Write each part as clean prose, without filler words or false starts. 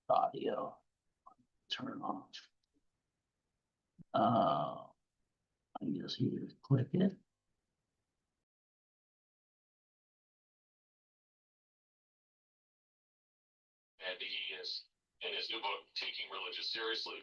audio. Turn off. I guess here, click it. And he is, in his new book, Taking Religion Seriously.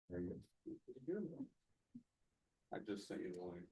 There you go. I just sent you the link.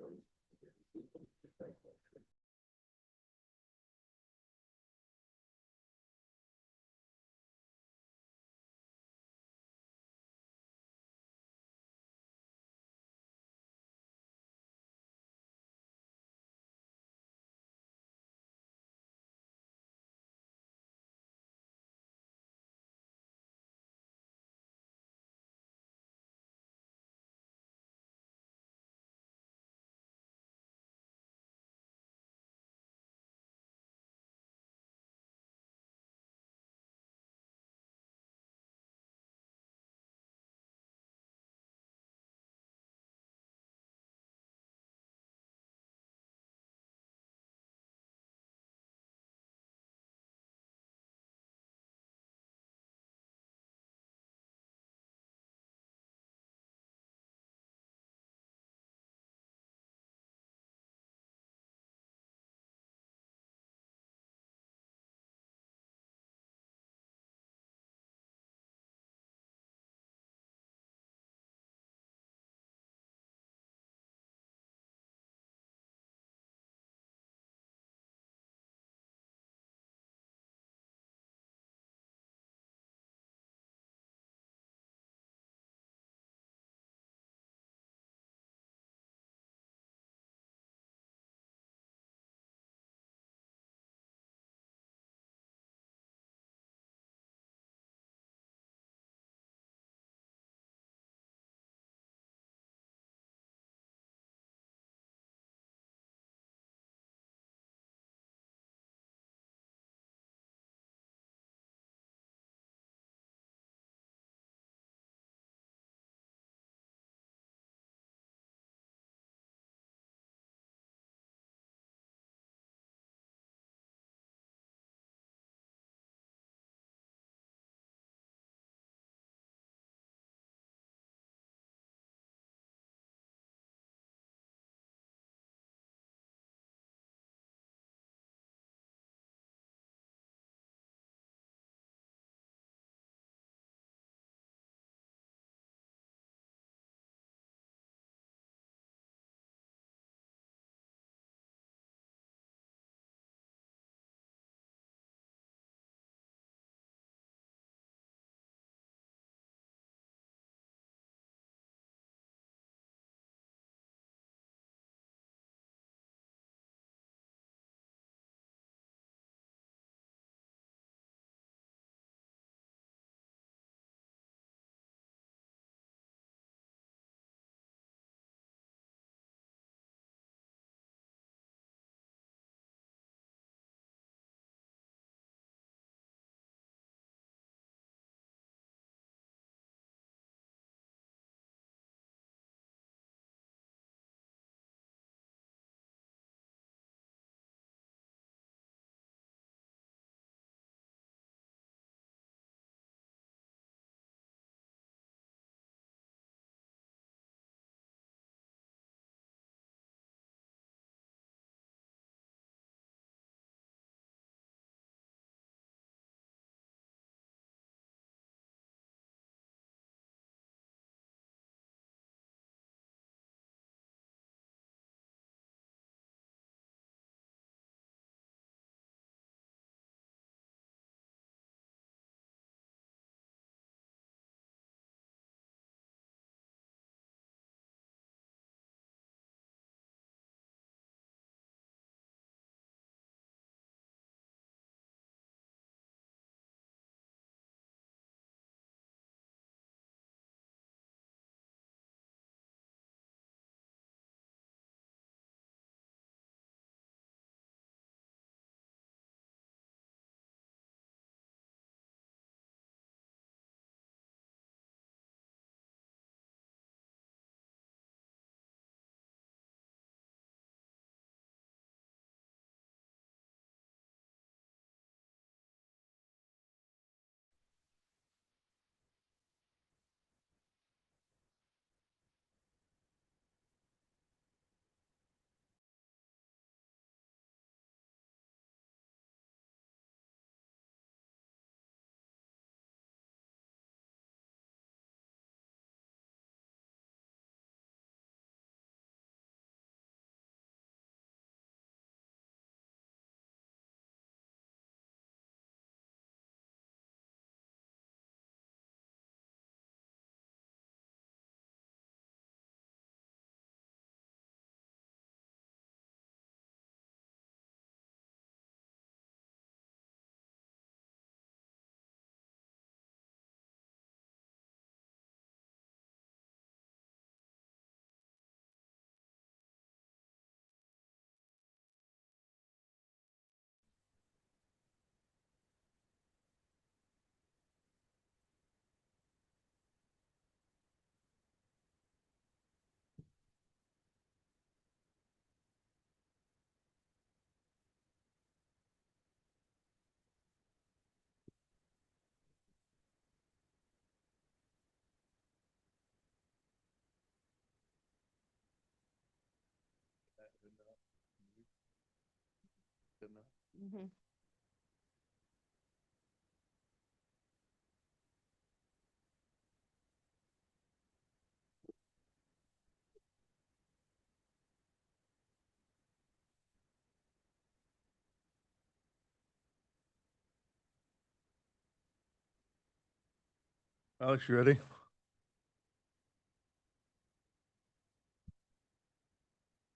Alex, you ready?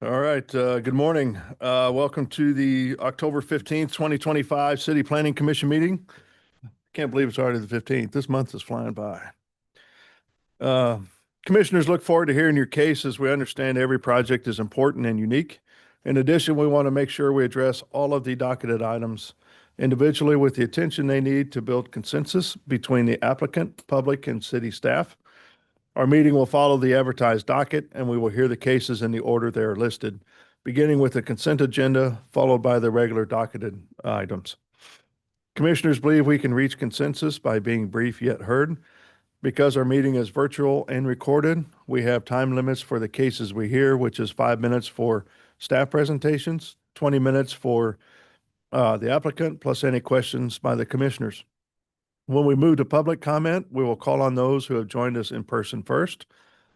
All right, good morning. Welcome to the October 15th, 2025 City Planning Commission meeting. Can't believe it's already the 15th. This month is flying by. Commissioners look forward to hearing your case as we understand every project is important and unique. In addition, we want to make sure we address all of the docketed items individually with the attention they need to build consensus between the applicant, public, and city staff. Our meeting will follow the advertised docket, and we will hear the cases in the order they are listed, beginning with the consent agenda, followed by the regular docketed items. Commissioners believe we can reach consensus by being brief yet heard. Because our meeting is virtual and recorded, we have time limits for the cases we hear, which is 5 minutes for staff presentations, 20 minutes for the applicant, plus any questions by the commissioners. When we move to public comment, we will call on those who have joined us in person first,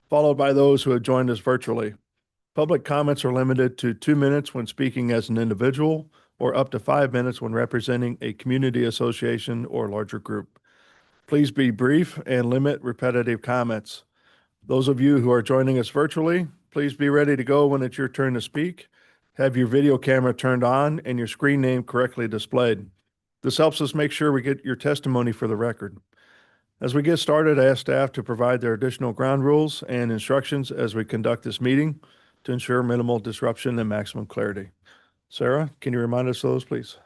followed by those who have joined us virtually. Public comments are limited to 2 minutes when speaking as an individual, or up to 5 minutes when representing a community association or larger group. Please be brief and limit repetitive comments. Those of you who are joining us virtually, please be ready to go when it's your turn to speak. Have your video camera turned on and your screen name correctly displayed. This helps us make sure we get your testimony for the record. As we get started, I ask staff to provide their additional ground rules and instructions as we conduct this meeting to ensure minimal disruption and maximum clarity. Sarah, can you remind us of those, please?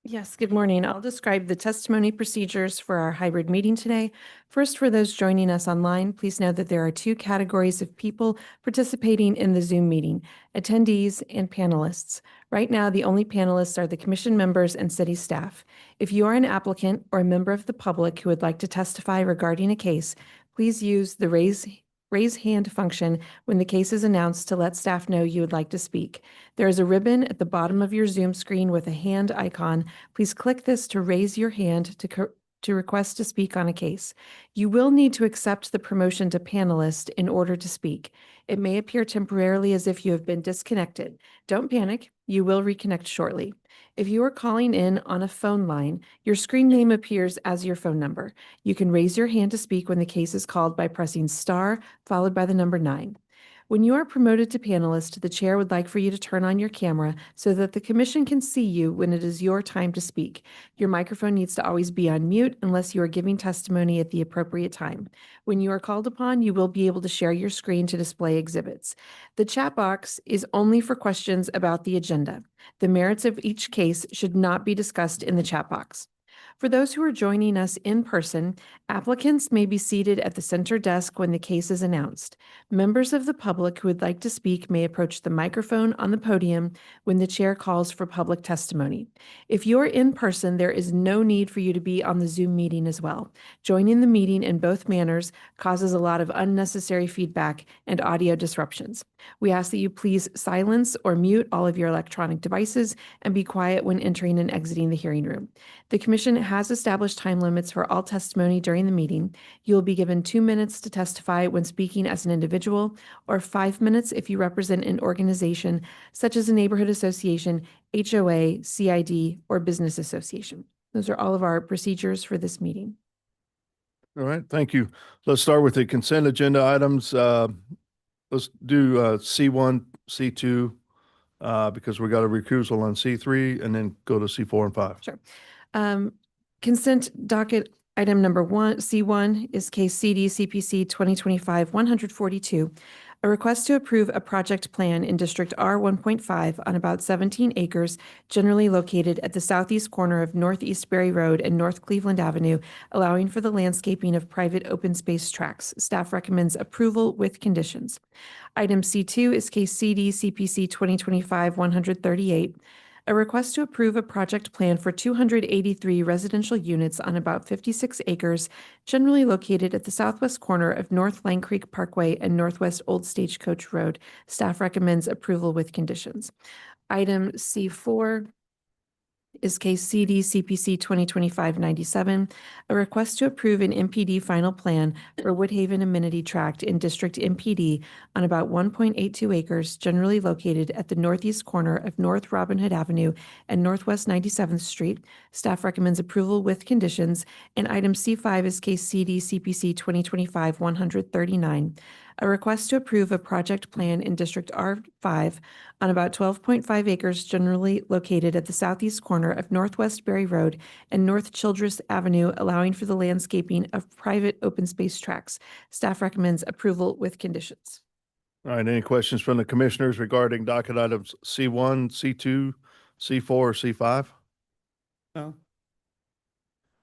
Yes, good morning. I'll describe the testimony procedures for our hybrid meeting today. First, for those joining us online, please know that there are 2 categories of people participating in the Zoom meeting, attendees and panelists. Right now, the only panelists are the commission members and city staff. If you are an applicant or a member of the public who would like to testify regarding a case, please use the raise hand function when the case is announced to let staff know you would like to speak. There is a ribbon at the bottom of your Zoom screen with a hand icon. Please click this to raise your hand to request to speak on a case. You will need to accept the promotion to panelist in order to speak. It may appear temporarily as if you have been disconnected. Don't panic. You will reconnect shortly. If you are calling in on a phone line, your screen name appears as your phone number. You can raise your hand to speak when the case is called by pressing star followed by the number 9. When you are promoted to panelist, the chair would like for you to turn on your camera so that the commission can see you when it is your time to speak. Your microphone needs to always be on mute unless you are giving testimony at the appropriate time. When you are called upon, you will be able to share your screen to display exhibits. The chat box is only for questions about the agenda. The merits of each case should not be discussed in the chat box. For those who are joining us in person, applicants may be seated at the center desk when the case is announced. Members of the public who would like to speak may approach the microphone on the podium when the chair calls for public testimony. If you're in person, there is no need for you to be on the Zoom meeting as well. Joining the meeting in both manners causes a lot of unnecessary feedback and audio disruptions. We ask that you please silence or mute all of your electronic devices and be quiet when entering and exiting the hearing room. The Commission has established time limits for all testimony during the meeting. You will be given 2 minutes to testify when speaking as an individual, or 5 minutes if you represent an organization such as a neighborhood association, HOA, CID, or business association. Those are all of our procedures for this meeting. All right, thank you. Let's start with the consent agenda items. Let's do C1, C2, because we got a recusal on C3, and then go to C4 and 5. Sure. Consent docket item number 1, C1, is case CD CPC 2025-142, a request to approve a project plan in District R1.5 on about 17 acres, generally located at the southeast corner of Northeast Berry Road and North Cleveland Avenue, allowing for the landscaping of private open space tracts. Staff recommends approval with conditions. Item C2 is case CD CPC 2025-138, a request to approve a project plan for 283 residential units on about 56 acres, generally located at the southwest corner of North Lang Creek Parkway and Northwest Old Stagecoach Road. Staff recommends approval with conditions. Item C4 is case CD CPC 2025-97, a request to approve an MPD final plan for Woodhaven Amenity Tract in District MPD on about 1.82 acres generally located at the northeast corner of North Robin Hood Avenue and Northwest 97th Street. Staff recommends approval with conditions. And item C5 is case CD CPC 2025-139, a request to approve a project plan in District R5 on about 12.5 acres generally located at the southeast corner of Northwest Berry Road and North Childress Avenue, allowing for the landscaping of private open space tracts. Staff recommends approval with conditions. All right, any questions from the commissioners regarding docket items C1, C2, C4, or C5? No.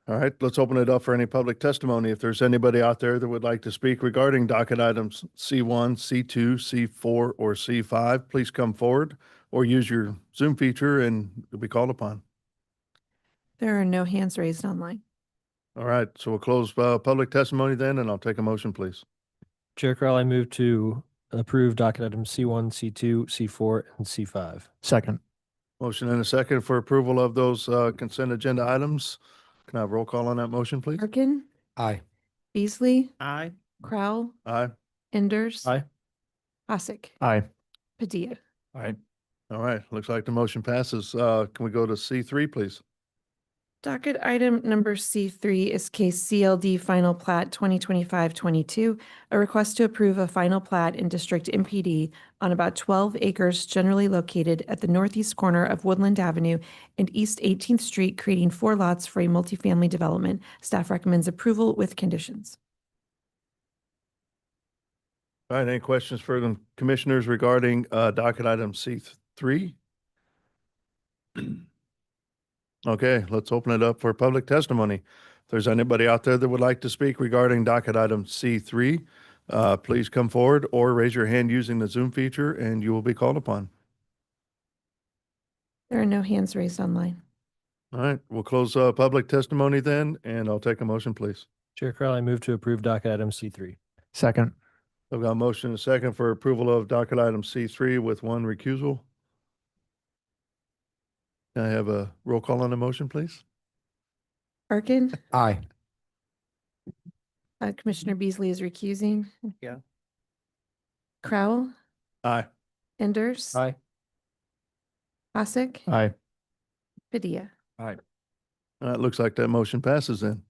All right, let's open it up for any public testimony. If there's anybody out there that would like to speak regarding docket items C1, C2, C4, or C5, please come forward or use your Zoom feature and you'll be called upon. There are no hands raised online. All right, so we'll close public testimony then, and I'll take a motion, please. Chair Crowell, I move to approve docket items C1, C2, C4, and C5. Second. Motion and a second for approval of those consent agenda items. Can I have roll call on that motion, please? Harkin, Aye. Beasley, Aye. Crowell, Aye. Enders. Aye. Hasek, Aye. Padilla. Aye. All right, looks like the motion passes. Can we go to C3, please? Docket item number C3 is case CLD Final Plat 2025-22, a request to approve a final plat in District MPD on about 12 acres generally located at the northeast corner of Woodland Avenue and East 18th Street, creating 4 lots for a multifamily development. Staff recommends approval with conditions. All right, any questions for the commissioners regarding docket item C3? Okay, let's open it up for public testimony. If there's anybody out there that would like to speak regarding docket item C3, please come forward or raise your hand using the Zoom feature and you will be called upon. There are no hands raised online. All right, we'll close public testimony then, and I'll take a motion, please. Chair Crowell, I move to approve docket item C3. Second. I've got a motion and a second for approval of docket item C3 with 1 recusal. Can I have a roll call on the motion, please? Harkin, Aye. Commissioner Beasley is recusing. Yeah. Crowell, Aye. Enders. Aye. Hasek, Aye. Padilla. It looks like that motion passes then.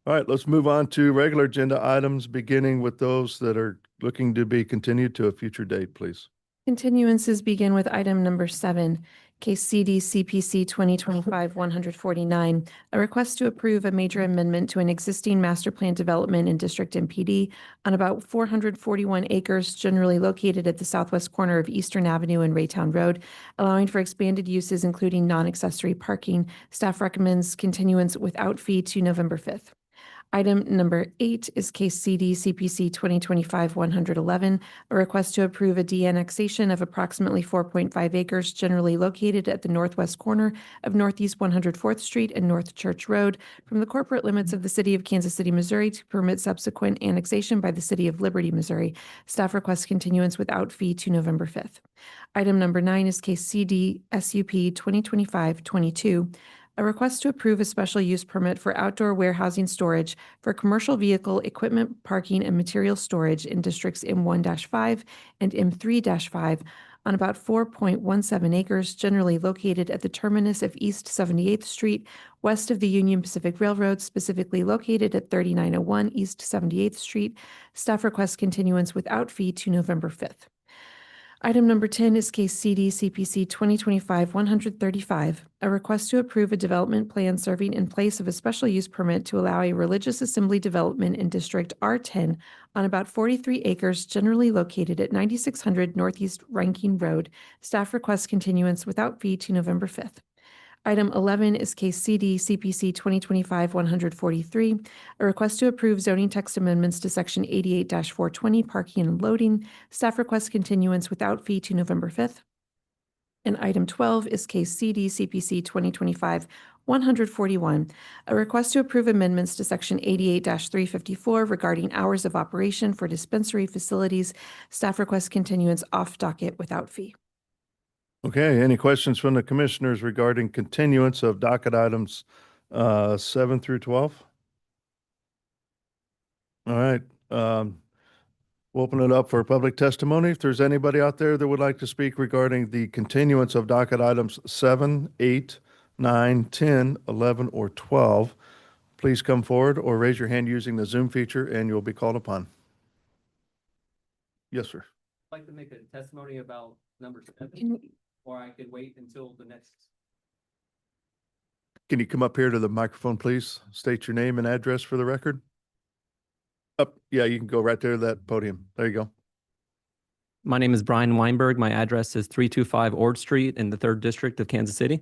All right, let's move on to regular agenda items, beginning with those that are looking to be continued to a future date, please. Continuances begin with item number 7, case CD CPC 2025-149, a request to approve a major amendment to an existing master plan development in District MPD on about 441 acres generally located at the southwest corner of Eastern Avenue and Raytown Road, allowing for expanded uses including non-accessory parking. Staff recommends continuance without fee to November 5th. Item number 8 is case CD CPC 2025-111, a request to approve a de-annexation of approximately 4.5 acres generally located at the northwest corner of Northeast 104th Street and North Church Road from the corporate limits of the city of Kansas City, Missouri to permit subsequent annexation by the city of Liberty, Missouri. Staff requests continuance without fee to November 5th. Item number 9 is case CD SUP 2025-22, a request to approve a special use permit for outdoor warehousing storage for commercial vehicle equipment, parking, and material storage in districts M1-5 and M3-5 on about 4.17 acres generally located at the terminus of East 78th Street, west of the Union Pacific Railroad, specifically located at 3901 East 78th Street. Staff requests continuance without fee to November 5th. Item number 10 is case CD CPC 2025-135, a request to approve a development plan serving in place of a special use permit to allow a religious assembly development in District R10 on about 43 acres generally located at 9600 Northeast Rankin Road. Staff requests continuance without fee to November 5th. Item 11 is case CD CPC 2025-143, a request to approve zoning text amendments to section 88-420 parking and loading. Staff requests continuance without fee to November 5th. And item 12 is case CD CPC 2025-141, a request to approve amendments to section 88-354 regarding hours of operation for dispensary facilities. Staff requests continuance off docket without fee. Okay, any questions from the commissioners regarding continuance of docket items 7 through 12? All right, we'll open it up for public testimony. If there's anybody out there that would like to speak regarding the continuance of docket items 7, 8, 9, 10, 11, or 12, please come forward or raise your hand using the Zoom feature and you'll be called upon. Yes, sir. Like to make a testimony about number 7, Can- or I could wait until the next. Can you come up here to the microphone, please? State your name and address for the record. Up, yeah, you can go right there to that podium. There you go. My name is Brian Weinberg. My address is 325 Ord Street in the 3rd District of Kansas City.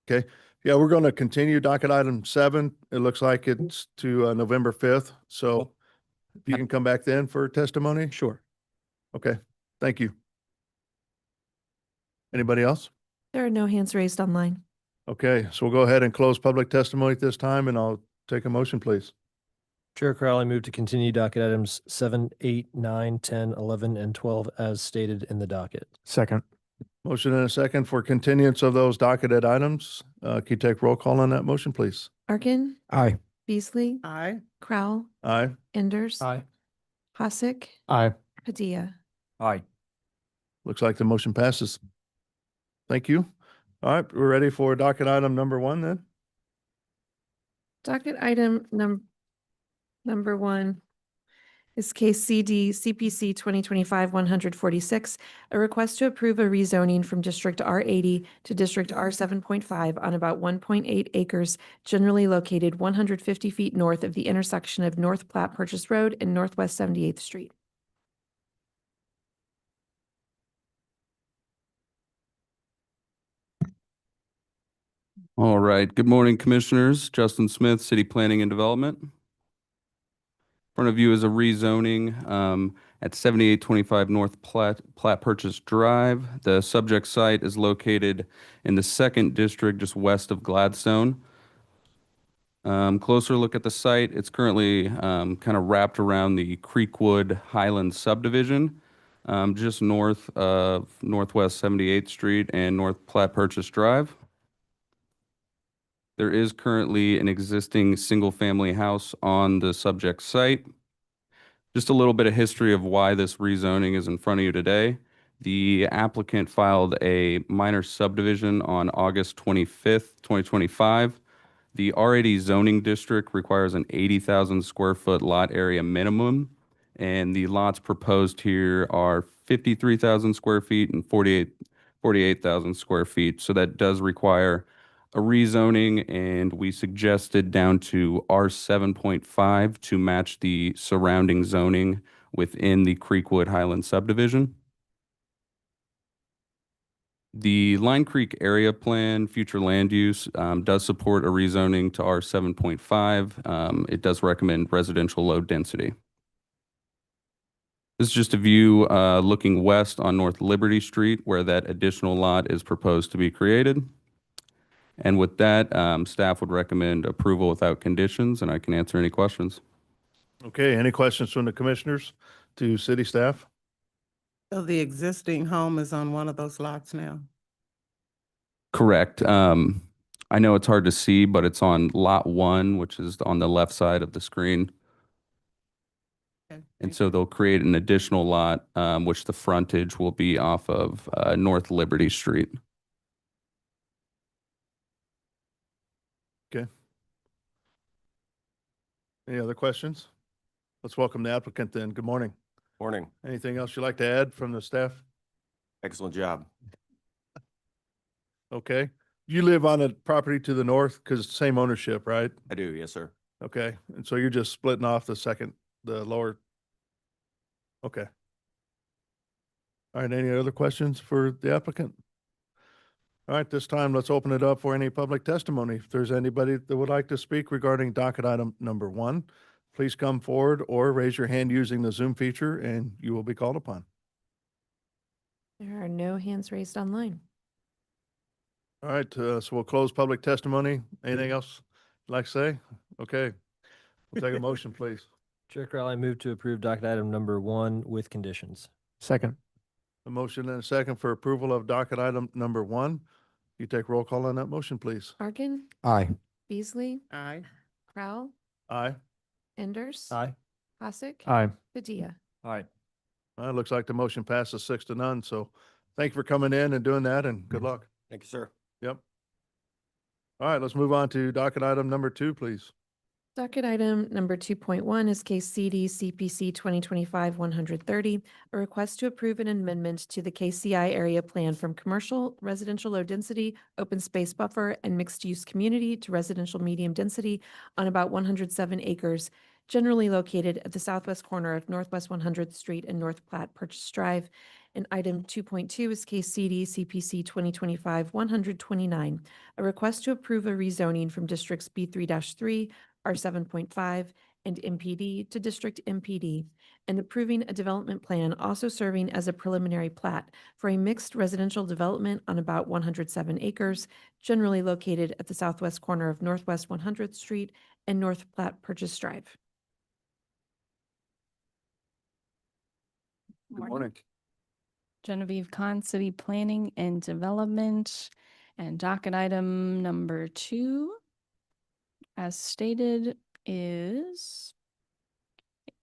Yeah, we're going to continue docket item 7. It looks like it's to November 5th. So if you can come back then for testimony. Sure. Okay, thank you. Anybody else? There are no hands raised online. Okay, so we'll go ahead and close public testimony at this time and I'll take a motion, please. Chair Crowley, move to continue docket items 7, 8, 9, 10, 11, and 12 as stated in the docket. Second. Motion and a second for continuance of those docketed items. Can you take roll call on that motion, please? Arkin, Aye. Beasley, Aye. Crowell, Aye. Enders. Aye. Hasek, Aye. Padilla. Aye. Looks like the motion passes. Thank you. All right, we're ready for docket item number 1 then. Docket item number 1 is case CD CPC 2025-146, a request to approve a rezoning from District R80 to District R7.5 on about 1.8 acres generally located 150 feet north of the intersection of North Platte Purchase Road and Northwest 78th Street. All right. Good morning, Commissioners. Justin Smith, City Planning and Development. In front of you is a rezoning at 7825 North Platte Purchase Drive. The subject site is located in the 2nd District, just west of Gladstone. Closer look at the site. It's currently kind of wrapped around the Creekwood Highland subdivision, just north of Northwest 78th Street and North Platte Purchase Drive. There is currently an existing single-family house on the subject site. Just a little bit of history of why this rezoning is in front of you today. The applicant filed a minor subdivision on August 25th, 2025. The R80 zoning district requires an 80,000 square foot lot area minimum, and the lots proposed here are 53,000 square feet and 48,000 square feet. So that does require a rezoning, and we suggested down to R7.5 to match the surrounding zoning within the Creekwood Highland subdivision. The Line Creek Area Plan future land use does support a rezoning to R7.5. It does recommend residential low density. This is just a view looking west on North Liberty Street where that additional lot is proposed to be created. And with that, staff would recommend approval without conditions, and I can answer any questions. Okay, any questions from the commissioners to city staff? So the existing home is on one of those lots now? Correct. I know it's hard to see, but it's on lot 1, which is on the left side of the screen. Okay, And so they'll create an additional lot, which the frontage will be off of North Liberty Street. Any other questions? Let's welcome the applicant then. Good morning. Morning. Anything else you'd like to add from the staff? Excellent job. Okay. You live on a property to the north because same ownership, right? I do, yes, sir. Okay. And so you're just splitting off the lower. Okay. All right. Any other questions for the applicant? All right. This time, let's open it up for any public testimony. If there's anybody that would like to speak regarding docket item number 1, please come forward or raise your hand using the Zoom feature and you will be called upon. There are no hands raised online. All right. So we'll close public testimony. Anything else you'd like to say? Okay. We'll take a motion, please. Chair Crowley, move to approve docket item number 1 with conditions. Second. A motion and a second for approval of docket item number 1. You take roll call on that motion, please. Arkin, Aye. Beasley, Aye. Crowell, Aye. Enders. Aye. Hasek. Aye. Padilla. Aye. It looks like the motion passes 6-0. So thank you for coming in and doing that, and good luck. Thank you, sir. Yep. All right, let's move on to docket item number 2, please. Docket item number 2.1 is case CD CPC 2025-130, a request to approve an amendment to the KCI area plan from commercial, residential low density, open space buffer, and mixed-use community to residential medium density on about 107 acres, generally located at the southwest corner of Northwest 100th Street and North Platte Purchase Drive. And item 2.2 is case CD CPC 2025-129, a request to approve a rezoning from districts B3-3, R7.5, and MPD to District MPD, and approving a development plan also serving as a preliminary plat for a mixed residential development on about 107 acres, generally located at the southwest corner of Northwest 100th Street and North Platte Purchase Drive. Good morning. Genevieve Kahn, City Planning and Development, and docket item number 2, as stated, is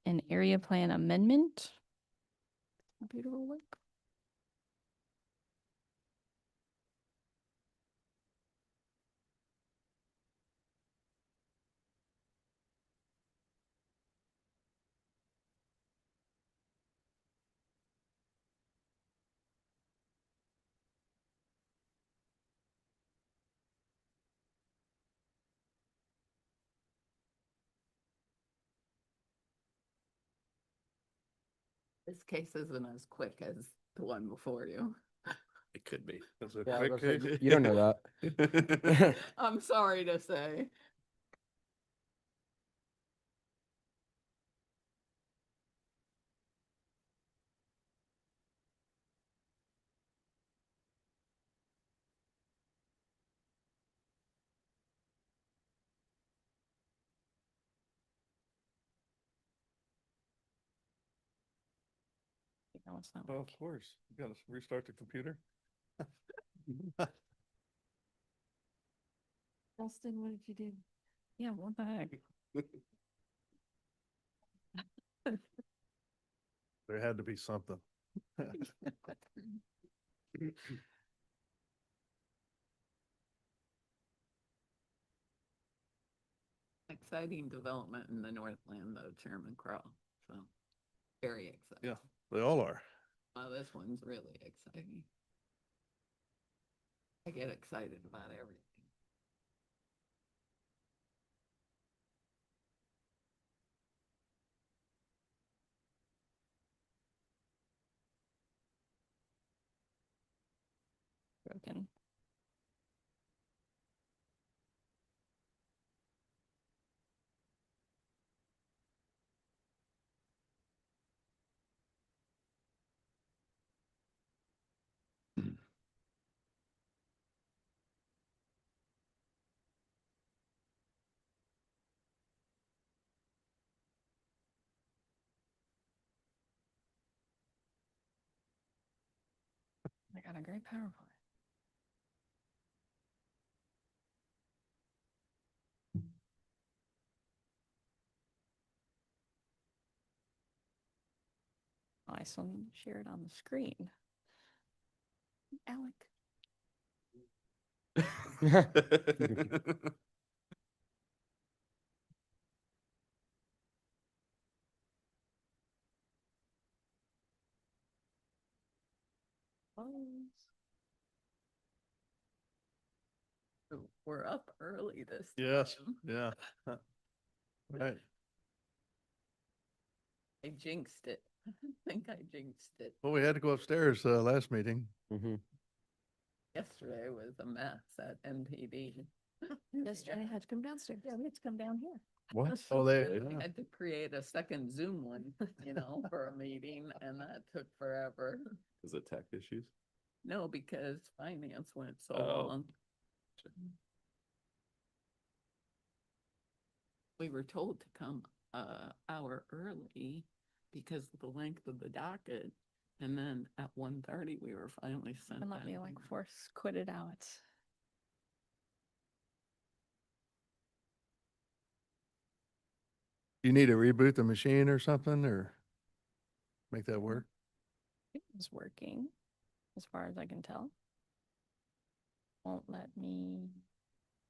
an area plan amendment. Computer will work. This case isn't as quick as the one before you. It could be. That's a Yeah, quick case. you don't know that. I'm sorry to say. No, it's not. Oh, of course. You gotta restart the computer. Justin, what did you do? Yeah, what the heck? There had to be something. Exciting development in the Northland though, Chairman Crow. So very exciting. Yeah, they all are. Well, this one's really exciting. I get excited about everything. Broken. I got a great PowerPoint. I still need to share it on the screen. Alec. We're up early this Yes, time. yeah. Right. I jinxed it. I think I jinxed it. Well, we had to go upstairs last meeting. Yesterday was a mess at MPD. Yesterday I had to come downstairs. Yeah, we had to come down here. What? Oh, they, I had to create a second Zoom one, for a meeting, and that took forever. Is it tech issues? No, because finance went so Oh. long. We were told to come hour early because of the length of the docket, And then at 1:30, we were finally sent. And let that me like thing. force quit it out. You need to reboot the machine or something or make that work? It was working, as far as I can tell. Won't let me.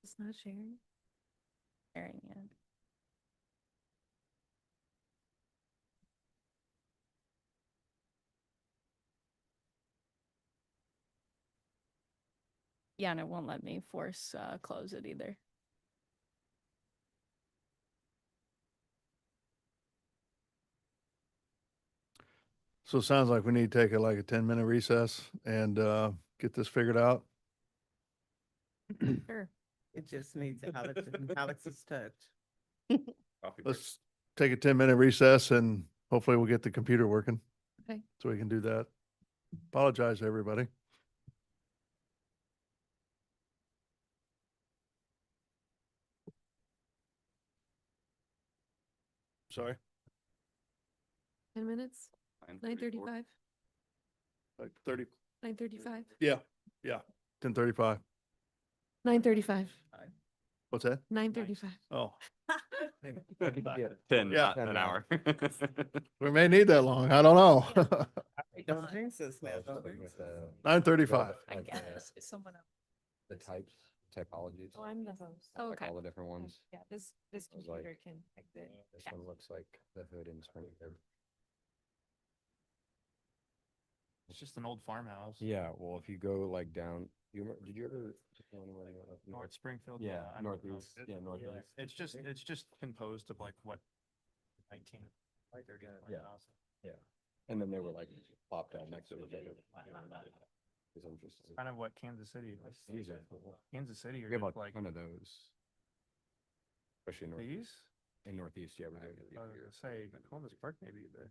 It's not sharing. Sharing yet. Yeah, and it won't let me force close it either. So it sounds like we need to take like a 10-minute recess and get this figured out. Sure. It just needs Alex's touch. Coffee break. Let's take a 10-minute recess and hopefully we'll get the computer working. Okay. So we can do that. Apologize, everybody. Sorry. 10 minutes, 9:35, Like 30. 9:35, Yeah. 10:35. 9:35, What's that? 9:35. Oh, 10, Yeah. not an hour. we may need that long. I don't know. Don't jinx us now. 9:35. I guess someone else. The typologies. Oh, I'm the host. Oh, okay. All the different ones. Yeah, this was like- computer can exit. This one looks like the hood in Springfield. It's just an old farmhouse. Yeah, well, if you go like down, did you ever? go anywhere up North Springfield. Yeah, I don't know. northeast, yeah, northeast. It's just composed of like what, 19, like they're getting. Yeah. And then they were like plopped down next to the other. It's interesting. Kind of what Kansas City is. These are, Kansas City we are have just a like ton of those. Especially in these. northeast, yeah, we're I doing it. was gonna say Columbus Park maybe, but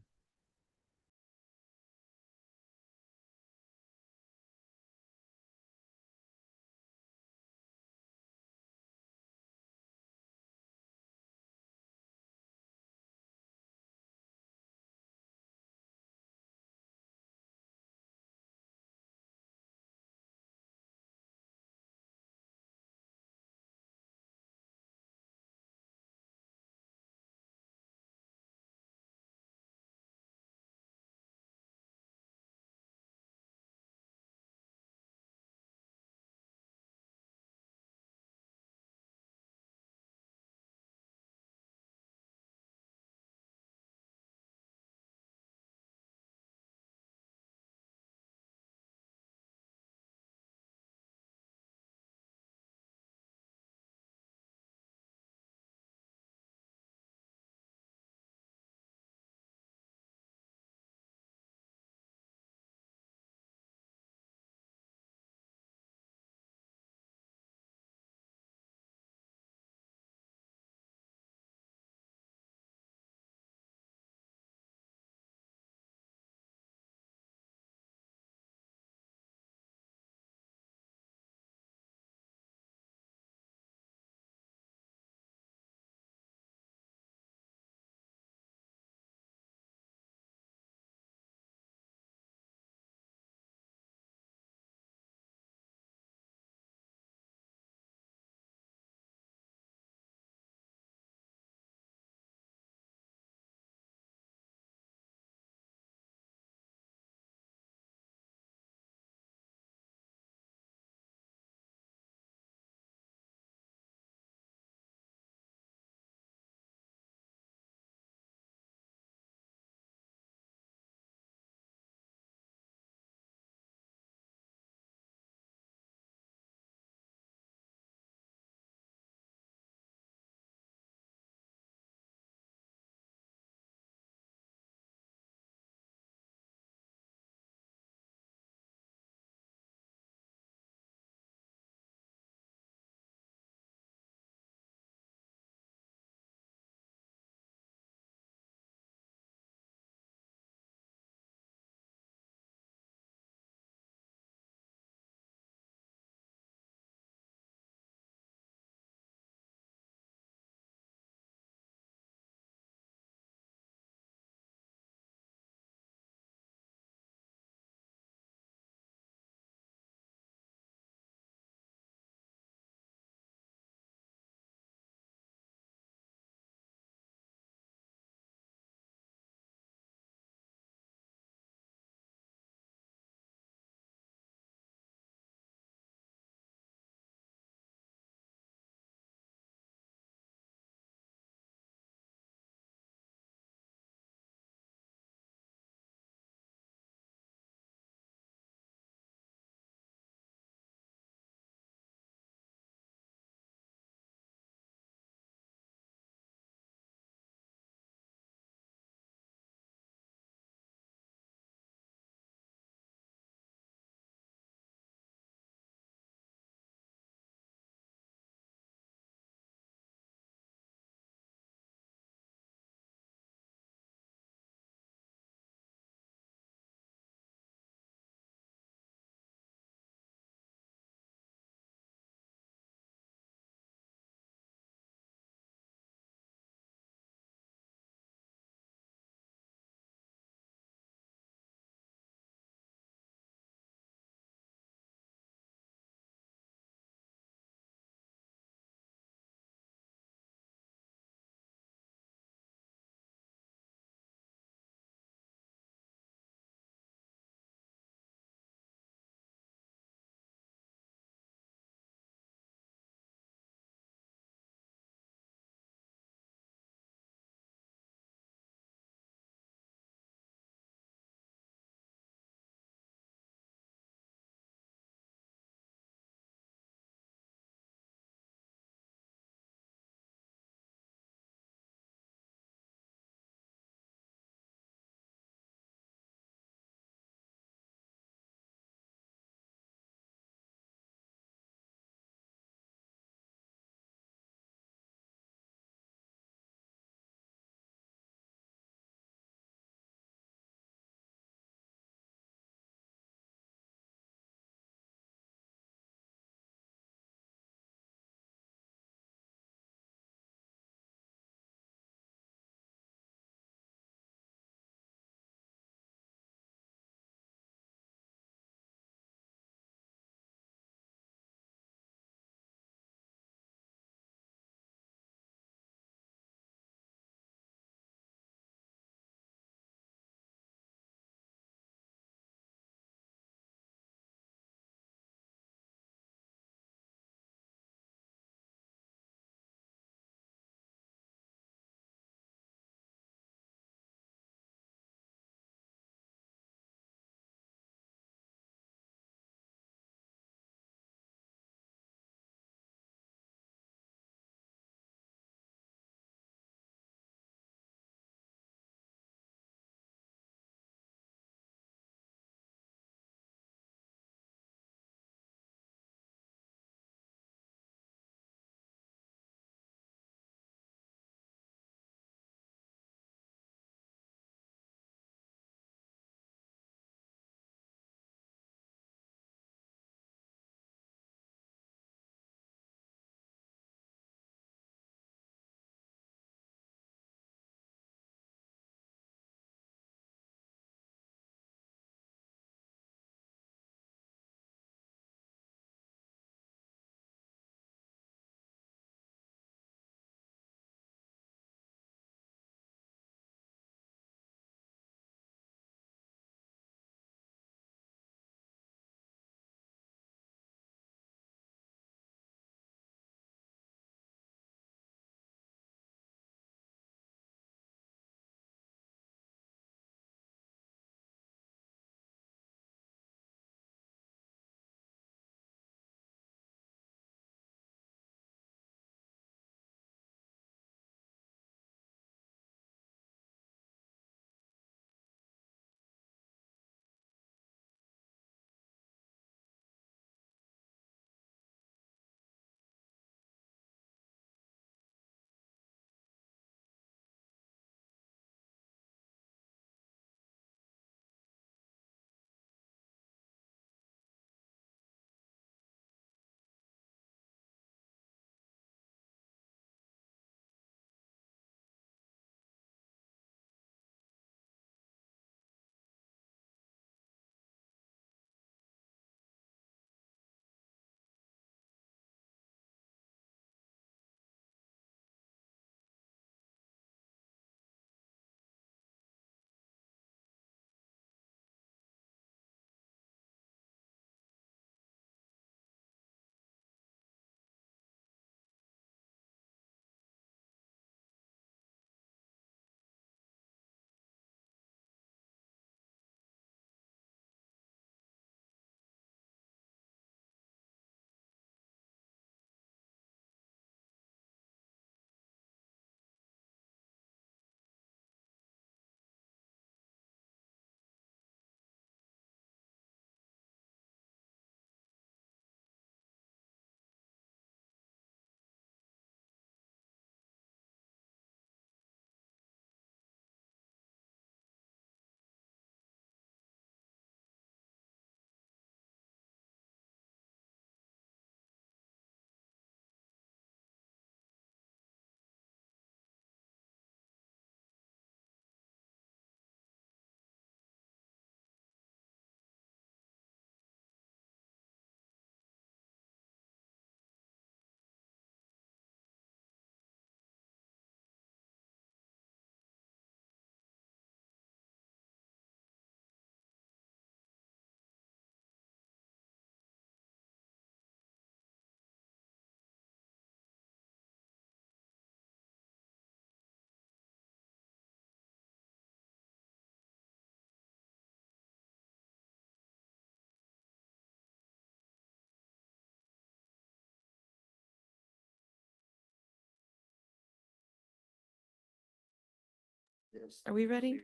Are we ready?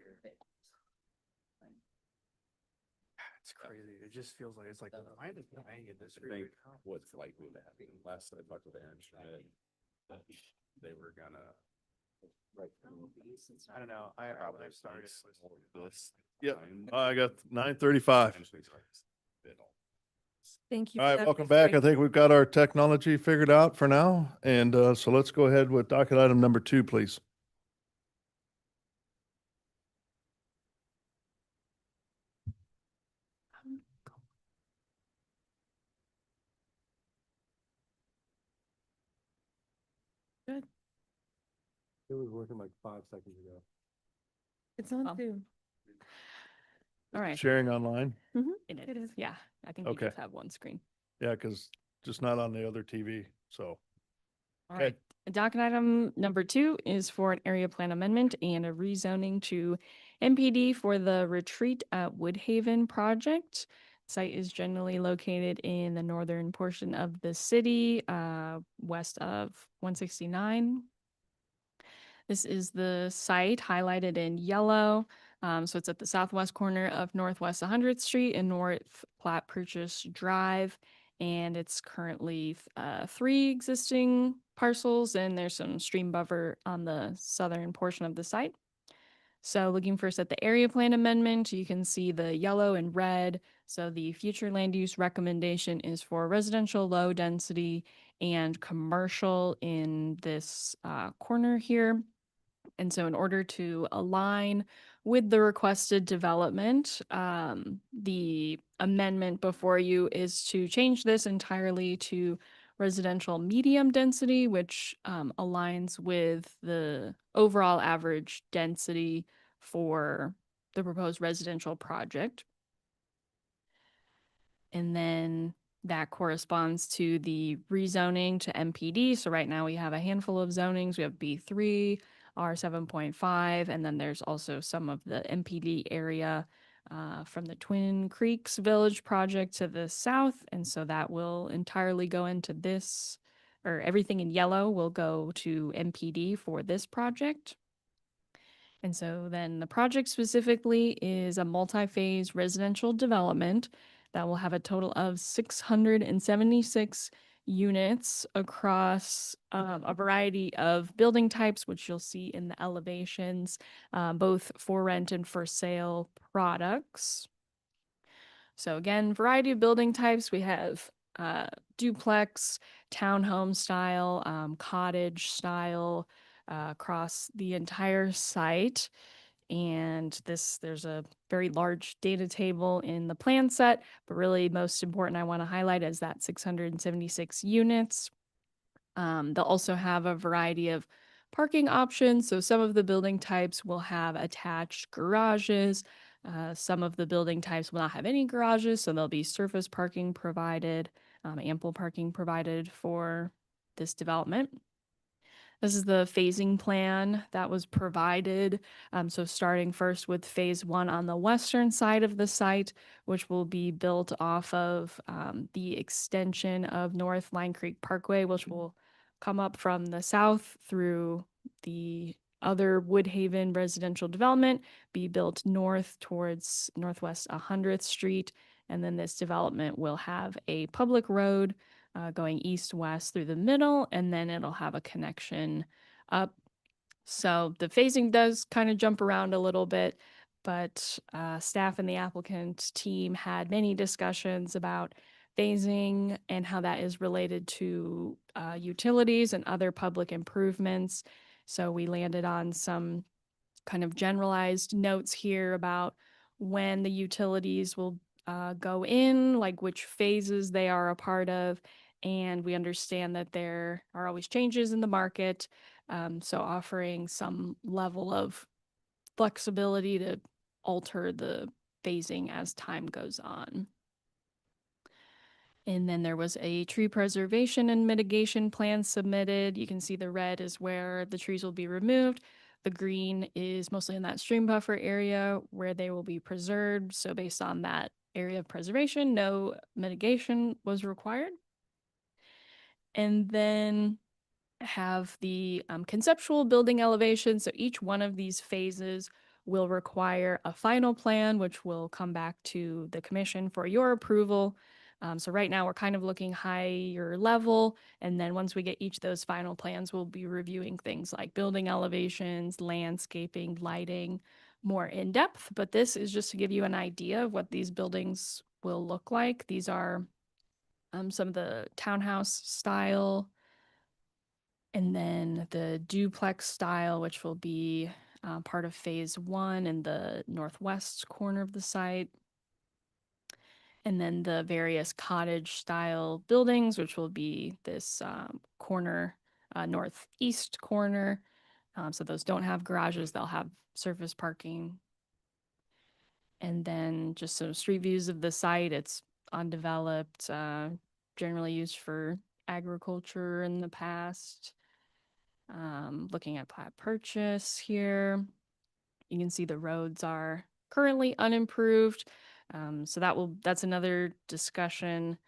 It's crazy. It just feels like, it's like, why did I get this? I think what's likely to happen, last I talked with Aaron Schmidt, they were gonna. I don't know. I probably started. This. Yep. time. I got 9:35. Potentially start this middle. Thank you. All for right, that welcome back. I history. think we've got our technology figured out for now. And so let's go ahead with docket item number 2, please. Good. It was working like 5 seconds ago. It's on Oh. too. All right. Sharing online. It is. Yeah, I think Okay. we just have one screen. Yeah, because just not on the other TV. So, All Okay. right. Docket item number 2 is for an area plan amendment and a rezoning to MPD for the Retreat at Woodhaven project. Site is generally located in the northern portion of the city, west of 169. This is the site highlighted in yellow. So it's at the southwest corner of Northwest 100th Street and North Platte Purchase Drive. And it's currently 3 existing parcels, and there's some stream buffer on the southern portion of the site. So looking first at the area plan amendment, you can see the yellow and red. So the future land use recommendation is for residential low density and commercial in this corner here. And so in order to align with the requested development, the amendment before you is to change this entirely to residential medium density, which aligns with the overall average density for the proposed residential project. And then that corresponds to the rezoning to MPD. So right now we have a handful of zonings. We have B3, R7.5, and then there's also some of the MPD area from the Twin Creeks Village project to the south. And so that will entirely go into this, or everything in yellow will go to MPD for this project. And so then the project specifically is a multi-phase residential development that will have a total of 676 units across a variety of building types, which you'll see in the elevations, both for rent and for sale products. So again, variety of building types. We have duplex, townhome style, cottage style, across the entire site. And there's a very large data table in the plan set, but really most important I want to highlight is that 676 units. They'll also have a variety of parking options. So some of the building types will have attached garages. Some of the building types will not have any garages, so there'll be surface parking provided, ample parking provided for this development. This is the phasing plan that was provided. So starting first with phase 1 on the western side of the site, which will be built off of the extension of North Line Creek Parkway, which will come up from the south through the other Woodhaven residential development, be built north towards Northwest 100th Street. And then this development will have a public road going east-west through the middle, and then it'll have a connection up. So the phasing does kind of jump around a little bit, but staff and the applicant team had many discussions about phasing and how that is related to utilities and other public improvements. So we landed on some kind of generalized notes here about when the utilities will go in, like which phases they are a part of. And we understand that there are always changes in the market. So offering some level of flexibility to alter the phasing as time goes on. And then there was a tree preservation and mitigation plan submitted. You can see the red is where the trees will be removed. The green is mostly in that stream buffer area where they will be preserved. So based on that area of preservation, no mitigation was required. And then have the conceptual building elevation. So each one of these phases will require a final plan, which will come back to the commission for your approval. So right now we're kind of looking higher level. And then once we get each of those final plans, we'll be reviewing things like building elevations, landscaping, lighting, more in depth. But this is just to give you an idea of what these buildings will look like. These are some of the townhouse style, and then the duplex style, which will be part of phase 1 in the northwest corner of the site. And then the various cottage style buildings, which will be this corner, northeast corner. So those don't have garages, they'll have surface parking. And then just some street views of the site. It's undeveloped, generally used for agriculture in the past. Looking at plat purchase here, you can see the roads are currently unimproved. So that's another discussion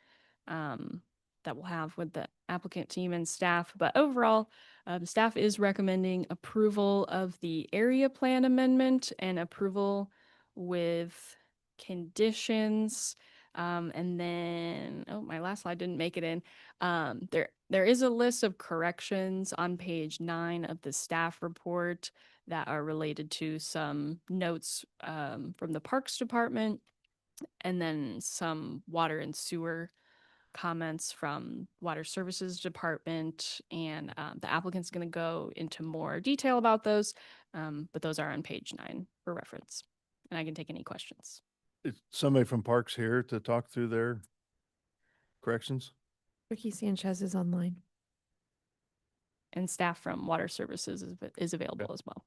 that we'll have with the applicant team and staff. But overall, the staff is recommending approval of the area plan amendment and approval with conditions. And then, oh, my last slide didn't make it in. There is a list of corrections on page 9 of the staff report that are related to some notes from the Parks Department, and then some water and sewer comments from Water Services Department. And the applicant's going to go into more detail about those, but those are on page 9 for reference. And I can take any questions. Is somebody from Parks here to talk through their corrections? Ricky Sanchez is online. And staff from Water Services is available as well.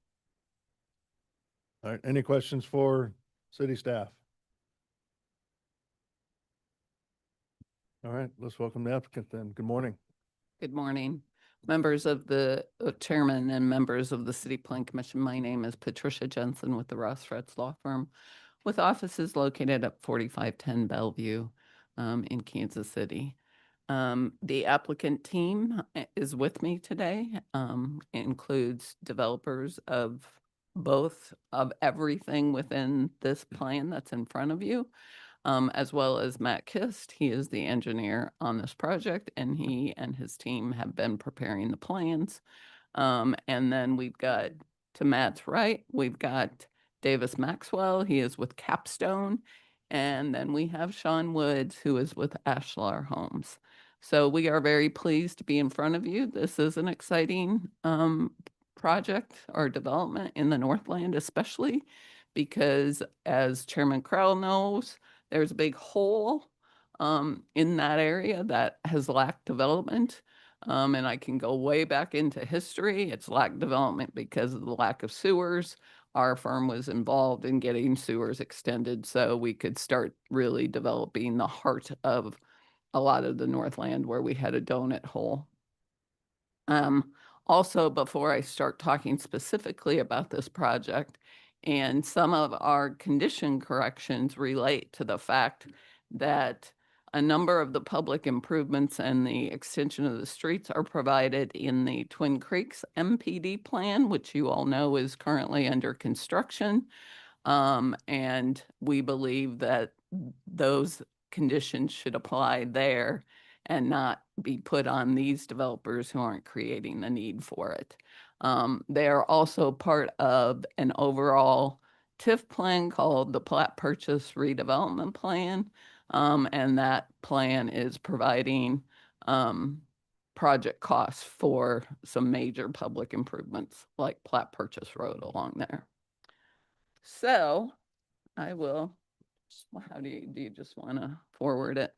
All right, any questions for city staff? All right, let's welcome the applicant then. Good morning. Good morning, members of the chairman and members of the City Plan Commission. My name is Patricia Jensen with the Ross Fretz Law Firm, with offices located at 4510 Bellevue in Kansas City. The applicant team is with me today. It includes developers of everything within this plan that's in front of you, as well as Matt Kist. He is the engineer on this project, and he and his team have been preparing the plans. And then we've got, to Matt's right, we've got Davis Maxwell. He is with Capstone. And then we have Sean Woods, who is with Ashlar Homes. So we are very pleased to be in front of you. This is an exciting project or development in the Northland, especially because, as Chairman Crowell knows, there's a big hole in that area that has lacked development. And I can go way back into history. It's lacked development because of the lack of sewers. Our firm was involved in getting sewers extended so we could start really developing the heart of a lot of the Northland where we had a donut hole. Also, before I start talking specifically about this project, and some of our condition corrections relate to the fact that a number of the public improvements and the extension of the streets are provided in the Twin Creeks MPD plan, which you all know is currently under construction. And we believe that those conditions should apply there and not be put on these developers who aren't creating the need for it. They are also part of an overall TIF plan called the Plat Purchase Redevelopment Plan. And that plan is providing project costs for some major public improvements like Plat Purchase Road along there. So I will, how do you just want to forward it?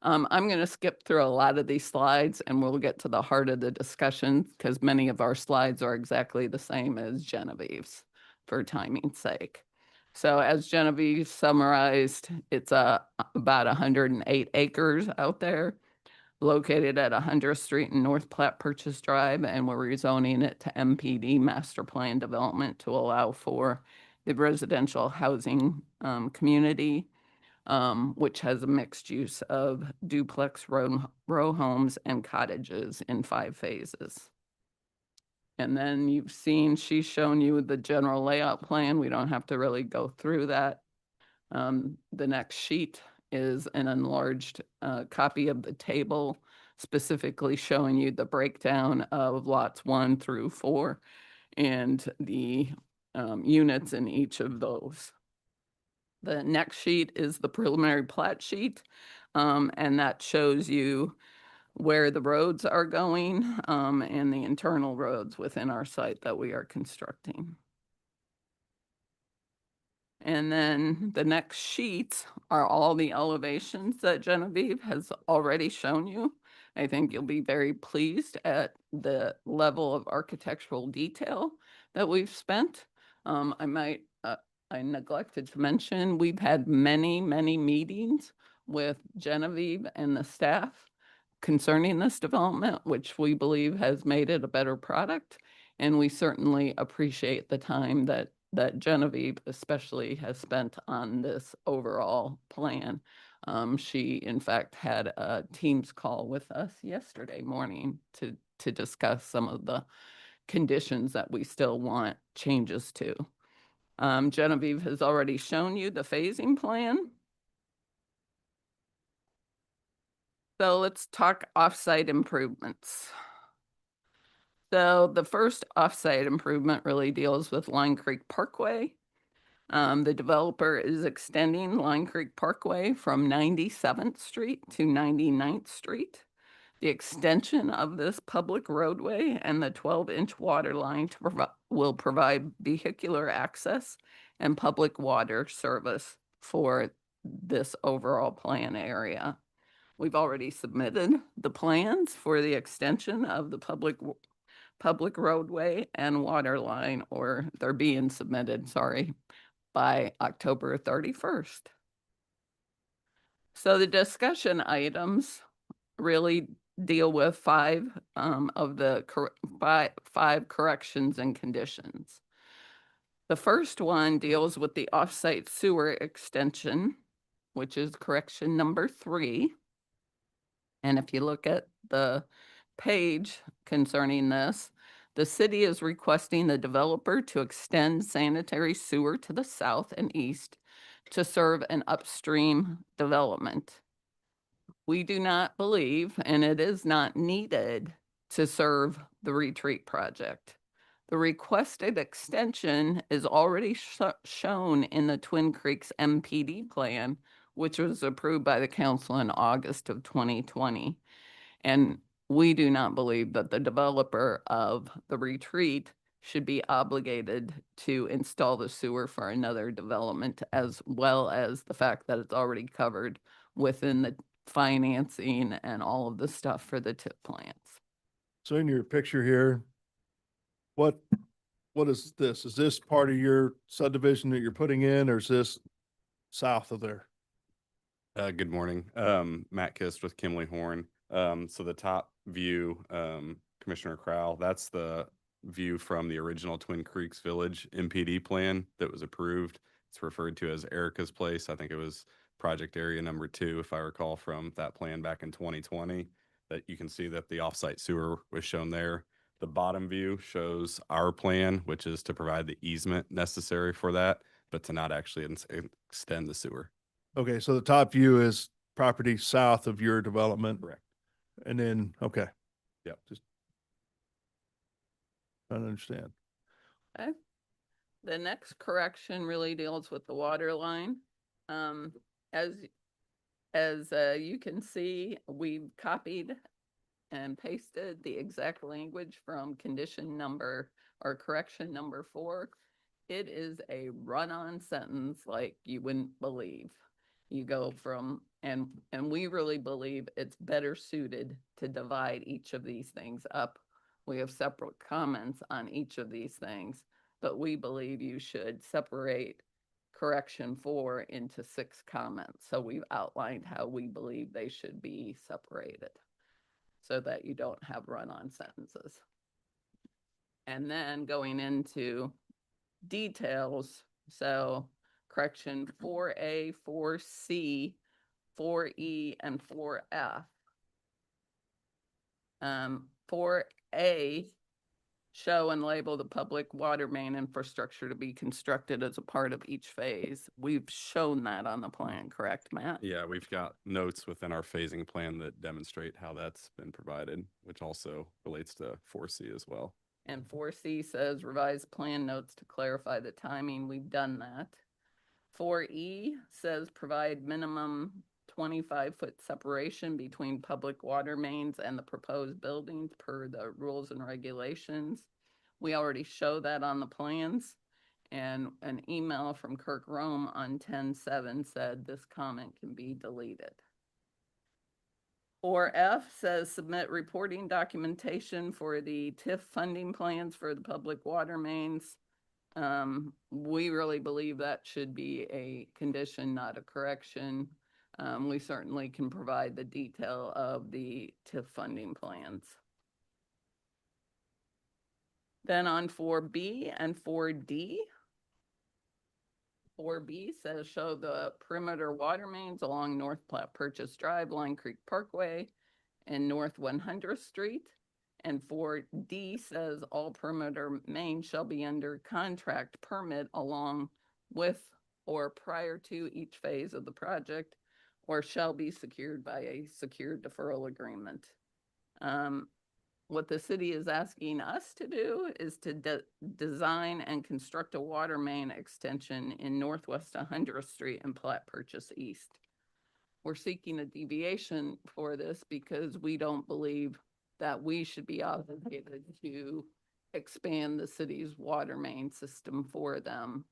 I'm going to skip through a lot of these slides and we'll get to the heart of the discussion because many of our slides are exactly the same as Genevieve's for timing's sake. So as Genevieve summarized, it's about 108 acres out there located at 100th Street and North Platte Purchase Drive, and we're rezoning it to MPD Master Plan Development to allow for the residential housing community, which has a mixed use of duplex row homes and cottages in 5 phases. And then you've seen, she's shown you the general layout plan. We don't have to really go through that. The next sheet is an enlarged copy of the table, specifically showing you the breakdown of lots 1 through 4 and the units in each of those. The next sheet is the preliminary plat sheet, and that shows you where the roads are going and the internal roads within our site that we are constructing. And then the next sheets are all the elevations that Genevieve has already shown you. I think you'll be very pleased at the level of architectural detail that we've spent. I neglected to mention, we've had many, many meetings with Genevieve and the staff concerning this development, which we believe has made it a better product. And we certainly appreciate the time that Genevieve especially has spent on this overall plan. She in fact had a Teams call with us yesterday morning to discuss some of the conditions that we still want changes to. Genevieve has already shown you the phasing plan. So let's talk offsite improvements. So the first offsite improvement really deals with Line Creek Parkway. The developer is extending Line Creek Parkway from 97th Street to 99th Street. The extension of this public roadway and the 12-inch water line will provide vehicular access and public water service for this overall plan area. We've already submitted the plans for the extension of the public roadway and water line, or they're being submitted, sorry, by October 31st. So the discussion items really deal with five corrections and conditions. The first one deals with the offsite sewer extension, which is correction number 3. And if you look at the page concerning this, the city is requesting the developer to extend sanitary sewer to the south and east to serve an upstream development. We do not believe, and it is not needed to serve the retreat project. The requested extension is already shown in the Twin Creeks MPD plan, which was approved by the council in August of 2020. And we do not believe that the developer of the retreat should be obligated to install the sewer for another development, as well as the fact that it's already covered within the financing and all of the stuff for the TIP plants. So in your picture here, what is this? Is this part of your subdivision that you're putting in, or is this south of there? Good morning. Matt Kist with Kimley Horn. So the top view, Commissioner Crowell, that's the view from the original Twin Creeks Village MPD plan that was approved. It's referred to as Erica's Place. I think it was project area number 2, if I recall, from that plan back in 2020, that you can see that the offsite sewer was shown there. The bottom view shows our plan, which is to provide the easement necessary for that, but to not actually extend the sewer. Okay, so the top view is property south of your development. Correct. And then, okay. Yep. Just trying to understand. Okay. The next correction really deals with the water line. As you can see, we've copied and pasted the exact language from condition number or correction number 4. It is a run-on sentence like you wouldn't believe. You go from, and we really believe it's better suited to divide each of these things up. We have separate comments on each of these things, but we believe you should separate correction 4 into 6 comments. So we've outlined how we believe they should be separated so that you don't have run-on sentences. And then going into details, so correction 4A, 4C, 4E, and 4F. 4A show and label the public water main infrastructure to be constructed as a part of each phase. We've shown that on the plan, correct, Matt? Yeah, we've got notes within our phasing plan that demonstrate how that's been provided, which also relates to 4C as well. And 4C says revised plan notes to clarify the timing. We've done that. 4E says provide minimum 25-foot separation between public water mains and the proposed buildings per the rules and regulations. We already show that on the plans, and an email from Kirk Rome on 10/7 said this comment can be deleted. 4F says submit reporting documentation for the TIF funding plans for the public water mains. We really believe that should be a condition, not a correction. We certainly can provide the detail of the TIF funding plans. Then on 4B and 4D. 4B says show the perimeter water mains along North Platte Purchase Drive, Line Creek Parkway, and North 100th Street. And 4D says all perimeter mains shall be under contract permit along with or prior to each phase of the project, or shall be secured by a secured deferral agreement. What the city is asking us to do is to design and construct a water main extension in Northwest 100th Street and Platte Purchase East. We're seeking a deviation for this because we don't believe that we should be obligated to expand the city's water main system for them.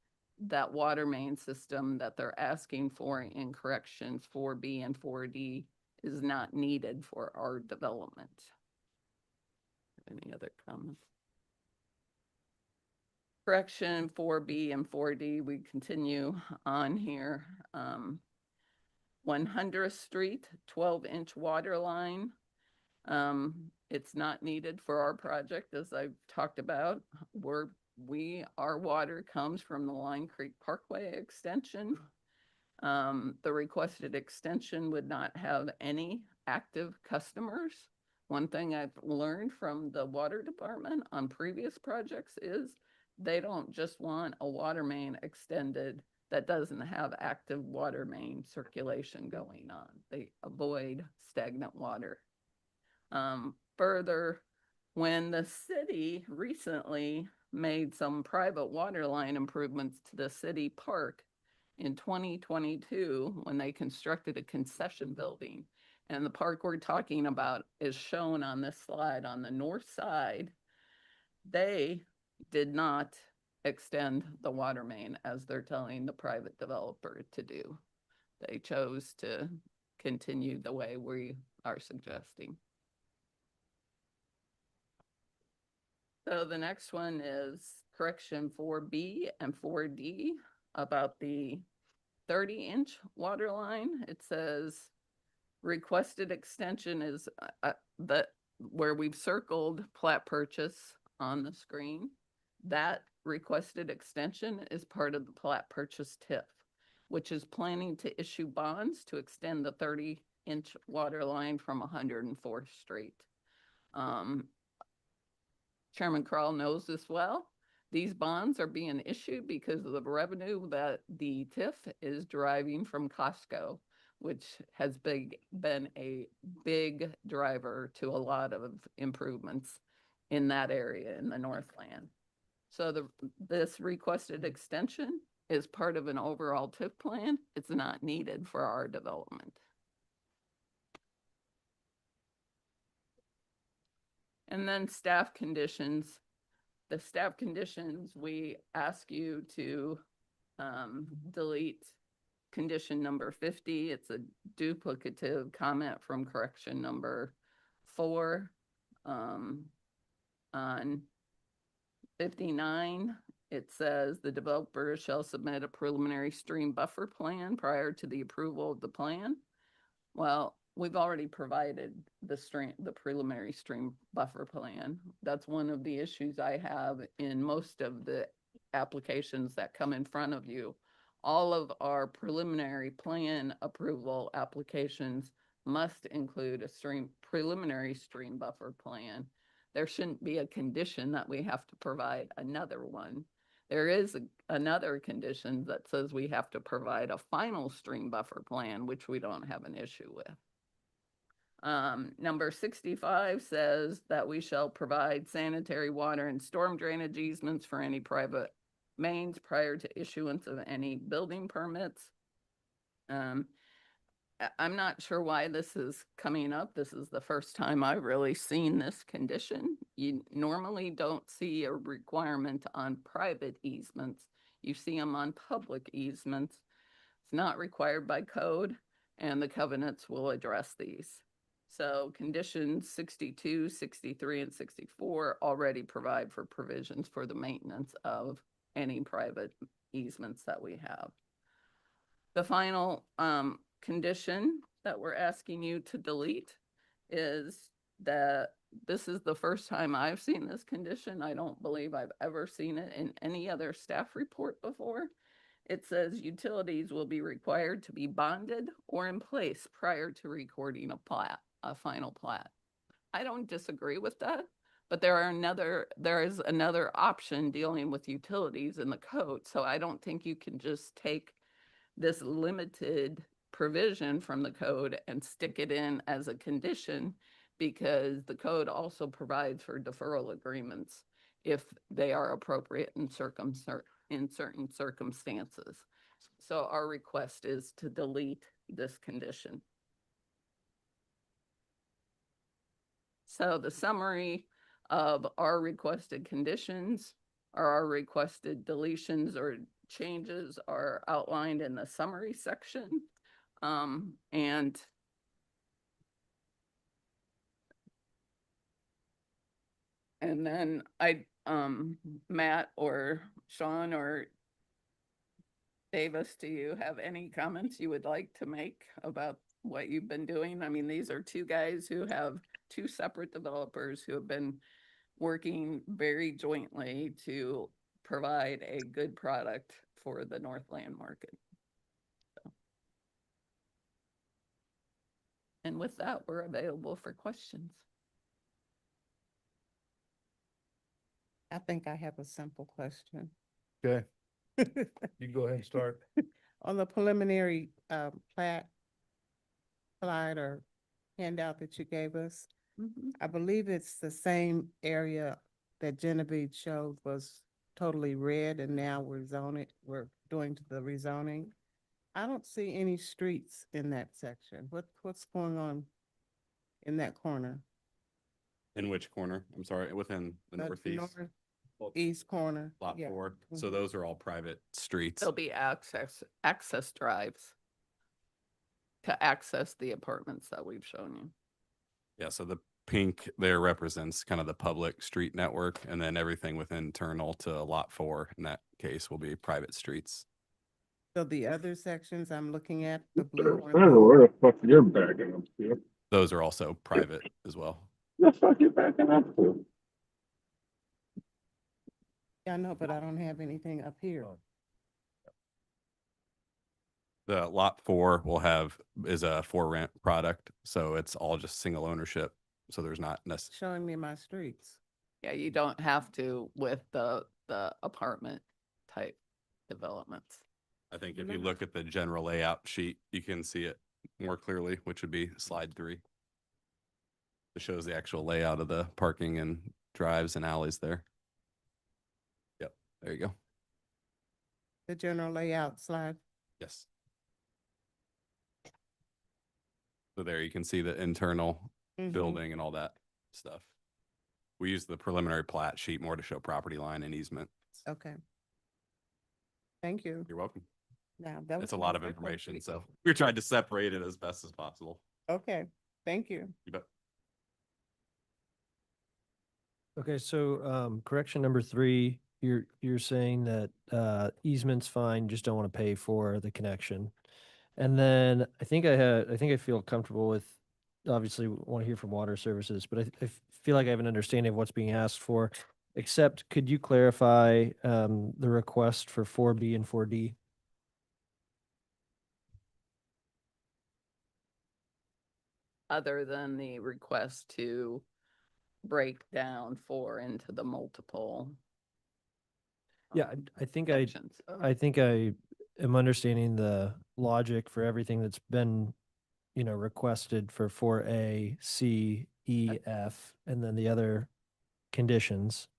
That water main system that they're asking for in corrections 4B and 4D is not needed for our development. Any other comments? Correction 4B and 4D, we continue on here. 100th Street, 12-inch water line. It's not needed for our project, as I've talked about. Our water comes from the Line Creek Parkway extension. The requested extension would not have any active customers. One thing I've learned from the water department on previous projects is they don't just want a water main extended that doesn't have active water main circulation going on. They avoid stagnant water. Further, when the city recently made some private water line improvements to the city park in 2022, when they constructed a concession building, and the park we're talking about is shown on this slide on the north side, they did not extend the water main as they're telling the private developer to do. They chose to continue the way we are suggesting. So the next one is correction 4B and 4D about the 30-inch water line. It says requested extension is where we've circled Platte Purchase on the screen. That requested extension is part of the Platte Purchase TIF, which is planning to issue bonds to extend the 30-inch water line from 104th Street. Chairman Kroll knows this well. These bonds are being issued because of the revenue that the TIF is deriving from Costco, which has been a big driver to a lot of improvements in that area in the Northland. So this requested extension is part of an overall TIF plan. It's not needed for our development. And then staff conditions. The staff conditions, we ask you to delete condition number 50. It's a duplicative comment from correction number 4. On 59, it says the developer shall submit a preliminary stream buffer plan prior to the approval of the plan. Well, we've already provided the preliminary stream buffer plan. That's one of the issues I have in most of the applications that come in front of you. All of our preliminary plan approval applications must include a preliminary stream buffer plan there shouldn't be a condition that we have to provide another one. There is another condition that says we have to provide a final stream buffer plan, which we don't have an issue with. Number 65 says that we shall provide sanitary water and storm drainage easements for any private mains prior to issuance of any building permits. I'm not sure why this is coming up. This is the first time I've really seen this condition. You normally don't see a requirement on private easements. You see them on public easements. It's not required by code, and the covenants will address these. So conditions 62, 63, and 64 already provide for provisions for the maintenance of any private easements that we have. The final condition that we're asking you to delete is that this is the first time I've seen this condition. I don't believe I've ever seen it in any other staff report before. It says utilities will be required to be bonded or in place prior to recording a final plat. I don't disagree with that, but there is another option dealing with utilities in the code. So I don't think you can just take this limited provision from the code and stick it in as a condition, because the code also provides for deferral agreements if they are appropriate in certain circumstances. So our request is to delete this condition. So the summary of our requested conditions or our requested deletions or changes are outlined in the summary section. And then Matt or Sean or Davis, do you have any comments you would like to make about what you've been doing? I mean, these are two guys who have two separate developers who have been working very jointly to provide a good product for the Northland market. So. And with that, we're available for questions. I think I have a simple question. Okay. You go ahead and start. On the preliminary plat slide or handout that you gave us, I believe it's the same area that Genevieve showed was totally red, and now we're doing the rezoning. I don't see any streets in that section. What's going on in that corner? In which corner? I'm sorry, within the northeast. Northeast corner. Lot Yeah. 4. So those are all private streets. There'll be access drives to access the apartments that we've shown you. Yeah, so the pink there represents kind of the public street network, and then everything within internal to lot 4 in that case will be private streets. So the other sections I'm looking at, the blue I don't know one. where the fuck you're backing up to. Those are also private as well. The fuck you backing up to? Yeah, I know, but I don't have anything up here. The lot 4 is a for rent product, so it's all just single ownership. So there's not necessarily. Showing me my streets. Yeah, you don't have to with the apartment type developments. I think if you look at the general layout sheet, you can see it more clearly, which would be slide 3. It shows the actual layout of the parking and drives and alleys there. Yep, there you go. The general layout slide. Yes. So there you can see the internal building and all that stuff. We use the preliminary plat sheet more to show property line and easement. Okay. Thank you. You're welcome. Now It's a lot of information, so we tried to separate it as best as possible. Okay, thank you. You bet. Okay, so correction number 3, you're saying that easement's fine, just don't want to pay for the connection. And then I think I feel comfortable with, obviously want to hear from water services, but I feel like I have an understanding of what's being asked for, except could you clarify the request for 4B and 4D? Other than the request to break down four into the multiple. Yeah, I think I sections. am understanding the logic for everything that's been, requested for 4A, C, E, F, and then the other conditions.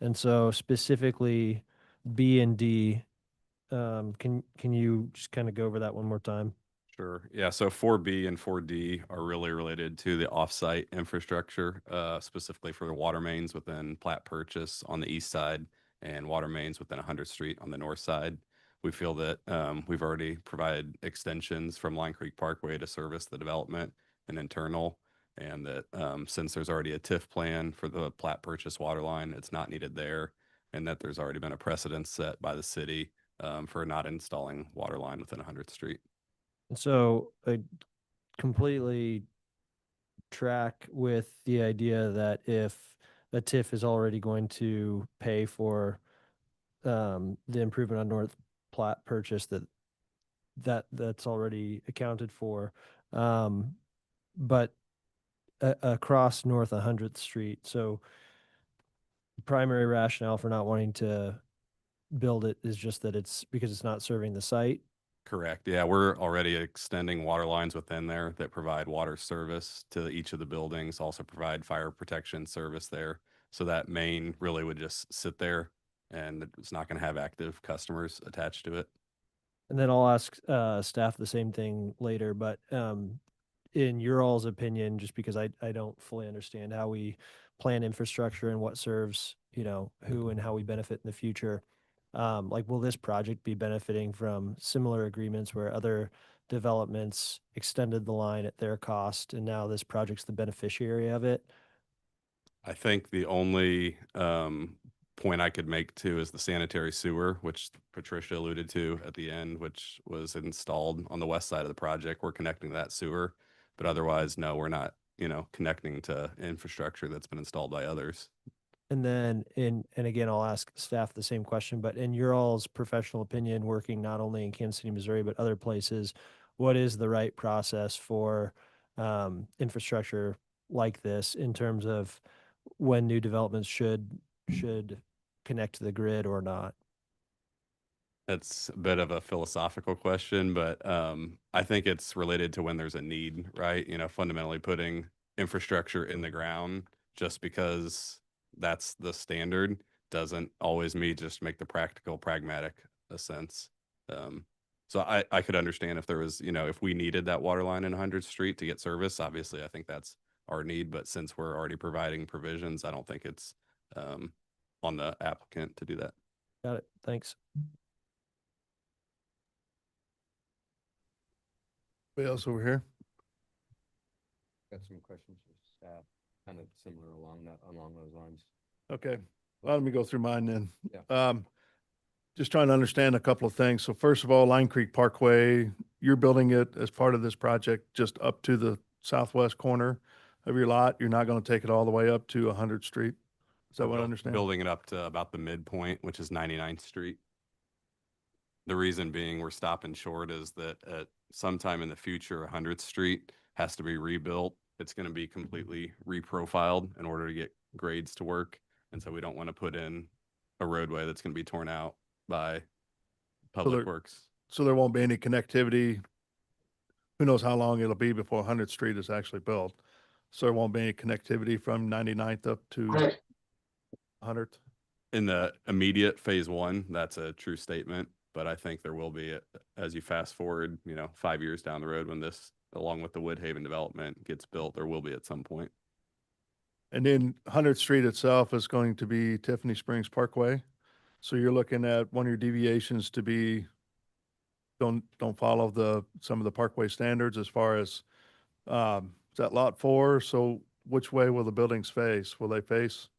And so specifically B and D, can you just kind of go over that one more time? Sure. Yeah. So 4B and 4D are really related to the offsite infrastructure, specifically for the water mains within Platte Purchase on the east side and water mains within 100th Street on the north side. We feel that we've already provided extensions from Line Creek Parkway to service the development and internal, and that since there's already a TIF plan for the Platte Purchase water line, it's not needed there, and that there's already been a precedent set by the city for not installing water line within 100th Street. And so I completely track with the idea that if a TIF is already going to pay for the improvement on North Platte Purchase, that's already accounted for. But across North 100th Street, so primary rationale for not wanting to build it is just that it's because it's not serving the site. Correct. Yeah, we're already extending water lines within there that provide water service to each of the buildings, also provide fire protection service there. So that main really would just sit there and it's not going to have active customers attached to it. And then I'll ask staff the same thing later, but in your all's opinion, just because I don't fully understand how we plan infrastructure and what serves, who and how we benefit in the future. Like, will this project be benefiting from similar agreements where other developments extended the line at their cost and now this project's the beneficiary of it? I think the only point I could make too is the sanitary sewer, which Patricia alluded to at the end, which was installed on the west side of the project. We're connecting to that sewer, but otherwise, no, we're not, connecting to infrastructure that's been installed by others. And then and again, I'll ask staff the same question, but in your all's professional opinion, working not only in Kansas City, Missouri, but other places, what is the right process for infrastructure like this in terms of when new developments should connect to the grid or not? That's a bit of a philosophical question, but I think it's related to when there's a need, right? Fundamentally putting infrastructure in the ground just because that's the standard doesn't always just make the practical, pragmatic sense. So I could understand if there was, if we needed that water line in 100th Street to get service, obviously I think that's our need, but since we're already providing provisions, I don't think it's on the applicant to do that. Got it. Thanks. Anybody else over here? Got some questions for staff, kind of similar along those lines. Okay, well, let me go through mine then. Yeah. Just trying to understand a couple of things. So first of all, Line Creek Parkway, you're building it as part of this project just up to the southwest corner of your lot. You're not going to take it all the way up to 100th Street. Is that what I understand? Building it up to about the midpoint, which is 99th Street. The reason being we're stopping short is that at sometime in the future, 100th Street has to be rebuilt. It's going to be completely reprofiled in order to get grades to work. And so we don't want to put in a roadway that's going to be torn out by Public Works. So there won't be any connectivity. Who knows how long it'll be before 100th Street is actually built. So there won't be any connectivity from 99th up to 100th. In the immediate phase one, that's a true statement. But I think there will be, as you fast forward, 5 years down the road when this, along with the Woodhaven development, gets built, there will be at some point. And then 100th Street itself is going to be Tiffany Springs Parkway. So you're looking at one of your deviations to be, don't follow some of the parkway standards as far as, is that lot 4? So which way will the buildings face? Will they face?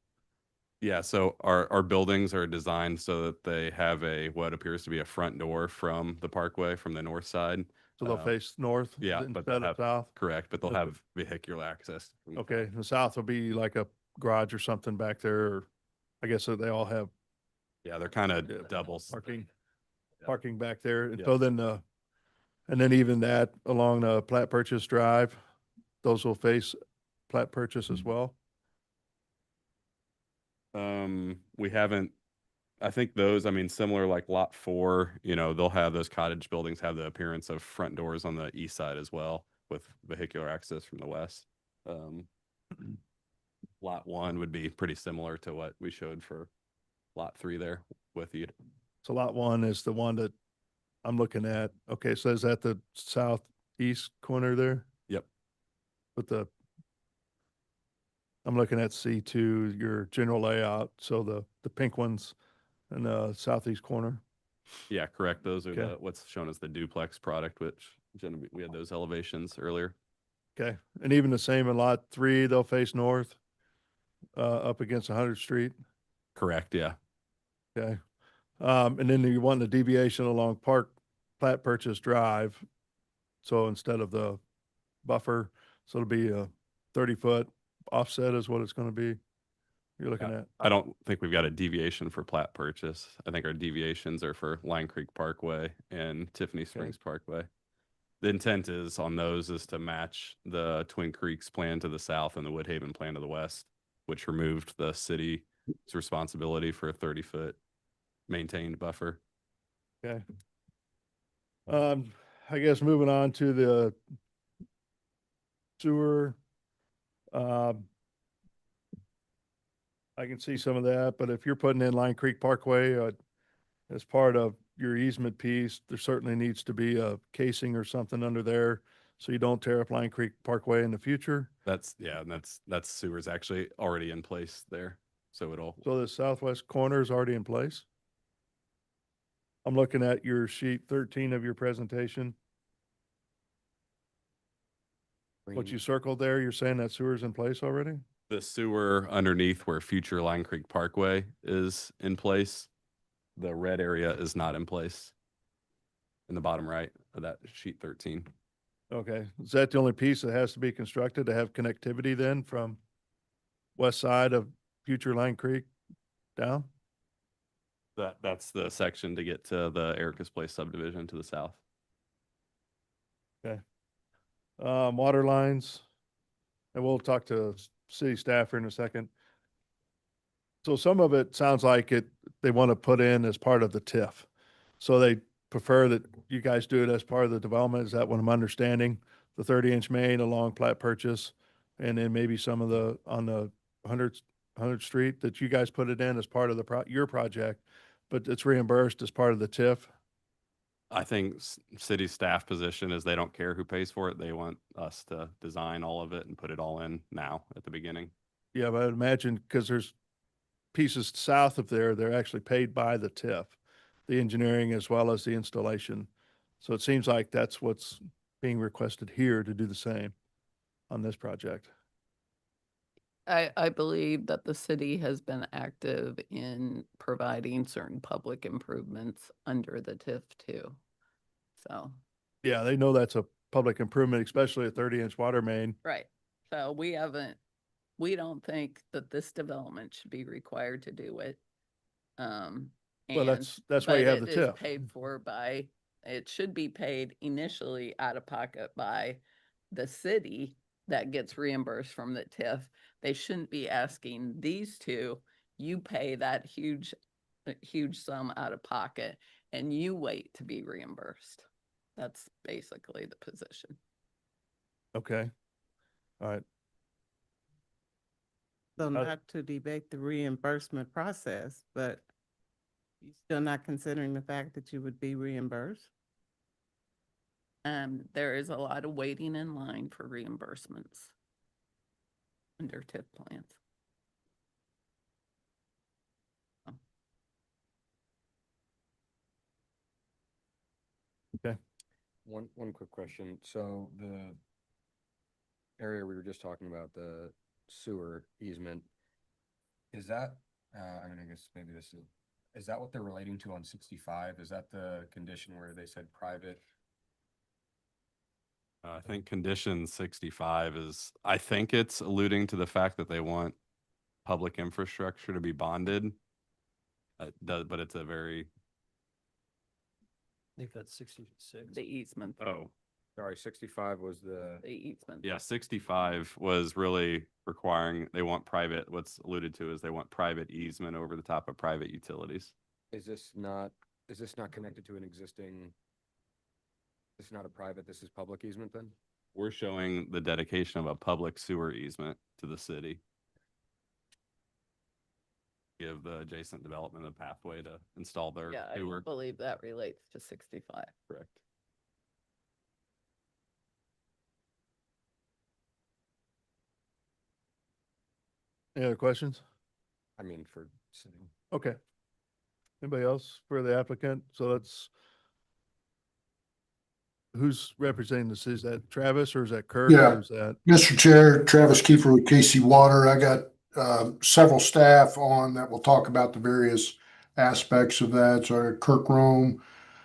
Yeah, so our buildings are designed so that they have what appears to be a front door from the parkway from the north side. So they'll face north? Yeah, but instead they'll of have, south? correct, but they'll Okay. have vehicular access. Okay, the south will be like a garage or something back there, or I guess they all have Yeah, they're kind of doubles. parking back there. And Yeah. so then, and then even that along the Platte Purchase Drive, those will face Platte Purchase as well. We haven't, I think those, I mean, similar like lot 4, you know, they'll have those cottage buildings have the appearance of front doors on the east side as well with vehicular access from the west. Lot 1 would be pretty similar to what we showed for lot 3 there with you. So lot 1 is the one that I'm looking at. Okay, so is that the southeast corner there Yep. with I'm looking at C2, your general layout. So the pink ones in the southeast corner. Yeah, correct. Those are Okay. what's shown as the duplex product, which we had those elevations earlier. Okay. And even the same in lot 3, they'll face north, up against 100th Street. Correct. Yeah. Okay. And then you want the deviation along Plat Purchase Drive. So instead of the buffer, so it'll be a 30-foot offset is what it's going to be. You're looking at. I don't think we've got a deviation for plat purchase. I think our deviations are for Line Creek Parkway and Tiffany Springs Parkway. The intent is on those is to match the Twin Creeks plan to the south and the Woodhaven plan to the west, which removed the city's responsibility for a 30-foot maintained buffer. Okay. I guess moving on to the sewer. I can see some of that, but if you're putting in Line Creek Parkway, as part of your easement piece, there certainly needs to be a casing or something under there so you don't tear up Line Creek Parkway in the future. And that's sewers actually already in place there. So So the southwest corner is already in place. I'm looking at your sheet 13 of your presentation. What you circled there, you're saying that sewer's in place already? the sewer underneath where future Line Creek Parkway is in place. The red area is not in place in the bottom right of that sheet 13. Okay, is that the only piece that has to be constructed to have connectivity then from west side of future Line Creek down? That's the section to get to the Erica's Place subdivision to the south. Okay. Water lines, and we'll talk to city staff here in a second. So some of it sounds like they want to put in as part of the TIF. So they prefer that you guys do it as part of the development. Is that what I'm understanding? The 30-inch main along Plat Purchase, and then maybe some of on the 100th Street that you guys put it in as part of your project, but it's reimbursed as part of the TIF. I think city staff position is they don't care who pays for it. They want us to design all of it and put it all in now at the beginning. Yeah, but I'd imagine because there's pieces south of there, they're actually paid by the TIF, the engineering as well as the installation. So it seems like that's what's being requested here to do the same on this project. I believe that the city has been active in providing certain public improvements under the TIF too. So. Yeah, they know that's a public improvement, especially a 30-inch water main. Right. So we don't think that this development should be required to do it. Well, that's why you have the But it is TIF. paid for by, it should be paid initially out of pocket by the city that gets reimbursed from the TIF. They shouldn't be asking these two, you pay that huge sum out of pocket and you wait to be reimbursed. That's basically the position. Okay. All right. So not to debate the reimbursement process, but you still not considering the fact that you would be reimbursed? There is a lot of waiting in line for reimbursements under TIF plans. Okay. One quick question. So the area we were just talking about, the sewer easement, is that, I mean, I guess maybe is that what they're relating to on 65? Is that the condition where they said private? I think condition 65 I think it's alluding to the fact that they want public infrastructure to be bonded. But it's a very, I think that's 66. The easement. oh, Sorry, 65 was the, easement. Yeah, 65 was really requiring, they want private, what's alluded to is they want private easement over the top of private utilities. is this not connected to an existing? This is not a private, this is public easement then? We're showing the dedication of a public sewer easement to the city. Give the adjacent development a pathway to install their Yeah, I sewer. don't believe that relates to 65. Correct. Any other questions? I mean, for city. Okay. Anybody else for the applicant? So that's, who's representing this? Is that Travis or is that Kirk? Yeah. Or is that? Mr. Chair, Travis Kiefer with KC Water. I got several staff on that will talk about the various aspects of that. So Kirk Rome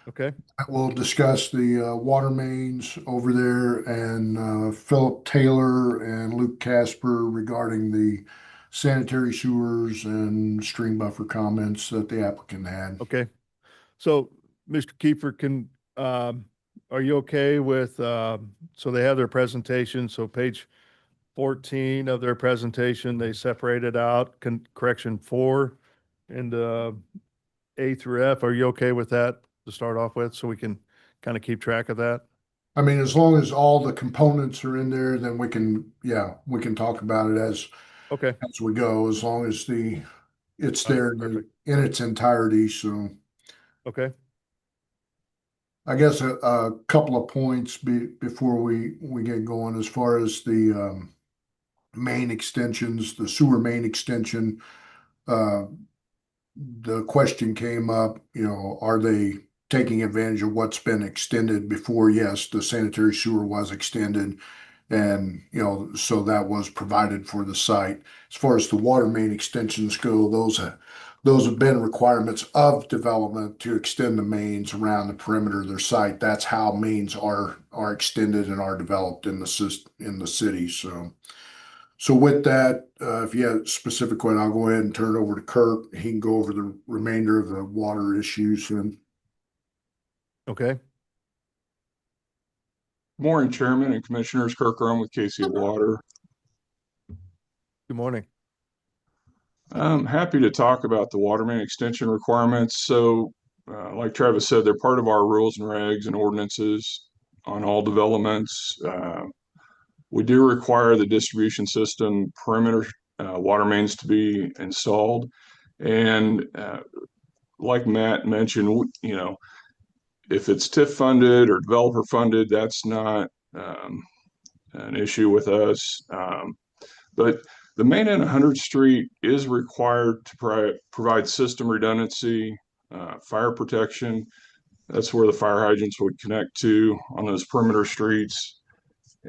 Okay, will discuss the water mains over there, and Philip Taylor and Luke Casper regarding the sanitary sewers and stream buffer comments that the applicant had. okay. So, Mr. Kiefer, are you okay with, so they have their presentation, so page 14 of their presentation, they separated out correction 4 and A through F. Are you okay with that to start off with, so we can kind of keep track of that? I mean, as long as all the components are in there, then we can talk about it as Okay, we go, as long as it's All right, there perfect. in its entirety. So okay, I guess a couple of points before we get going, as far as the main extensions, the sewer main extension. The question came up, are they taking advantage of what's been extended before? Yes, the sanitary sewer was extended, and so that was provided for the site. As far as the water main extensions go, those have been requirements of development to extend the mains around the perimeter of their site. That's how mains are extended and are developed in the city. So with that, if you have a specific one, I'll go ahead and turn it over to Kirk. He can go over the remainder of the water issues. And okay. Morning, Chairman and Commissioners. Kirk Rome with KC Water. Good morning. I'm happy to talk about the water main extension requirements. So, like Travis said, they're part of our rules and regs and ordinances on all developments. We do require the distribution system perimeter water mains to be installed. And like Matt mentioned, if it's TIF funded or developer funded, that's not an issue with us. But the main in 100th Street is required to provide system redundancy, fire protection. That's where the fire hydrants would connect to on those perimeter streets.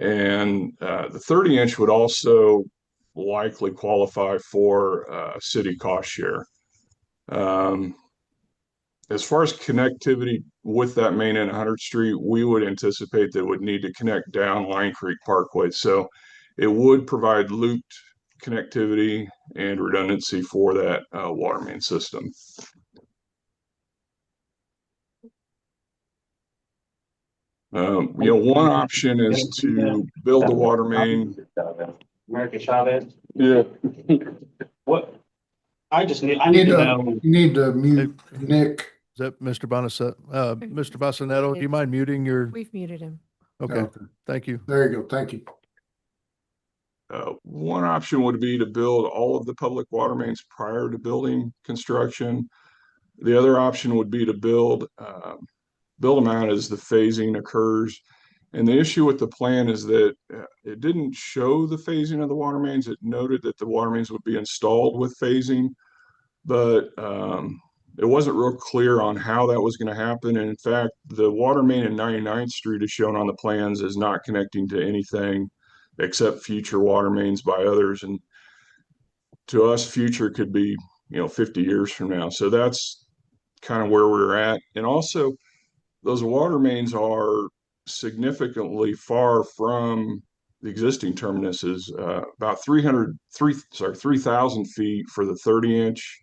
And the 30-inch would also likely qualify for city cost share. As far as connectivity with that main in 100th Street, we would anticipate that it would need to connect down Line Creek Parkway. So it would provide looped connectivity and redundancy for that water main system. One option is to build the water main. American Chavez. Yeah. What? I need to know. You need to mute Nick. Is that Mr. Mr. Bassanetto, do you mind muting your? We've muted him. Okay, thank you. There you go. Thank you. One option would be to build all of the public water mains prior to building construction. The other option would be to build them out as the phasing occurs. And the issue with the plan is that it didn't show the phasing of the water mains. It noted that the water mains would be installed with phasing, but it wasn't real clear on how that was going to happen. And in fact, the water main in 99th Street is shown on the plans as not connecting to anything except future water mains by others. And to us, future could be, 50 years from now. So that's kind of where we're at. And also, those water mains are significantly far from the existing terminuses, about 3,000 feet for the 30-inch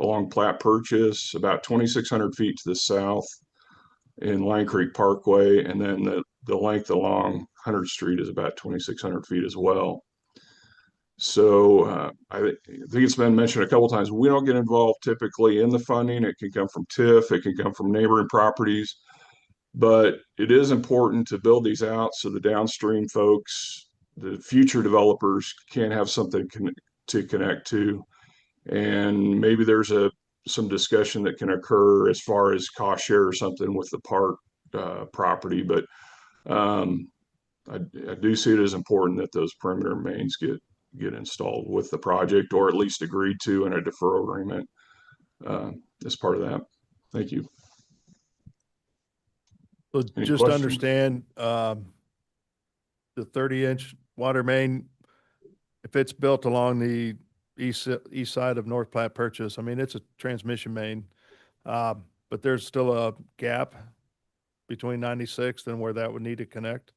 along Platte Purchase, about 2,600 feet to the south in Line Creek Parkway, and then the the length along 100th Street is about 2,600 feet as well. So I think it's been mentioned a couple times. We don't get involved typically in the funding. It can come from TIF, it can come from neighboring properties, but it is important to build these out so the downstream folks, the future developers, can have something to connect to, and maybe there's some discussion that can occur as far as cost share or something with the park property, but I do see it as important that those perimeter mains get installed with the project, or at least agreed to in a deferral agreement as part of that. Thank you. So Any just to questions? understand, the 30-inch water main, if it's built along the east side of North Platte Purchase, I mean, it's a transmission main, but there's still a gap between 96th and where that would need to connect.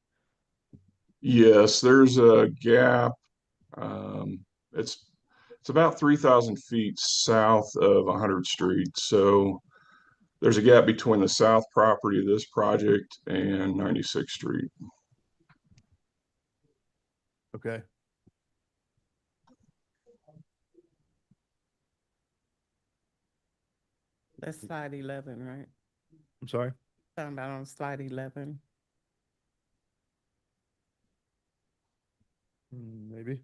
Yes, there's a gap. It's about 3,000 feet south of 100th Street. So there's a gap between the south property of this project and 96th Street. Okay. That's slide 11, right? I'm sorry? Talking about on slide 11. Maybe.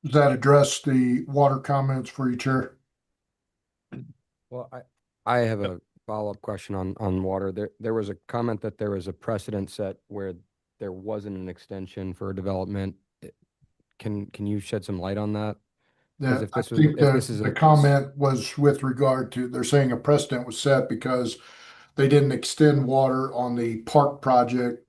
Does that address the water comments for you, Chair? Well, I have a follow-up question on water. There was a comment that there was a precedent set where there wasn't an extension for a development. Can you shed some light on that? Yeah, If I this was, think if this is the a comment was with regard to, they're saying a precedent was set because they didn't extend water on the park project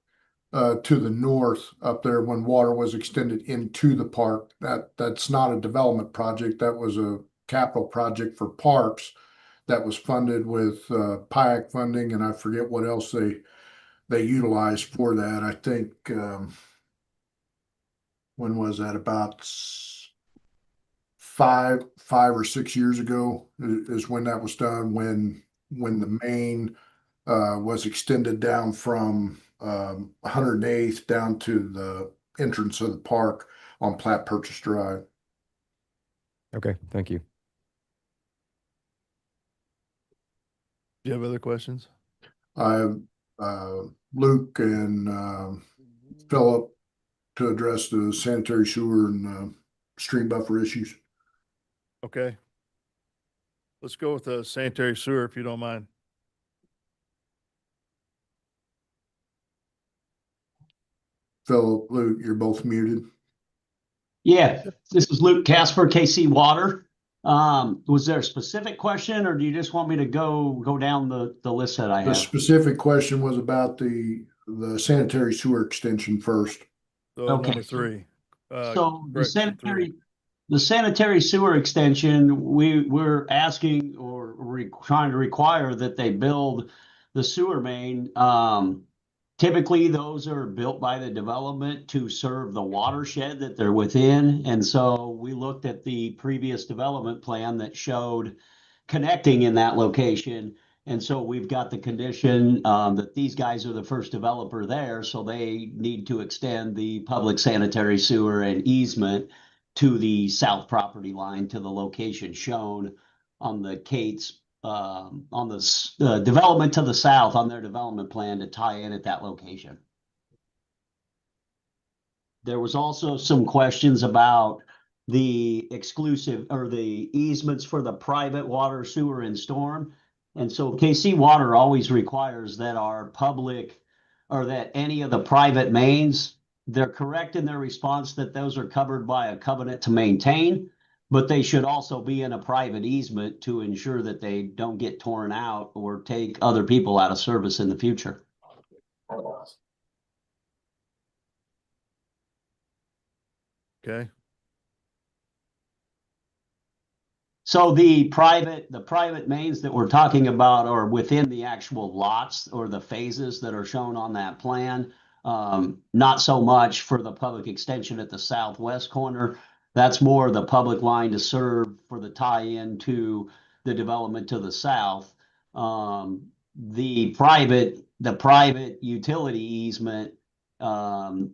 to the north up there when water was extended into the park. That's not a development project. That was a capital project for parks that was funded with PIAC funding, and I forget what else they utilized for that. I think when was that? About 5 or 6 years ago is when that was done, when the main was extended down from 108th down to the entrance of the park on Platte Purchase Drive. Okay, thank you. Do you have other questions? Luke and Philip to address the sanitary sewer and stream buffer issues. Okay. Let's go with the sanitary sewer, if you don't mind. Philip, Luke, you're both muted. Yeah, this is Luke Casper, KC Water. Was there a specific question, or do you just want me to go down the list that I The have? specific question was about the sanitary sewer extension first. So Okay. number 3. So correction 3. the sanitary sewer extension, we're asking or trying to require that they build the sewer main. Typically, those are built by the development to serve the watershed that they're within. And so we looked at the previous development plan that showed connecting in that location. And so we've got the condition that these guys are the first developer there, so they need to extend the public sanitary sewer and easement to the south property line to the location shown on the Kate's on the development to the south on their development plan to tie in at that location. There was also some questions about the exclusive or the easements for the private water, sewer, and storm. And so KC Water always requires that our public or that any of the private mains, they're correct in their response that those are covered by a covenant to maintain, but they should also be in a private easement to ensure that they don't get torn out or take other people out of service in the future. Okay. So the private mains that we're talking about are within the actual lots or the phases that are shown on that plan. Not so much for the public extension at the southwest corner. That's more the public line to serve for the tie-in to the development to the south. The private utility easement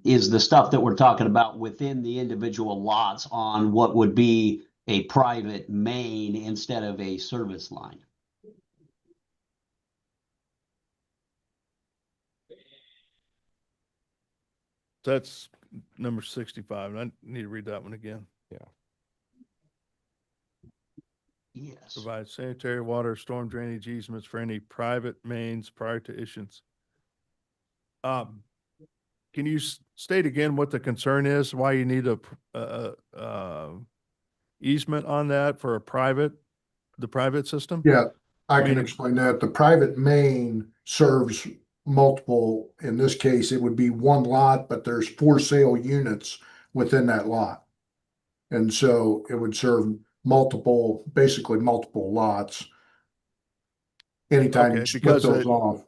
is the stuff that we're talking about within the individual lots on what would be a private main instead of a service line. That's number 65. I need to read that one again. Yeah. Yes. Provide sanitary water, storm drainage easements for any private mains prior to issuance. Can you state again what the concern is? Why you need a easement on that for the private system? Yeah, I I can mean, explain that. The private main serves multiple, in this case, it would be one lot, but there's for sale units within that lot. And so it would serve multiple, basically multiple lots. Anytime Okay, you split because those off.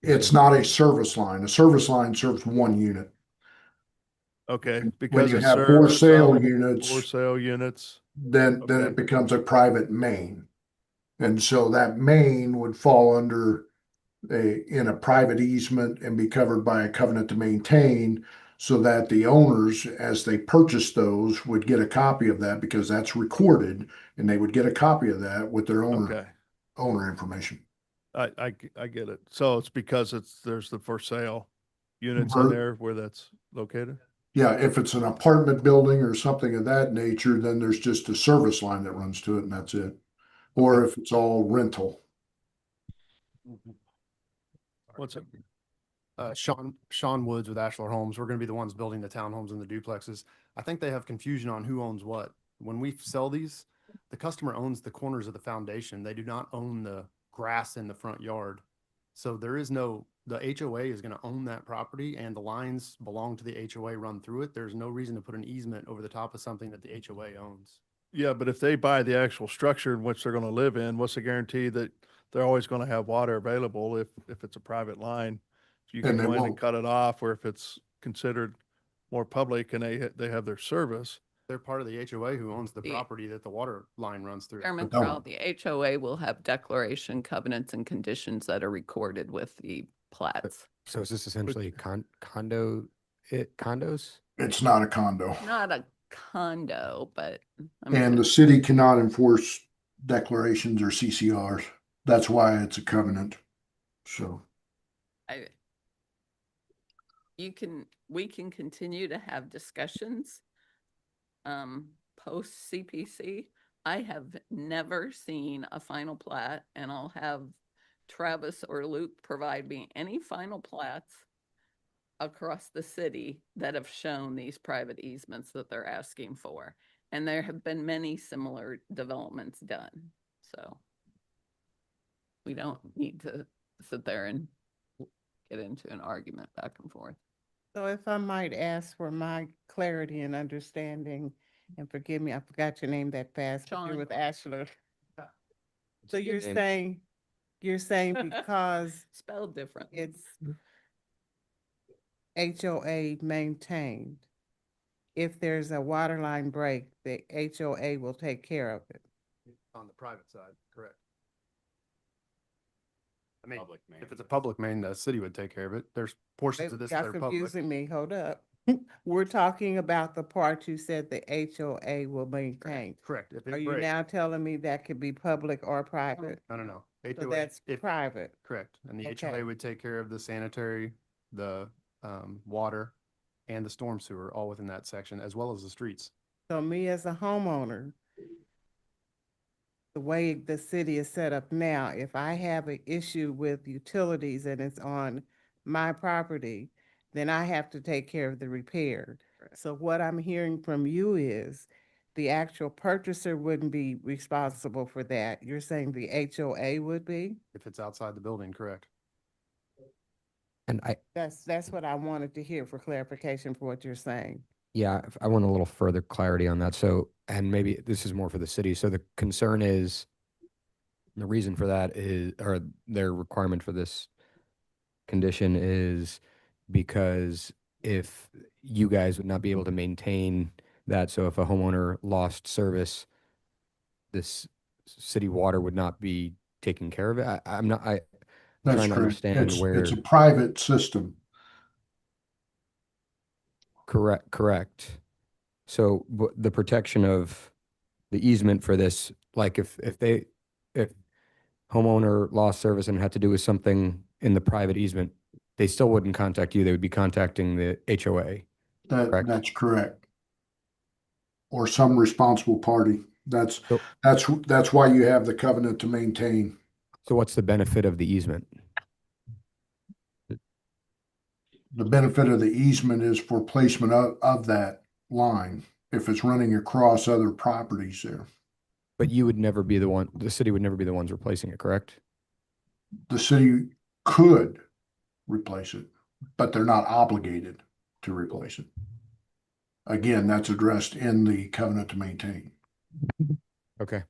It's not a service line. A service line serves one unit. Okay, When because you it have for serves sale some units, for sale units. then Okay. it becomes a private main. And so that main would fall under in a private easement and be covered by a covenant to maintain, so that the owners, as they purchase those, would get a copy of that because that's recorded, and they would get a copy of that with their Okay, owner information. I get it. So it's because there's the for sale units in Ver- there where that's located? Yeah, if it's an apartment building or something of that nature, then there's just a service line that runs to it and that's it. Or if it's all rental. What's it? Sean Woods with Ashlar Homes. We're going to be the ones building the townhomes and the duplexes. I think they have confusion on who owns what. When we sell these, the customer owns the corners of the foundation. They do not own the grass in the front yard. So there is the HOA is going to own that property and the lines belong to the HOA run through it. There's no reason to put an easement over the top of something that the HOA owns. Yeah, but if they buy the actual structure in which they're going to live in, what's the guarantee that they're always going to have water available if it's a private line? You can And they go in and won't. cut it off, or if it's considered more public and they have their service. They're part of the HOA who owns the The- property that the water line runs through. Chairman don't. Crowell, the HOA will have declaration covenants and conditions that are recorded with the plats. So is this essentially condos? It's not a condo. Not a condo, but I And mean, the city cannot enforce declarations or CCRs. That's why it's a covenant. So. we can continue to have discussions post CPC. I have never seen a final plat, and I'll have Travis or Luke provide me any final plats across the city that have shown these private easements that they're asking for. And there have been many similar developments done. So we don't need to sit there and get into an argument back and forth. So if I might ask for my clarity and understanding, and forgive me, I forgot your name that fast, but you're Sean. with Ashler. So Good you're name. saying because Spelled different. it's HOA maintained, if there's a water line break, the HOA will take care of it. On the private side, correct. I mean, Public main. if it's a public main, the city would take care of it. There's portions of this that Y'all are public. confusing me, hold up. We're talking about the part you said the HOA will maintain. Correct. If Are it you breaks, now telling me that could be public or private? no. So HOA, that's if, private. correct. And the Okay. HOA would take care of the sanitary, the water, and the storm sewer, all within that section, as well as the streets. So me as a homeowner, the way the city is set up now, if I have an issue with utilities and it's on my property, then I have to take care of the repair. So what I'm hearing from you is the actual purchaser wouldn't be responsible for that. You're saying the HOA would be? If it's outside the building, correct. And That's what I wanted to hear for clarification for what you're saying. yeah, I want a little further clarity on that. So, and maybe this is more for the city. So the concern is, the reason for that is, or their requirement for this condition is because if you guys would not be able to maintain that, so if a homeowner lost service, this city water would not be taking care of it? I'm not, That's trying to correct. understand It's where. a private system. Correct. So the protection of the easement for this, like if homeowner lost service and had to do with something in the private easement, they still wouldn't contact you. They would be contacting the HOA. Correct. That's correct. Or some responsible party. That's So, why you have the covenant to maintain. so what's the benefit of the easement? The benefit of the easement is for placement of that line if it's running across other properties there. But you would never be the one, the city would never be the ones replacing it, correct? The city could replace it, but they're not obligated to replace it. Again, that's addressed in the covenant to maintain. Okay.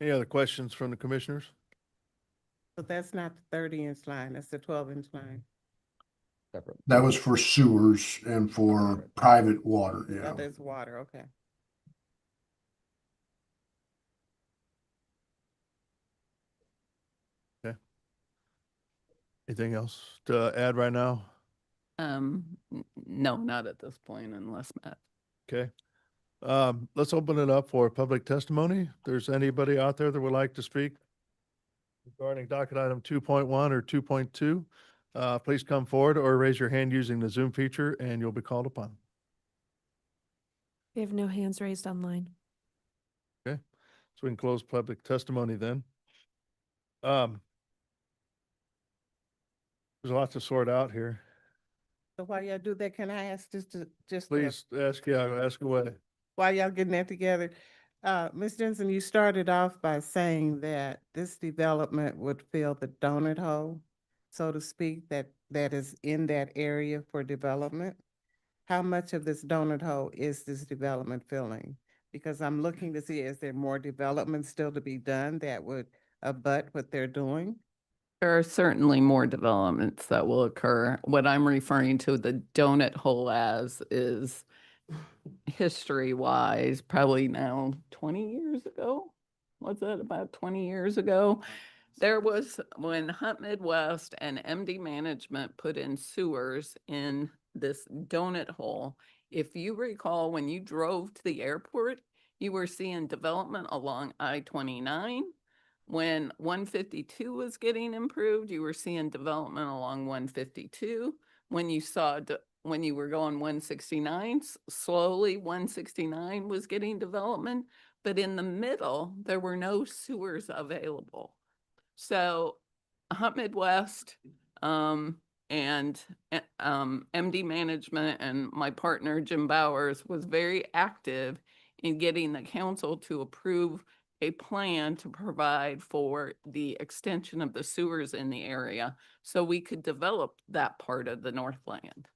Any other questions from the commissioners? But that's not the 30-inch line, that's the 12-inch line. Separate. That was for sewers and for private water, Oh, yeah. there's water, okay. Anything else to add right now? No, not at this point unless Matt. Okay. Let's open it up for public testimony. If there's anybody out there that would like to speak regarding docket item 2.1 or 2.2, please come forward or raise your hand using the Zoom feature and you'll be called upon. We have no hands raised online. Okay, so we can close public testimony then. There's a lot to sort out here. So while y'all do that, can I ask Please ask away. while y'all getting that together? Ms. Jensen, you started off by saying that this development would fill the donut hole, so to speak, that is in that area for development. How much of this donut hole is this development filling? Because I'm looking to see, is there more development still to be done that would abut what they're doing? There are certainly more developments that will occur. What I'm referring to the donut hole as is history-wise, probably now 20 years ago. Was it about 20 years ago? There was when Hunt Midwest and MD Management put in sewers in this donut hole. If you recall, when you drove to the airport, you were seeing development along I-29. When 152 was getting improved, you were seeing development along 152. When you saw, when you were going 169, slowly 169 was getting development, but in the middle, there were no sewers available. So Hunt Midwest and MD Management and my partner, Jim Bowers, was very active in getting the council to approve a plan to provide for the extension of the sewers in the area so we could develop that part of the Northland.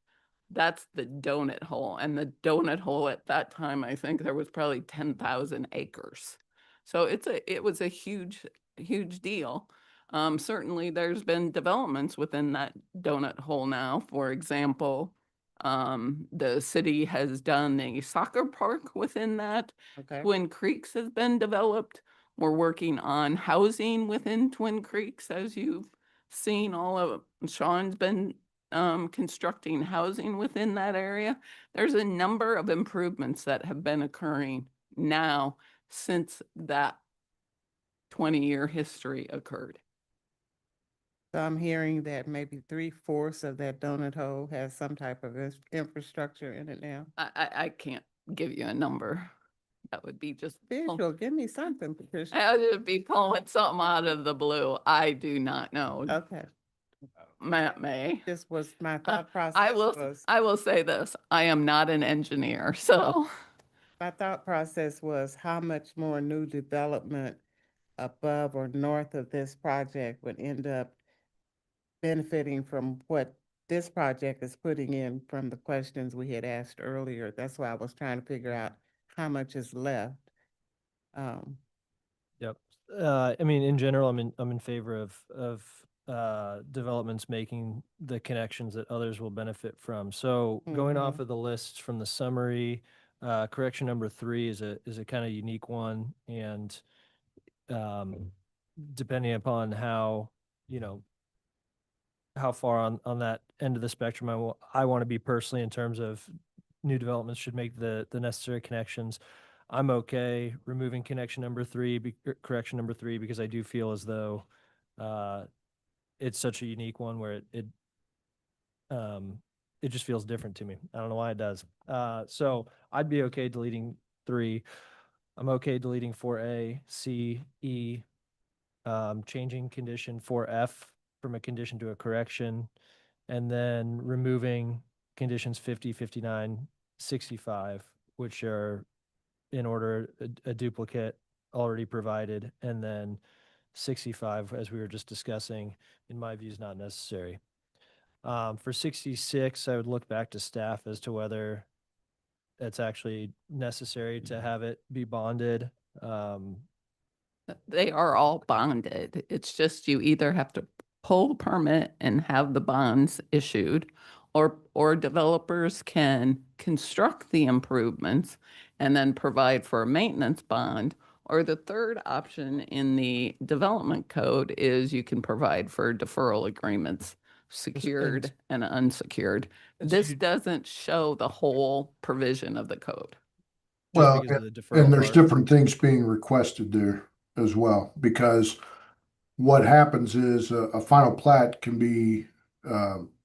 That's the donut hole. And the donut hole at that time, I think there was probably 10,000 acres. So it was a huge deal. Certainly there's been developments within that donut hole now. For example, the city has done a soccer park within that. Okay. Twin Creeks has been developed. We're working on housing within Twin Creeks, as you've seen. Sean's been constructing housing within that area. There's a number of improvements that have been occurring now since that 20-year history occurred. So I'm hearing that maybe 3/4 of that donut hole has some type of infrastructure in it now. I can't give you a number. That would be just Visual, give me something, Patricia. I would be pulling something out of the blue. I do not know. Okay. Matt may. This was my thought process. I will say this. I am not an engineer, so. My thought process was how much more new development above or north of this project would end up benefiting from what this project is putting in from the questions we had asked earlier. That's why I was trying to figure out how much is left. Yep. I mean, in general, I'm in favor of developments making the connections that others will benefit from. So going off of the lists from the summary, Correction number 3 is a kind of unique one, and depending upon how, how far on that end of the spectrum I want to be personally in terms of new developments should make the necessary connections. I'm okay removing correction number 3 because I do feel as though it's such a unique one where it just feels different to me. I don't know why it does. So I'd be okay deleting 3. I'm okay deleting 4A, C, E, changing condition 4F from a condition to a correction, and then removing conditions 50, 59, 65, which are in order a duplicate already provided, and then 65, as we were just discussing, in my view, is not necessary. For 66, I would look back to staff as to whether it's actually necessary to have it be bonded. They are all bonded. It's just you either have to pull the permit and have the bonds issued, or developers can construct the improvements and then provide for a maintenance bond. Or the third option in the development code is you can provide for deferral agreements, secured and unsecured. And so This you- doesn't show the whole provision of the code. Just Well, because of the deferral and there's part. different things being requested there as well, because what happens is a final plat can be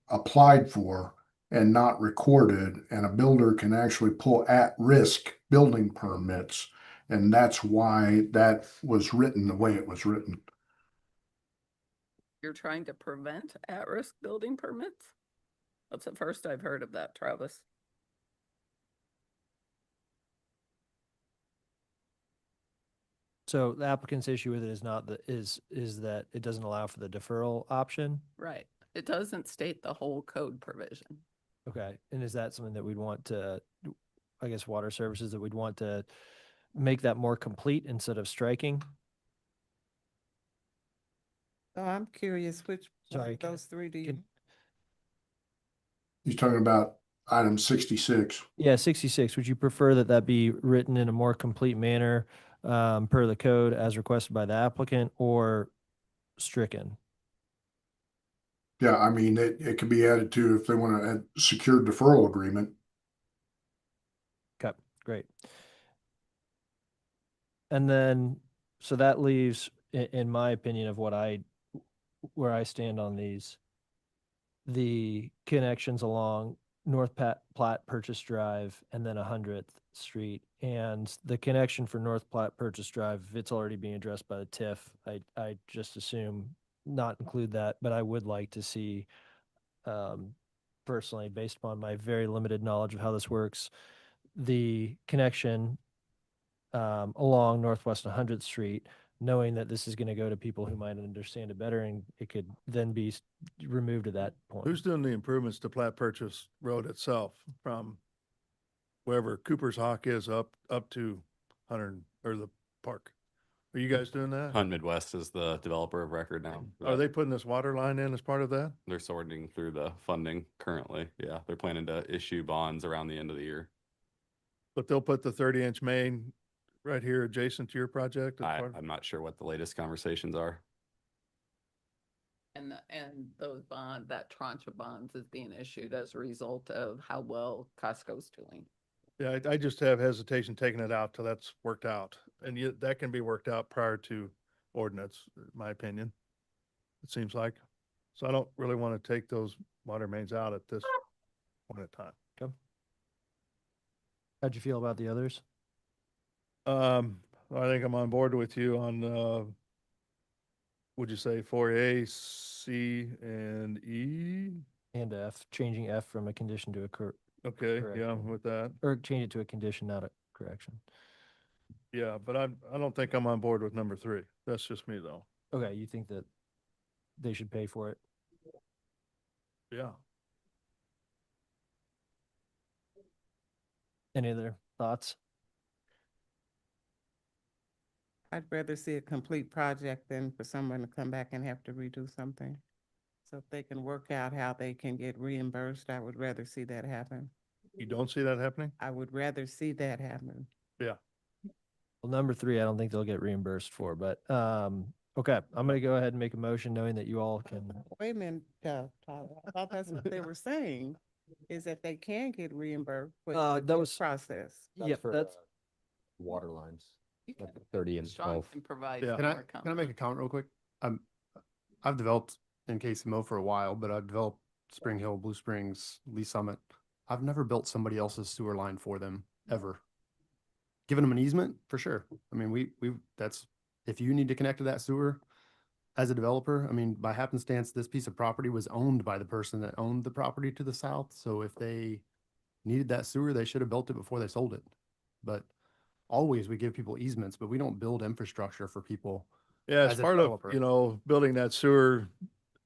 applied for and not recorded, and a builder can actually pull at-risk building permits. And that's why that was written the way it was written. You're trying to prevent at-risk building permits? That's the first I've heard of that, Travis. So the applicant's issue with it is not is that it doesn't allow for the deferral option. Right. It doesn't state the whole code provision. Okay. And is that something that we'd want to, I guess, water services, that we'd want to make that more complete instead of striking? So I'm curious, which one Sorry, of those 3 do you? can- He's talking about item 66. Yeah, 66. Would you prefer that that be written in a more complete manner per the code as requested by the applicant, or stricken? Yeah, I mean, it could be added to if they want to add secured deferral agreement. Okay, great. And then, so that leaves, in my opinion, of where I stand on these, the connections along North Platte Purchase Drive and then 100th Street. And the connection for North Platte Purchase Drive, if it's already being addressed by the TIF, I just assume not include that, but I would like to see, personally, based upon my very limited knowledge of how this works, the connection along Northwest 100th Street, knowing that this is going to go to people who might understand it better, and it could then be removed at that point. Who's doing the improvements to Platte Purchase Road itself from wherever Cooper's Hawk is up to 100 or the park? Are you guys doing that? Hunt Midwest is the developer of record now. Are they putting this water line in as part of that? They're sorting through the funding currently. Yeah, they're planning to issue bonds around the end of the year. But they'll put the 30-inch main right here adjacent to your project? as part of- I'm not sure what the latest conversations are. And that tranche of bonds is being issued as a result of how well Costco's doing. Yeah, I just have hesitation taking it out till that's worked out. And yet that can be worked out prior to ordinance, in my opinion. It seems like. So I don't really want to take those water mains out at this point in time. Okay. How'd you feel about the others? I think I'm on board with you on, would you say 4A, C, and E? And F, changing F from a condition to a Okay, yeah, correction. with that. Or change it to a condition, not a correction. Yeah, but I don't think I'm on board with number 3. That's just me though. Okay, you think that they should pay for it? Yeah. Any other thoughts? I'd rather see a complete project than for someone to come back and have to redo something. So if they can work out how they can get reimbursed, I would rather see that happen. You don't see that happening? I would rather see that happen. Yeah. Well, number three, I don't think they'll get reimbursed for, but, okay, I'm gonna go ahead and make a motion knowing that you all can. Wait a minute, Tyler, I thought that's what they were saying, is that they can get reimbursed with That the was- process. Yep, that's, Water lines, like the 30 and Sean 12. can provide Yeah. Can I, more can I make a comment real quick? I've developed in KCMO for a while, but I've developed Spring Hill, Blue Springs, Lee Summit. I've never built somebody else's sewer line for them, ever. Given them an easement, for sure. I mean, that's, if you need to connect to that sewer as a developer, I mean, by happenstance, this piece of property was owned by the person that owned the property to the south. So if they needed that sewer, they should have built it before they sold it. But always we give people easements, but we don't build infrastructure for people. Yeah, as As a part of, developer. you know, building that sewer,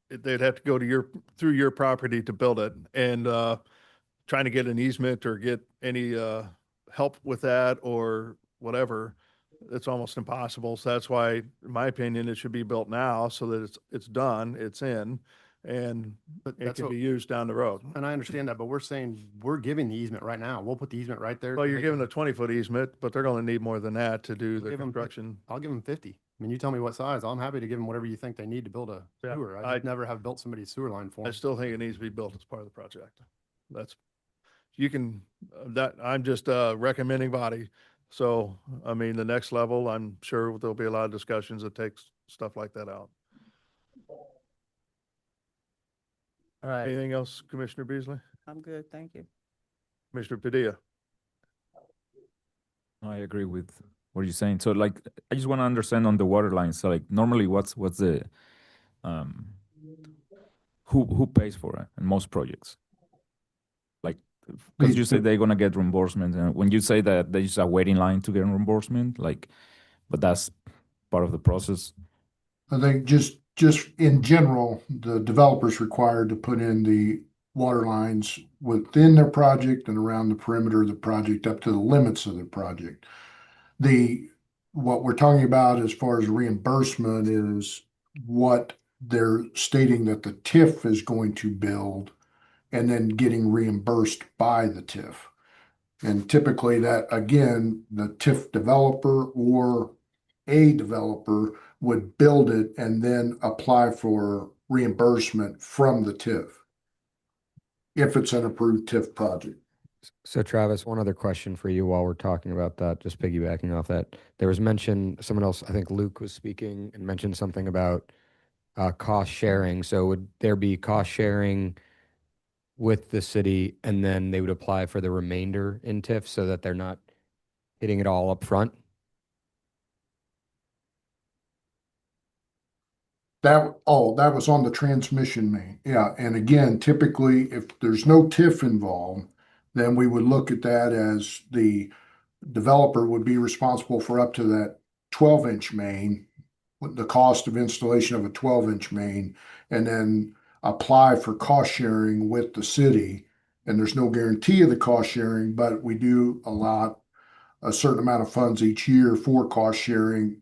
they'd have to go to through your property to build it. And trying to get an easement or get any help with that or whatever, it's almost impossible. So that's why, in my opinion, it should be built now so that it's done, it's in, and But it that's can what, be used down the road. and I understand that, but we're saying we're giving the easement right now. We'll put the easement right there. Well, so you're they giving can- a 20-foot easement, but they're going to need more than that to do the Give 'em- construction. I'll give them 50. I mean, you tell me what size. I'm happy to give them whatever you think they need to build a Yeah, sewer. I just never have built somebody's sewer line for I them. still think it needs to be built as part of the project. That's, you can, I'm just a recommending body. So, I mean, the next level, I'm sure there'll be a lot of discussions that takes stuff like that out. all right. Anything else, Commissioner Beasley? I'm good, thank you. Commissioner Padilla? I agree with what you're saying. So like, I just want to understand on the water lines. So like, normally what's the, who pays for it in most projects? Like, because you say they're gonna get reimbursement, and when you say that there's a waiting line to get reimbursement, like, but that's part of the process. I think just in general, the developer's required to put in the water lines within their project and around the perimeter of the project up to the limits of the project. What we're talking about as far as reimbursement is what they're stating that the TIF is going to build and then getting reimbursed by the TIF. And typically that, again, the TIF developer or a developer would build it and then apply for reimbursement from the TIF if it's an approved TIF project. So Travis, one other question for you while we're talking about that, just piggybacking off that. There was mention, someone else, I think Luke was speaking and mentioned something about cost sharing. So would there be cost sharing with the city and then they would apply for the remainder in TIF so that they're not hitting it all up front? That was on the transmission main. Yeah, and again, typically, if there's no TIF involved, then we would look at that as the developer would be responsible for up to that 12-inch main, with the cost of installation of a 12-inch main, and then apply for cost sharing with the city. And there's no guarantee of the cost sharing, but we do allot a certain amount of funds each year for cost sharing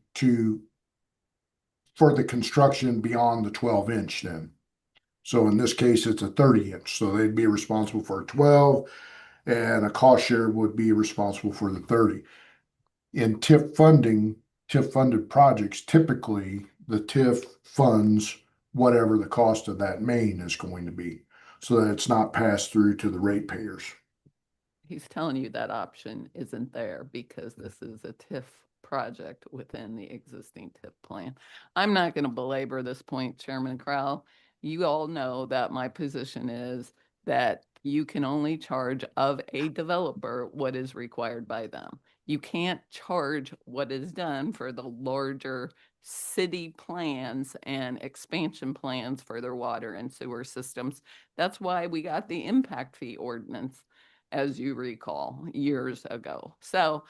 for the construction beyond the 12-inch then. So in this case, it's a 30-inch. So they'd be responsible for a 12 and a cost share would be responsible for the 30. In TIF funded projects, typically the TIF funds whatever the cost of that main is going to be so that it's not passed through to the ratepayers. He's telling you that option isn't there because this is a TIF project within the existing TIF plan. I'm not going to belabor this point, Chairman Crowell. You all know that my position is that you can only charge of a developer what is required by them. You can't charge what is done for the larger city plans and expansion plans for their water and sewer systems. That's why we got the impact fee ordinance, as you recall, years ago. So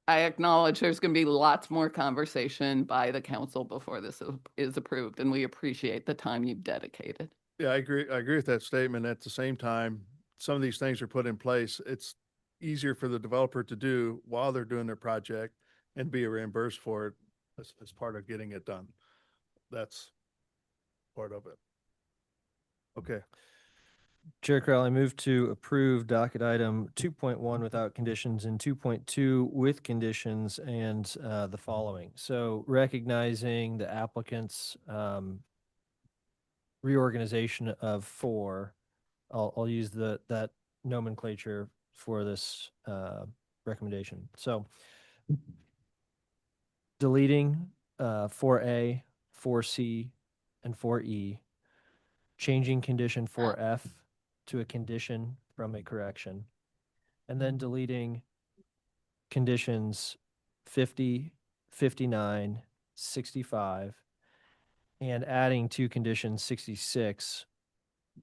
I acknowledge there's going to be lots more conversation by the council before this is approved, and we appreciate the time you've dedicated. Yeah, I agree with that statement. At the same time, some of these things are put in place. It's easier for the developer to do while they're doing their project and be reimbursed for it as part of getting it done. That's part of it. Okay. Chair Crowell, I move to approve docket item 2.1 without conditions and 2.2 with conditions and the following. So recognizing the applicant's reorganization of four, I'll use that nomenclature for this recommendation. So deleting 4A, 4C, and 4E, changing condition 4F to a condition from a correction, and then deleting conditions 50, 59, 65, and adding to condition 66,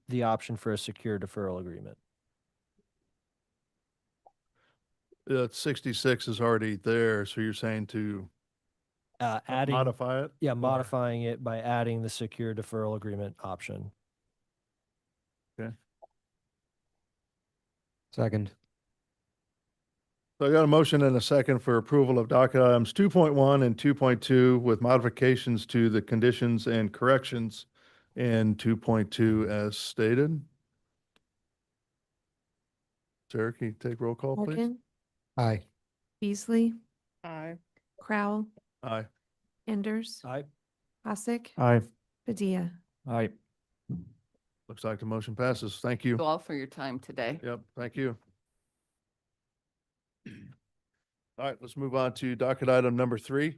the option for a secure deferral agreement. 66 is already there, so you're saying to Adding, modify it? yeah, Or- modifying it by adding the secure deferral agreement option. Okay. Second. So I got a motion and a second for approval of docket items 2.1 and 2.2 with modifications to the conditions and corrections in 2.2 as stated. Sarah, can you take roll call, please? Morgan, Aye. Beasley, Aye. Crowell, Aye. Enders, Aye. Hasek, Aye. Padilla. Aye. Looks like the motion passes. Thank you. Thank you all for your time today. Yep, thank you. All right, let's move on to docket item number 3.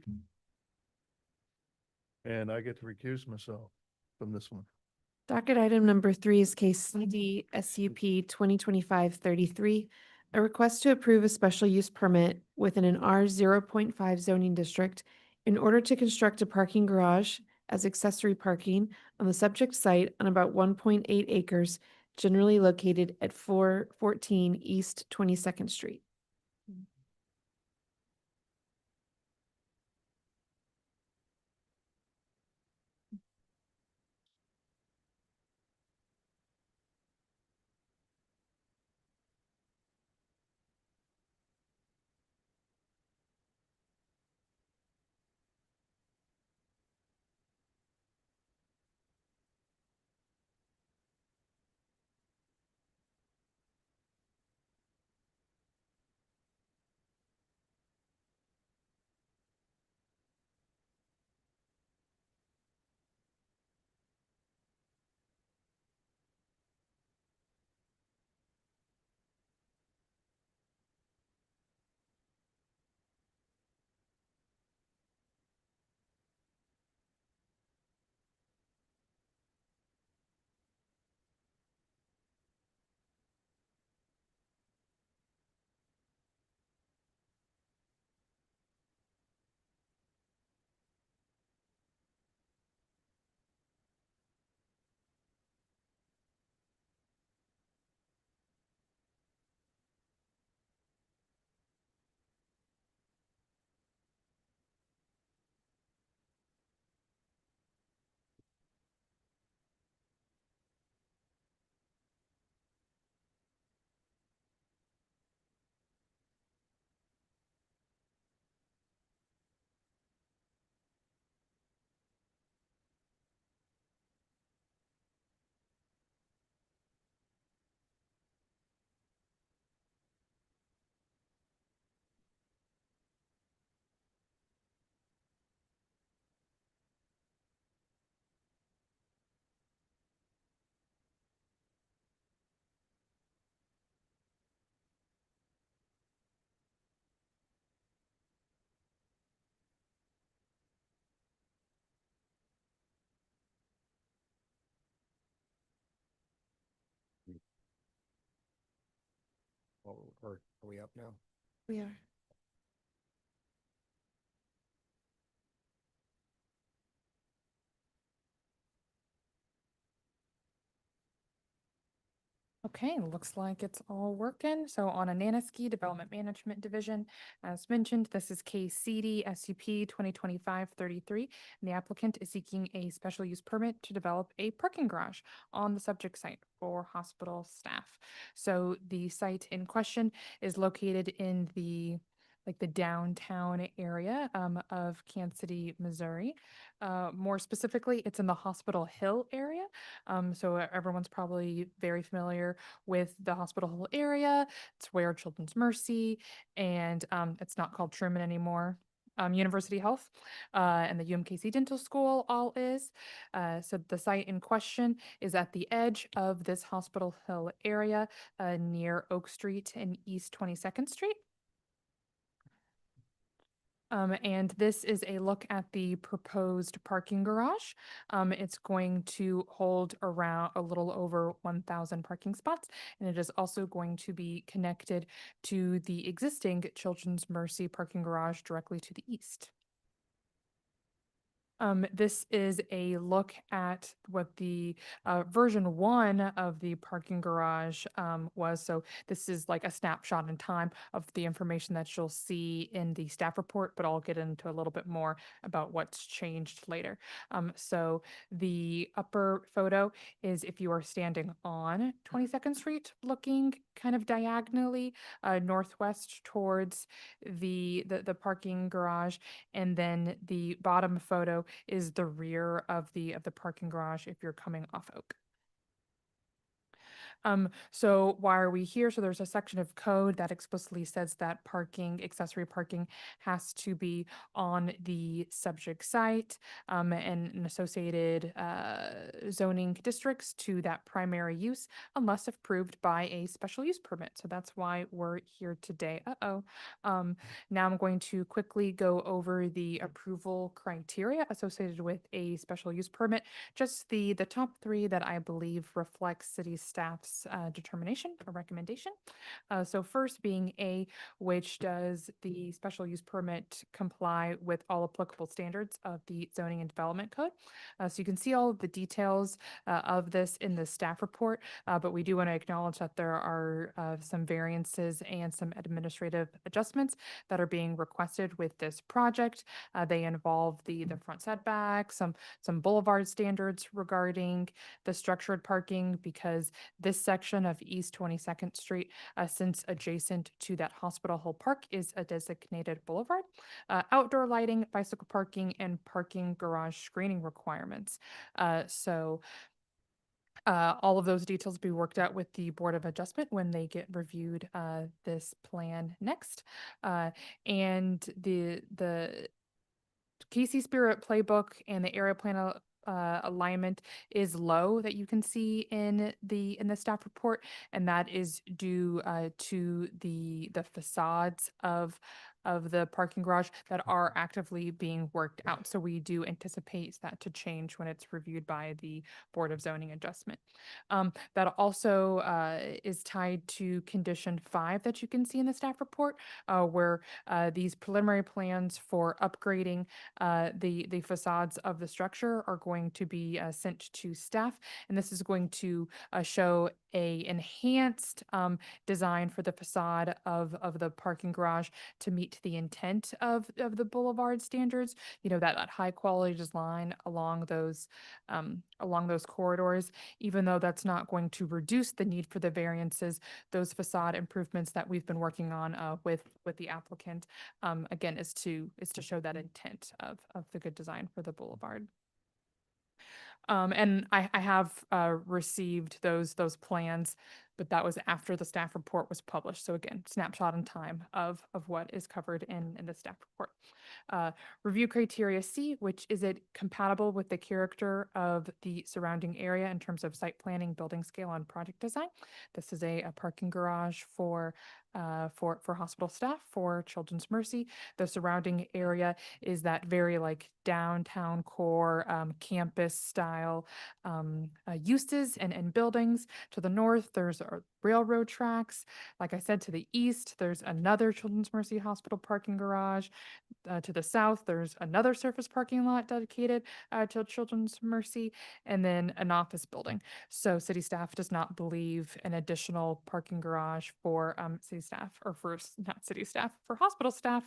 And I get to recuse myself from this one. Docket item number 3 is case CD SUP 2025-33, a request to approve a special use permit within an R 0.5 zoning district in order to construct a parking garage as accessory parking on the subject site on about 1.8 acres, generally located at 414 East 22nd Street. Or are we up now? We are. Okay, looks like it's all working. So on Ananiski Development Management Division, as mentioned, this is case CD SUP 2025-33. And the applicant is seeking a special use permit to develop a parking garage on the subject site for hospital staff. So the site in question is located in the like the downtown area of Kansas City, Missouri. More specifically, it's in the Hospital Hill area. So everyone's probably very familiar with the Hospital Hill area. It's where Children's Mercy and it's not called Truman anymore. University Health and the UMKC Dental School all is. So the site in question is at the edge of this Hospital Hill area near Oak Street and East 22nd Street. And this is a look at the proposed parking garage. It's going to hold around a little over 1,000 parking spots, and it is also going to be connected to the existing Children's Mercy parking garage directly to the east. This is a look at what the version 1 of the parking garage was. So this is like a snapshot in time of the information that you'll see in the staff report, but I'll get into a little bit more about what's changed later. So the upper photo is if you are standing on 22nd Street looking kind of diagonally northwest towards the parking garage, and then the bottom photo is the rear of the parking garage if you're coming off Oak. So why are we here? So there's a section of code that explicitly says that parking, accessory parking, has to be on the subject site and associated zoning districts to that primary use unless approved by a special use permit. So that's why we're here today. Now I'm going to quickly go over the approval criteria associated with a special use permit, just the top 3 that I believe reflects city staff's determination or recommendation. So first being A, which does the special use permit comply with all applicable standards of the zoning and development code? So you can see all of the details of this in the staff report, but we do want to acknowledge that there are some variances and some administrative adjustments that are being requested with this project. They involve the front setback, some boulevard standards regarding the structured parking, because this section of East 22nd Street, since adjacent to that Hospital Hill Park, is a designated boulevard. Outdoor lighting, bicycle parking, and parking garage screening requirements. All of those details will be worked out with the Board of Adjustment when they get reviewed this plan next. And the KC Spirit playbook and the area plan alignment is low that you can see in the staff report, and that is due to the facades of the parking garage that are actively being worked out. So we do anticipate that to change when it's reviewed by the Board of Zoning Adjustment. That also is tied to condition 5 that you can see in the staff report, where these preliminary plans for upgrading the facades of the structure are going to be sent to staff, and this is going to show a enhanced design for the facade of the parking garage to meet the intent of the boulevard standards. You know, that high quality design along those corridors. Even though that's not going to reduce the need for the variances, those facade improvements that we've been working on with the applicant, again, is to show that intent of the good design for the boulevard. And I have received those plans, but that was after the staff report was published. So again, snapshot in time of what is covered in the staff report. Review criteria C, which is it compatible with the character of the surrounding area in terms of site planning, building scale, and project design. This is a parking garage for hospital staff for Children's Mercy. The surrounding area is that very like downtown core campus style uses and buildings. To the north, there's railroad tracks. Like I said, to the east, there's another Children's Mercy Hospital parking garage. To the south, there's another surface parking lot dedicated to Children's Mercy, and then an office building. So city staff does not believe an additional parking garage for city staff, or for not city staff, for hospital staff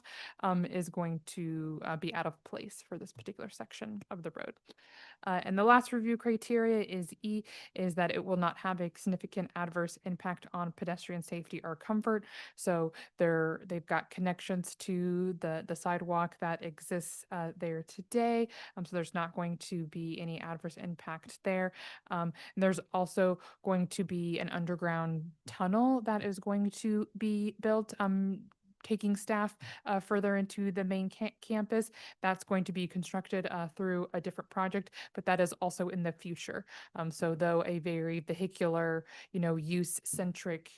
is going to be out of place for this particular section of the road. And the last review criteria is E, is that it will not have a significant adverse adverse impact on pedestrian safety or comfort. So they've got connections to the sidewalk that exists there today. So there's not going to be any adverse impact there. And there's also going to be an underground tunnel that is going to be built, taking staff further into the main campus. That's going to be constructed through a different project, but that is also in the future. So though a very vehicular, use-centric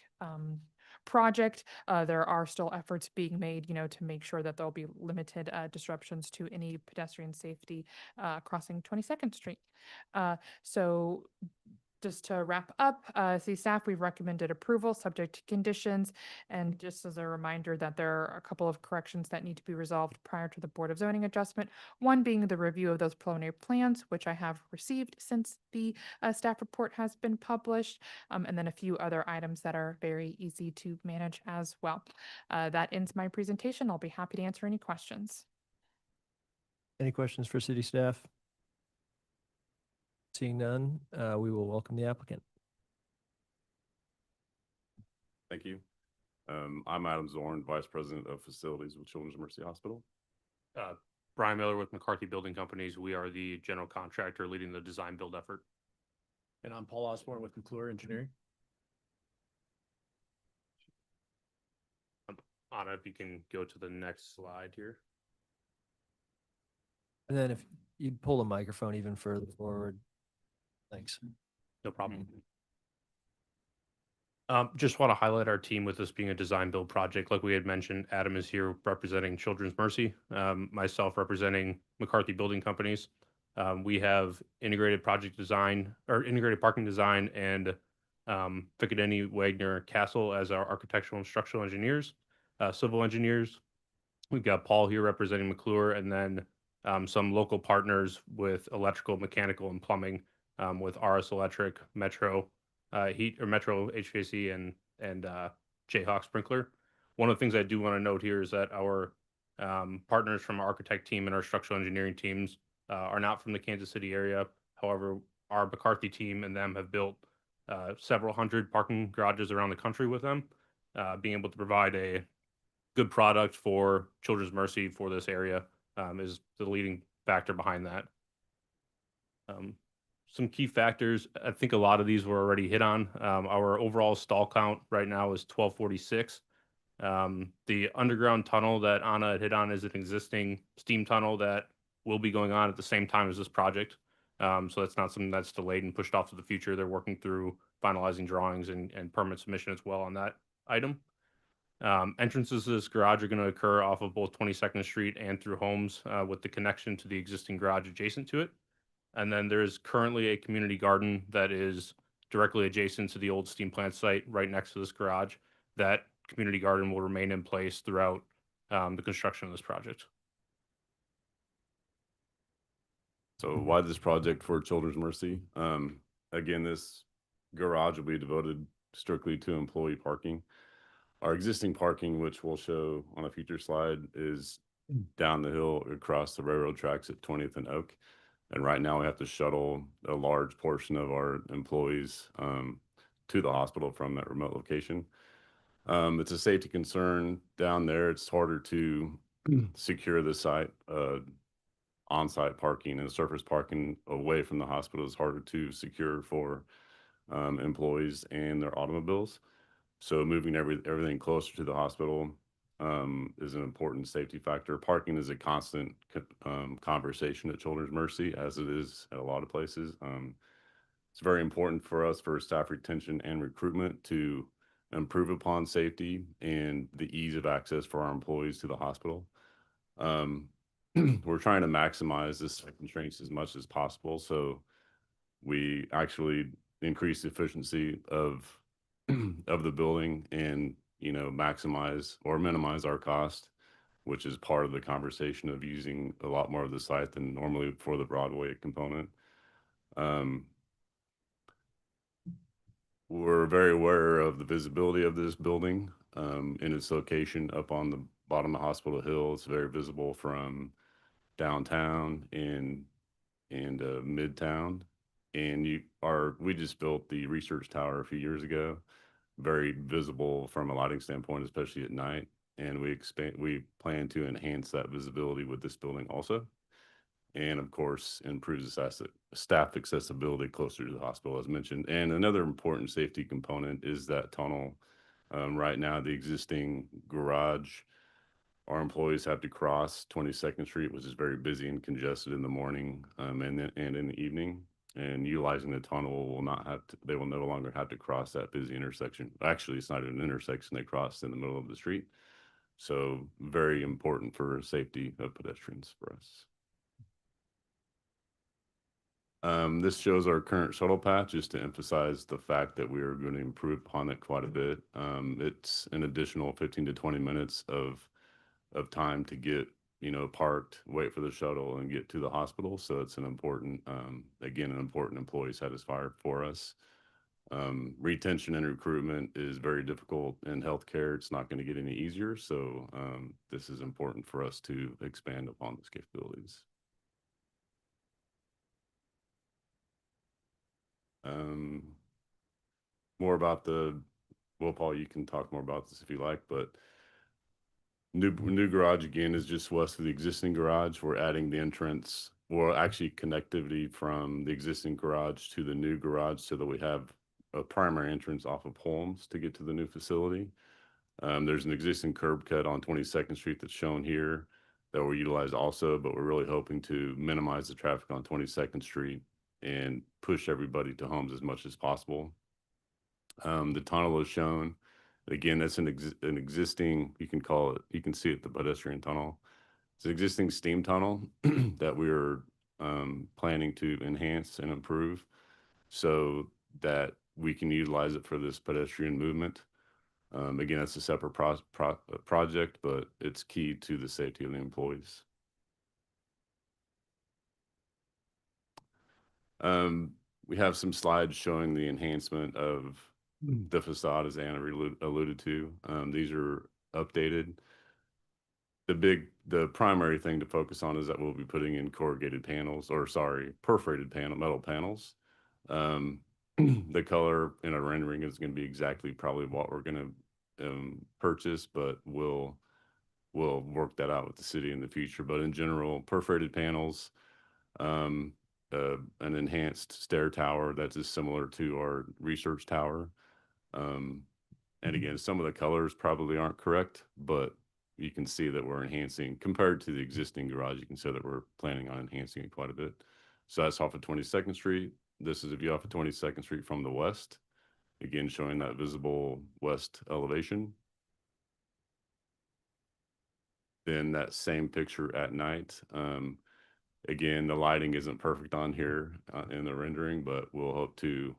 project, there are still efforts being made, to make sure that there'll be limited disruptions to any pedestrian safety crossing 22nd Street. So just to wrap up, city staff, we've recommended approval subject to conditions. And just as a reminder that there are a couple of corrections that need to be resolved prior to the Board of Zoning adjustment. One being the review of those preliminary plans, which I have received since the staff report has been published. And then a few other items that are very easy to manage as well. That ends my presentation. I'll be happy to answer any questions. Any questions for city staff? Seeing none, we will welcome the applicant. Thank you. I'm Adam Zorn, Vice President of Facilities with Children's Mercy Hospital. Brian Miller with McCarthy Building Companies. We are the general contractor leading the design build effort. And I'm Paul Osborne with McClure Engineering. Anna, if you can go to the next slide here. And then if you'd pull the microphone even further forward. Thanks. No problem. Just want to highlight our team with this being a design build project. Like we had mentioned, Adam is here representing Children's Mercy, myself representing McCarthy Building Companies. We have integrated project design or integrated parking design and Piccadilly Wagner Castle as our architectural and structural engineers, civil engineers. We've got Paul here representing McClure, and then some local partners with electrical, mechanical, and plumbing with RS Electric, Metro Heat or Metro HVAC, and Jayhawk Sprinkler. One of the things I do want to note here is that our partners from our architect team and our structural engineering teams are not from the Kansas City area. However, our McCarthy team and them have built several hundred parking garages around the country with them, being able to provide a good product for Children's Mercy for this area is the leading factor behind that. Some key factors, I think a lot of these were already hit on. Our overall stall count right now is 1246. The underground tunnel that Anna had hit on is an existing steam tunnel that will be going on at the same time as this project. So that's not something that's delayed and pushed off to the future. They're working through finalizing drawings and permit submission as well on that item. Entrances to this garage are going to occur off of both 22nd Street and through homes with the connection to the existing garage adjacent to it. And then there's currently a community garden that is directly adjacent to the old steam plant site right next to this garage. That community garden will remain in place throughout the construction of this project. So why this project for Children's Mercy? Again, this garage will be devoted strictly to employee parking. Our existing parking, which we'll show on a future slide, is down the hill across the railroad tracks at 20th and Oak. And right now we have to shuttle a large portion of our employees to the hospital from that remote location. It's a safety concern down there. It's harder to secure the site, on-site parking and surface parking away from the hospital is harder to secure for employees and their automobiles. So moving everything closer to the hospital is an important safety factor. Parking is a constant conversation at Children's Mercy, as it is at a lot of places. It's very important for us for staff retention and recruitment to improve upon safety and the ease of access for our employees to the hospital. We're trying to maximize this constraints as much as possible. So we actually increase the efficiency of the building and maximize or minimize our cost, which is part of the conversation of using a lot more of the site than normally for the Broadway component. We're very aware of the visibility of this building in its location up on the bottom of Hospital Hill. It's very visible from downtown and Midtown. And we just built the research tower a few years ago, very visible from a lighting standpoint, especially at night. And we plan to enhance that visibility with this building also. And of course, improves staff accessibility closer to the hospital, as mentioned. And another important safety component is that tunnel. Right now, the existing garage, our employees have to cross 22nd Street, which is very busy and congested in the morning, and in the evening. And utilizing the tunnel they will no longer have to cross that busy intersection. Actually, it's not an intersection, they cross in the middle of the street. So very important for safety of pedestrians for us. This shows our current shuttle path, just to emphasize the fact that we are going to improve upon it quite a bit. It's an additional 15 to 20 minutes of time to get, parked, wait for the shuttle, and get to the hospital. So it's an important, again, an important employee satisfier for us. Retention and recruitment is very difficult in healthcare. It's not going to get any easier. So this is important for us to expand upon these capabilities. More about Paul, you can talk more about this if you like, but new garage again is just west of the existing garage. We're adding the entrance, or actually connectivity from the existing garage to the new garage, so that we have a primary entrance off of Holmes to get to the new facility. There's an existing curb cut on 22nd Street that's shown here that we'll utilize also, but we're really hoping to minimize the traffic on 22nd Street and push everybody to Holmes as much as possible. The tunnel is shown. Again, that's an existing, you can see it, the pedestrian tunnel. It's an existing steam tunnel that we're planning to enhance and improve so that we can utilize it for this pedestrian movement. Again, that's a separate project, but it's key to the safety of the employees. We have some slides showing the enhancement of the facade, as Anna alluded to. These are updated. The primary thing to focus on is that we'll be putting in perforated metal panels. The color in a rendering is going to be exactly probably what we're going to purchase, but we'll work that out with the city in the future. But in general, perforated panels, an enhanced stair tower that's as similar to our research tower. And again, some of the colors probably aren't correct, but you can see that we're enhancing compared to the existing garage. You can see that we're planning on enhancing it quite a bit. So that's off of 22nd Street. This is a view off of 22nd Street from the west. Again, showing that visible west elevation. Then that same picture at night. Again, the lighting isn't perfect on here in the rendering, but we'll hope to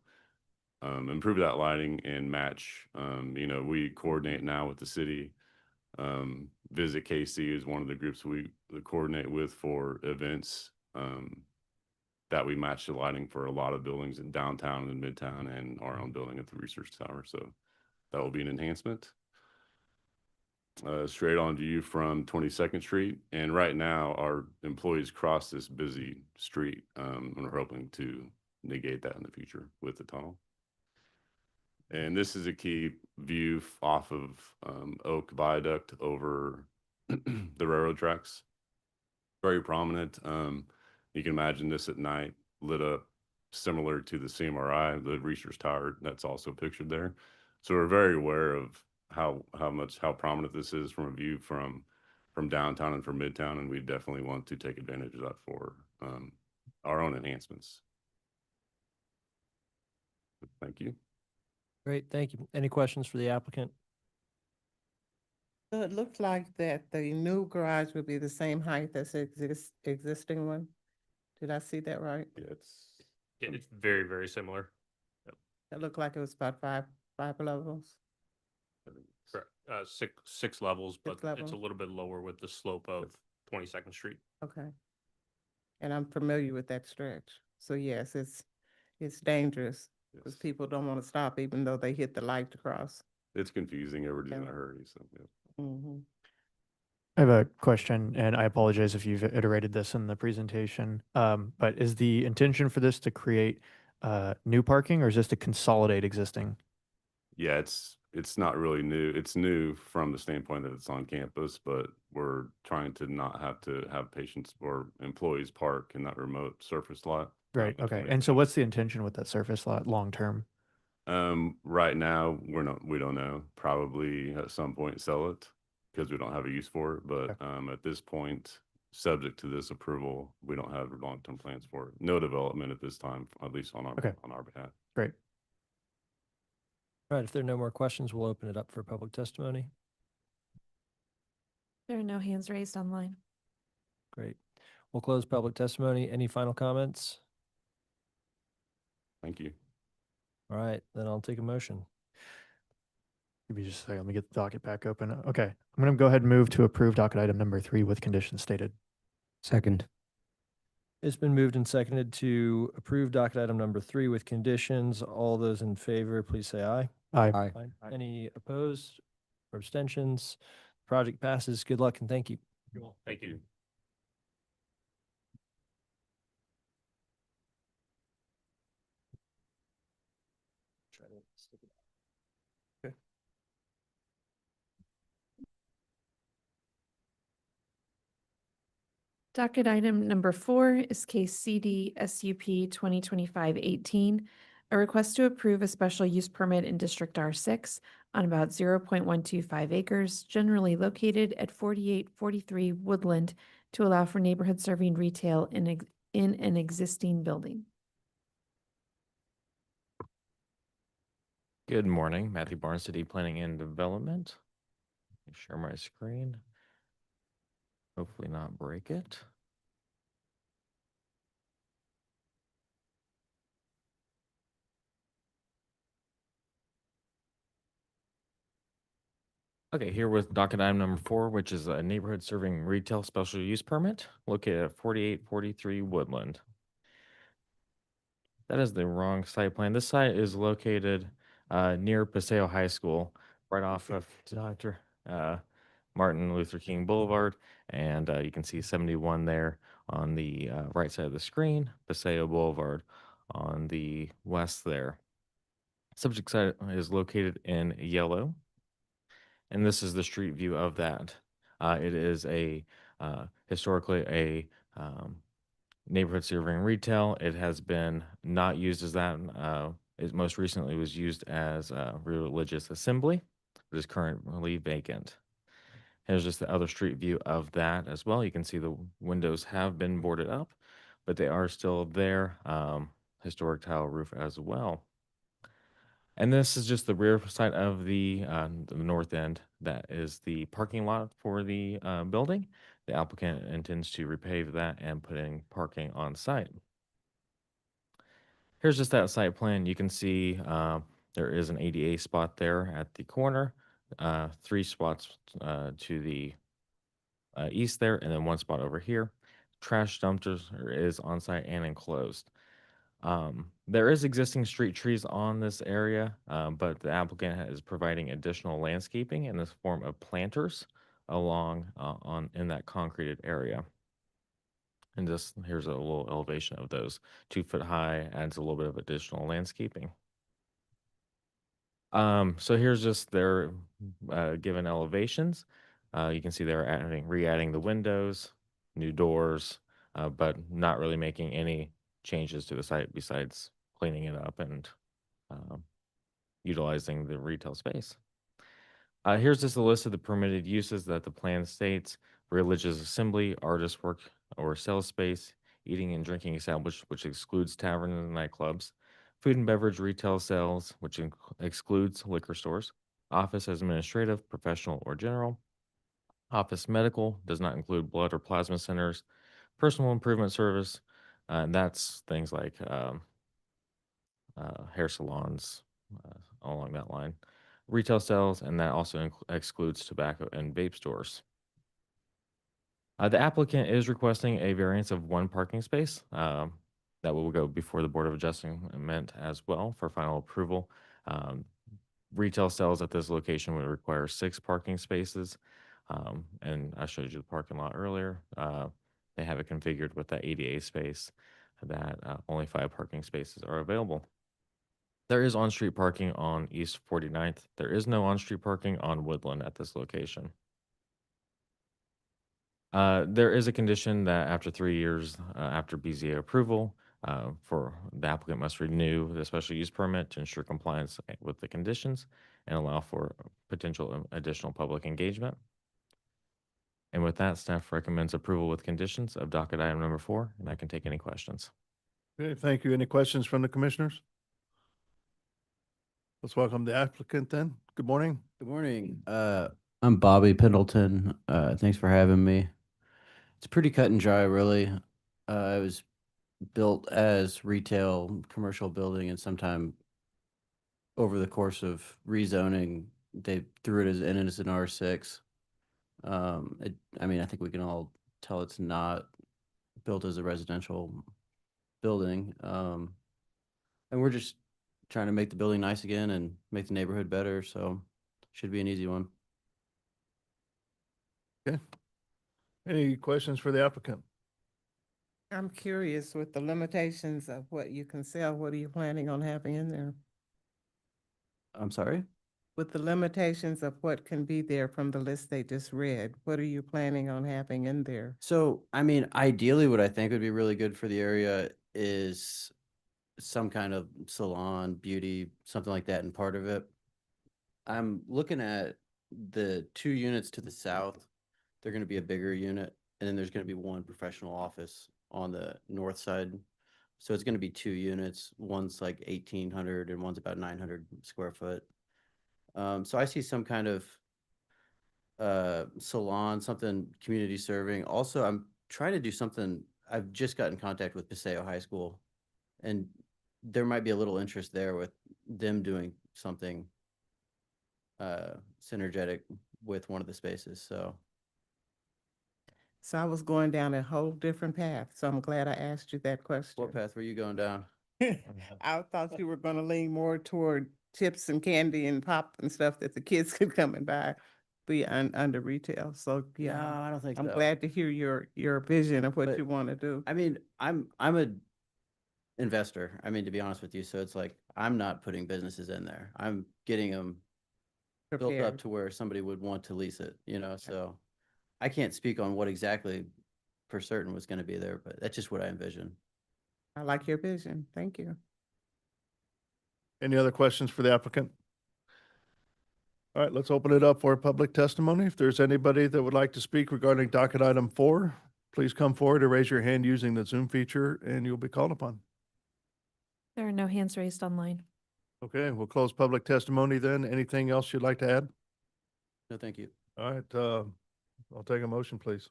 improve that lighting and match. We coordinate now with the city. Visit KC is one of the groups we coordinate with for events that we match the lighting for a lot of buildings in downtown and midtown and our own building at the research tower. So that will be an enhancement. Straight on view from 22nd Street. And right now our employees cross this busy street, and we're hoping to negate that in the future with the tunnel. And this is a key view off of Oak Viaduct over the railroad tracks. Very prominent. You can imagine this at night, lit up, similar to the CMRI, the research tower that's also pictured there. So we're very aware of how prominent this is from a view from downtown and from midtown, and we definitely want to take advantage of that for our own enhancements. Thank you. Great, thank you. Any questions for the applicant? So it looks like that the new garage will be the same height as the existing one. Did I see that right? Yeah, It's very, very similar. It looked like it was about five levels. Correct. Six levels, but it's levels. a little bit lower with the slope of 22nd Street. Okay. And I'm familiar with that stretch. So yes, it's dangerous because people don't want to stop even though they hit the light to cross. It's confusing. Everybody's in a hurry. So yeah. Mm-hmm. I have a question, and I apologize if you've iterated this in the presentation. But is the intention for this to create new parking, or is this to consolidate existing? Yeah, it's not really new. It's new from the standpoint that it's on campus, but we're trying to not have to have patients or employees park in that remote surface lot. Right, okay. And so what's the intention with that surface lot long term? Right now, we don't know. Probably at some point sell it because we don't have a use for it. But at this point, subject to this approval, we don't have long-term plans for it. No development at this time, at least on our behalf. Great. All right, if there are no more questions, we'll open it up for public testimony. There are no hands raised online. Great. We'll close public testimony. Any final comments? Thank you. All right, then I'll take a motion. Give me just a second. Let me get the docket back open. Okay. I'm going to go ahead and move to approve docket item number 3 with conditions stated. Second. It's been moved and seconded to approve docket item number 3 with conditions. All those in favor, please say aye. Aye. Any opposed or abstentions? Project passes. Good luck and thank you. Thank you. Okay. Docket item number 4 is case CD SUP 2025-18, a request to approve a special use permit in District R6 on about 0.125 acres, generally located at 4843 Woodland, to allow for neighborhood serving retail in an existing building. Good morning, Matthew Barnes, City Planning and Development. Let me share my screen. Hopefully not break it. Okay, here with docket item number 4, which is a neighborhood serving retail special use permit located at 4843 Woodland. That is the wrong site plan. This site is located near Paseo High School, right off of Dr. Martin Luther King Boulevard. And you can see 71 there on the right side of the screen, Paseo Boulevard on the west there. Subject site is located in yellow. And this is the street view of that. It is a historically a neighborhood serving retail. It has been not used as that. It most recently was used as a religious assembly. It is currently vacant. Here's just the other street view of that as well. You can see the windows have been boarded up, but they are still there. Historic tile roof as well. And this is just the rear side of the north end. That is the parking lot for the building. The applicant intends to repave that and put in parking on site. Here's just that site plan. You can see there is an ADA spot there at the corner, 3 spots to the east there, and then 1 spot over here. Trash dumpsters is on site and enclosed. There is existing street trees on this area, but the applicant is providing additional landscaping in this form of planters along in that concreted area. And just here's a little elevation of those. 2 foot high adds a little bit of additional landscaping. So here's just their given elevations. You can see they're re-adding the windows, new doors, but not really making any changes to the site besides cleaning it up and utilizing the retail space. Here's just a list of the permitted uses that the plan states: religious assembly, artist work or sales space, eating and drinking establishment, which excludes taverns and nightclubs, food and beverage retail sales, which excludes liquor stores, office administrative, professional or general, office medical, does not include blood or plasma centers, personal improvement service, and that's things like hair salons, along that line, retail sales, and that also excludes tobacco and vape stores. The applicant is requesting a variance of 1 parking space that will go before the Board of Adjustment as well for final approval. Retail sales at this location would require 6 parking spaces. And I showed you the parking lot earlier. They have it configured with that ADA space. that only 5 parking spaces are available. There is on-street parking on East 49th. There is no on-street parking on Woodland at this location. There is a condition that after 3 years after BZA approval, for the applicant must renew the special use permit to ensure compliance with the conditions and allow for potential additional public engagement. And with that, staff recommends approval with conditions of docket item number 4, and I can take any questions. Okay, thank you. Any questions from the commissioners? Let's welcome the applicant then. Good morning. Good morning. I'm Bobby Pendleton. Thanks for having me. It's pretty cut and dry, really. It was built as retail, commercial building, and sometime over the course of rezoning, they threw it as an R6. I mean, I think we can all tell it's not built as a residential building. And we're just trying to make the building nice again and make the neighborhood better. So should be an easy one. Okay. Any questions for the applicant? I'm curious with the limitations of what you can sell, what are you planning on having in there? I'm sorry? With the limitations of what can be there from the list they just read, what are you planning on having in there? So, I mean, ideally, what I think would be really good for the area is some kind of salon, beauty, something like that in part of it. I'm looking at the 2 units to the south. They're going to be a bigger unit, and then there's going to be one professional office on the north side. So it's going to be 2 units. One's like 1,800 and one's about 900 square foot. So I see some kind of salon, something community serving. Also, I'm trying to do something. I've just got in contact with Paseo High School, and there might be a little interest there with them doing something synergetic with one of the spaces. So I was going down a whole different path, so I'm glad I asked you that question. what path were you going down? I thought you were gonna lean more toward chips and candy and pop and stuff that the kids could come and buy, be under retail. So, yeah. No, I don't think I'm so. glad to hear your vision of what But, you want to do. I mean, I'm a investor. I mean, to be honest with you, so it's like I'm not putting businesses in there. I'm getting them built up Prepared. to where somebody would want to lease it, you know, so I can't speak on what exactly for certain was going to be there, but that's just what I envision. I like your vision. Thank you. Any other questions for the applicant? All right, let's open it up for public testimony. If there's anybody that would like to speak regarding docket item 4, please come forward or raise your hand using the Zoom feature and you'll be called upon. There are no hands raised online. Okay, we'll close public testimony then. Anything else you'd like to add? No, thank you. All right, I'll take a motion, please.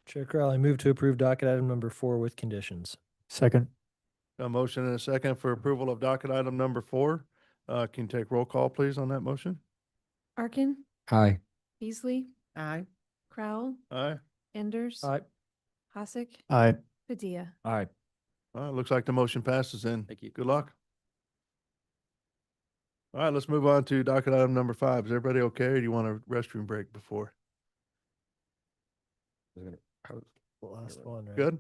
Chair Corral, I move to approve docket item number 4 with conditions. Second. A motion and a second for approval of docket item number 4. Can you take roll call, please, on that motion? Arkin, Aye. Beasley, Aye. Crowell, Aye. Enders. Aye. Hasek, Aye. Padilla. Aye. All right, looks like the motion passes then. Thank you. Good luck. All right, let's move on to docket item number 5. Is everybody okay, or do you want a restroom break before? The last one, right? Good?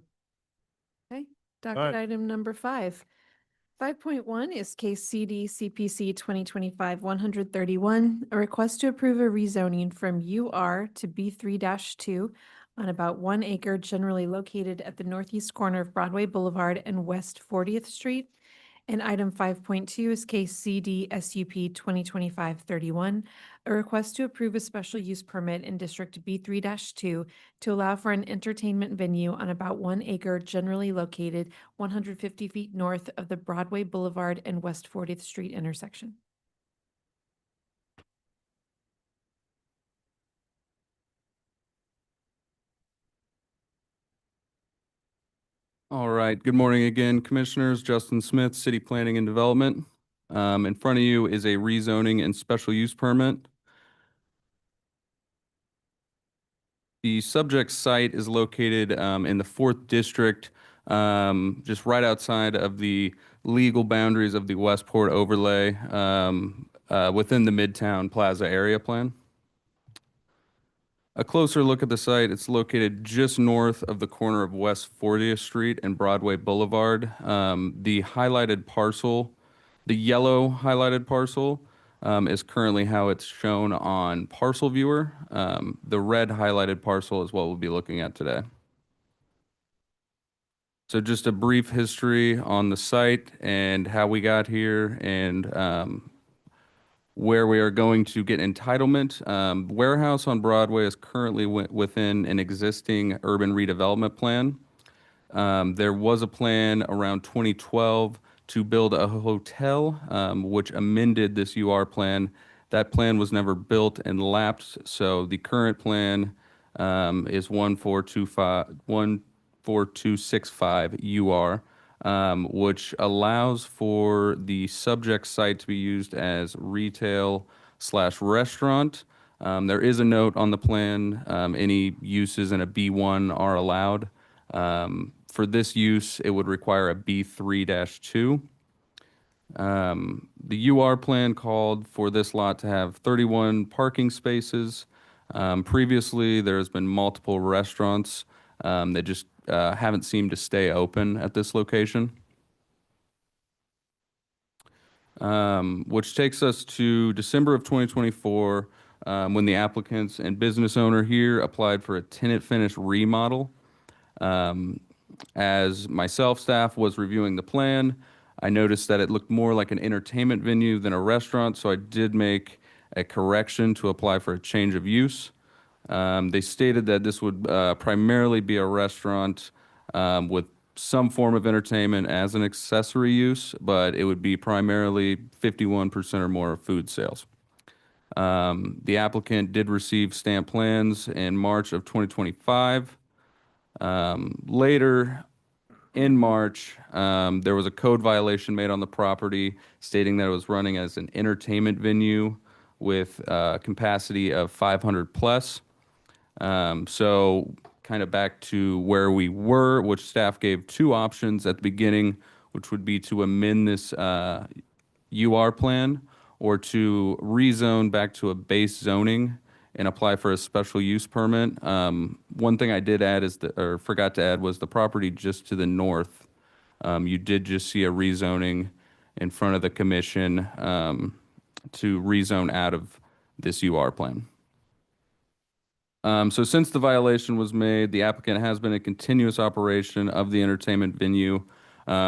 Okay, right. docket item number 5. 5.1 is case CD CPC 2025-131, a request to approve a rezoning from UR to B3-2 on about 1 acre generally located at the northeast corner of Broadway Boulevard and West 40th Street. And item 5.2 is case CD SUP 2025-31, a request to approve a special use permit in District B3-2 to allow for an entertainment venue on about 1 acre generally located 150 feet north of the Broadway Boulevard and West 40th Street intersection. All right, good morning again, Commissioners. Justin Smith, City Planning and Development. In front of you is a rezoning and special use permit. The subject site is located in the 4th District, just right outside of the legal boundaries of the Westport overlay within the Midtown Plaza area plan. A closer look at the site, it's located just north of the corner of West 40th Street and Broadway Boulevard. The highlighted parcel, the yellow highlighted parcel, is currently how it's shown on Parcel Viewer. The red highlighted parcel is what we'll be looking at today. So just a brief history on the site and how we got here and where we are going to get entitlement. Warehouse on Broadway is currently within an existing urban redevelopment plan. There was a plan around 2012 to build a hotel, which amended this UR plan. That plan was never built and lapsed, so the current plan is 14265 UR, which allows for the subject site to be used as retail/restaurant. There is a note on the plan, any uses in a B1 are allowed. For this use, it would require a B3-2. The UR plan called for this lot to have 31 parking spaces. Previously, there has been multiple restaurants that just haven't seemed to stay open at this location. Which takes us to December of 2024, when the applicants and business owner here applied for a tenant finish remodel. As myself, staff was reviewing the plan, I noticed that it looked more like an entertainment venue than a restaurant, so I did make a correction to apply for a change of use. They stated that this would primarily be a restaurant with some form of entertainment as an accessory use, but it would be primarily 51% or more of food sales. The applicant did receive stamp plans in March of 2025. Later in March, there was a code violation made on the property stating that it was running as an entertainment venue with capacity of 500 plus. So kind of back to where we were, which staff gave two options at the beginning, which would be to amend this UR plan or to rezone back to a base zoning and apply for a special use permit. One thing I did add or forgot to add was the property just to the north. You did just see a rezoning in front of the commission to rezone out of this UR plan. So since the violation was made, the applicant has been in continuous operation of the entertainment venue.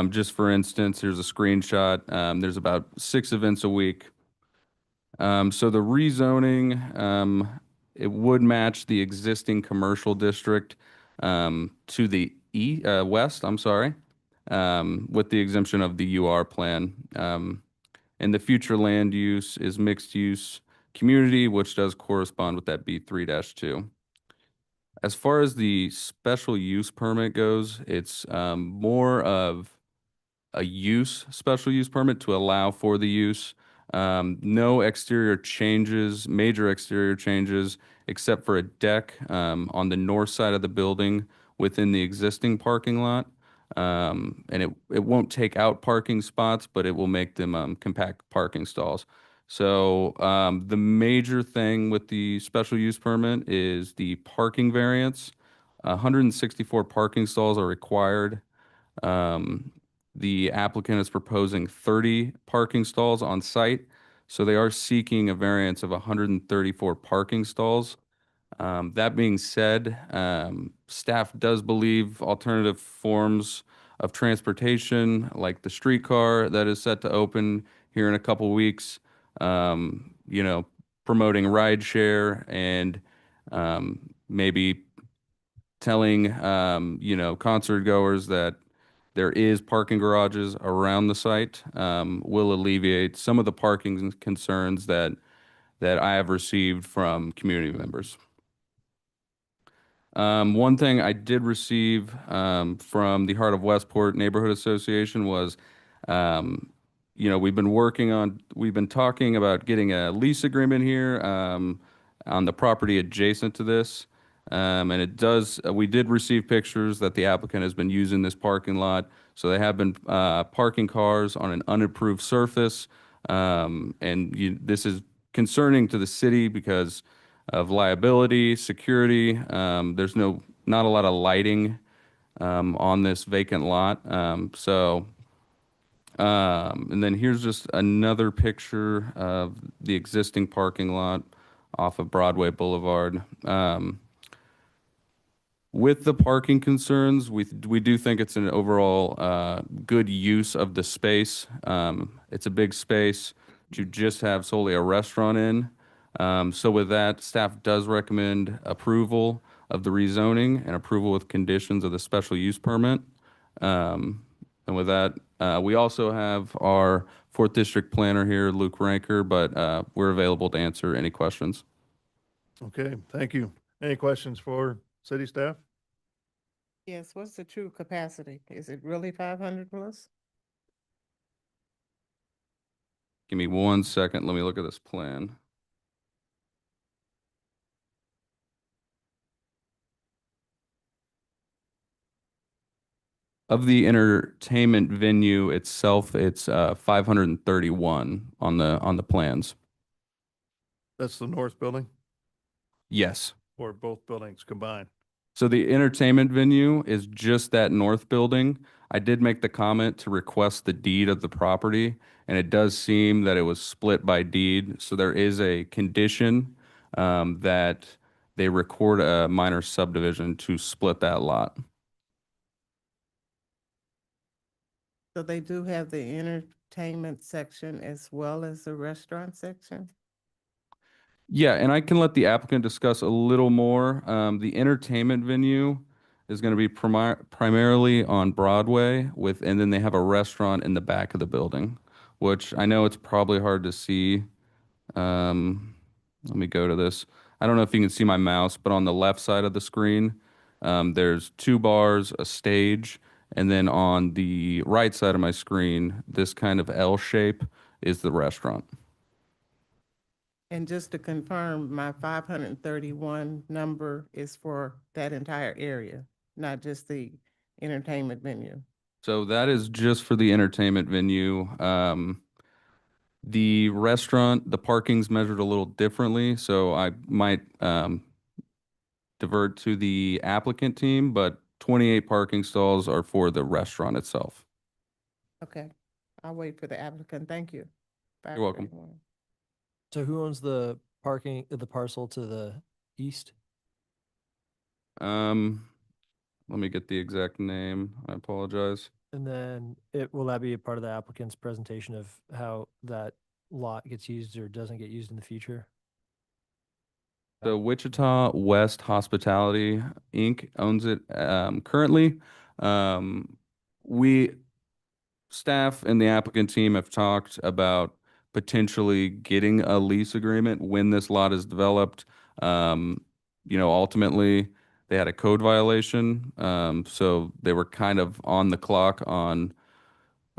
Just for instance, here's a screenshot. There's about 6 events a week. So the rezoning, it would match the existing commercial district to the west, I'm sorry, with the exemption of the UR plan. And the future land use is mixed use community, which does correspond with that B3-2. As far as the special use permit goes, it's more of a special use permit to allow for the use. No exterior changes, major exterior changes, except for a deck on the north side of the building within the existing parking lot. And it won't take out parking spots, but it will make them compact parking stalls. So the major thing with the special use permit is the parking variance. 164 parking stalls are required. The applicant is proposing 30 parking stalls on site, so they are seeking a variance of 134 parking stalls. That being said, staff does believe alternative forms of transportation, like the streetcar that is set to open here in a couple weeks, promoting rideshare and maybe telling, concert goers that there is parking garages around the site, will alleviate some of the parking concerns that I have received from community members. One thing I did receive from the Heart of Westport Neighborhood Association was, we've been talking about getting a lease agreement here on the property adjacent to this. And we did receive pictures that the applicant has been using this parking lot. So they have been parking cars on an unapproved surface. This is concerning to the city because of liability, security. There's not a lot of lighting on this vacant lot. And then here's just another picture of the existing parking lot off of Broadway Boulevard. With the parking concerns, we do think it's an overall good use of the space. It's a big space to just have solely a restaurant in. So with that, staff does recommend approval of the rezoning and approval with conditions of the special use permit. And with that, we also have our 4th District Planner here, Luke Ranker, but we're available to answer any questions. Okay, thank you. Any questions for city staff? Yes, what's the true capacity? Is it really 500 plus? Give me 1 second. Let me look at this plan. Of the entertainment venue itself, it's 531 on the plans. That's the north building Yes. or both buildings combined? So the entertainment venue is just that north building. I did make the comment to request the deed of the property, and it does seem that it was split by deed. So there is a condition that they record a minor subdivision to split that lot. So they do have the entertainment section as well as the restaurant section? Yeah, and I can let the applicant discuss a little more. The entertainment venue is going to be primarily on Broadway and then they have a restaurant in the back of the building, which I know it's probably hard to see. Let me go to this. I don't know if you can see my mouse, but on the left side of the screen, there's 2 bars, a stage, and then on the right side of my screen, this kind of L shape is the restaurant. And just to confirm, my 531 number is for that entire area, not just the entertainment venue. So that is just for the entertainment venue. The restaurant, the parking's measured a little differently, so I might divert to the applicant team, but 28 parking stalls are for the restaurant itself. Okay, I'll wait for the applicant. Thank you. You're welcome. 531. So who owns the parcel to the east? Let me get the exact name. I apologize. And then will that be a part of the applicant's presentation of how that lot gets used or doesn't get used in the future? The Wichita West Hospitality Inc. owns it currently. Staff and the applicant team have talked about potentially getting a lease agreement when this lot is developed. Ultimately, they had a code violation, so they were kind of on the clock on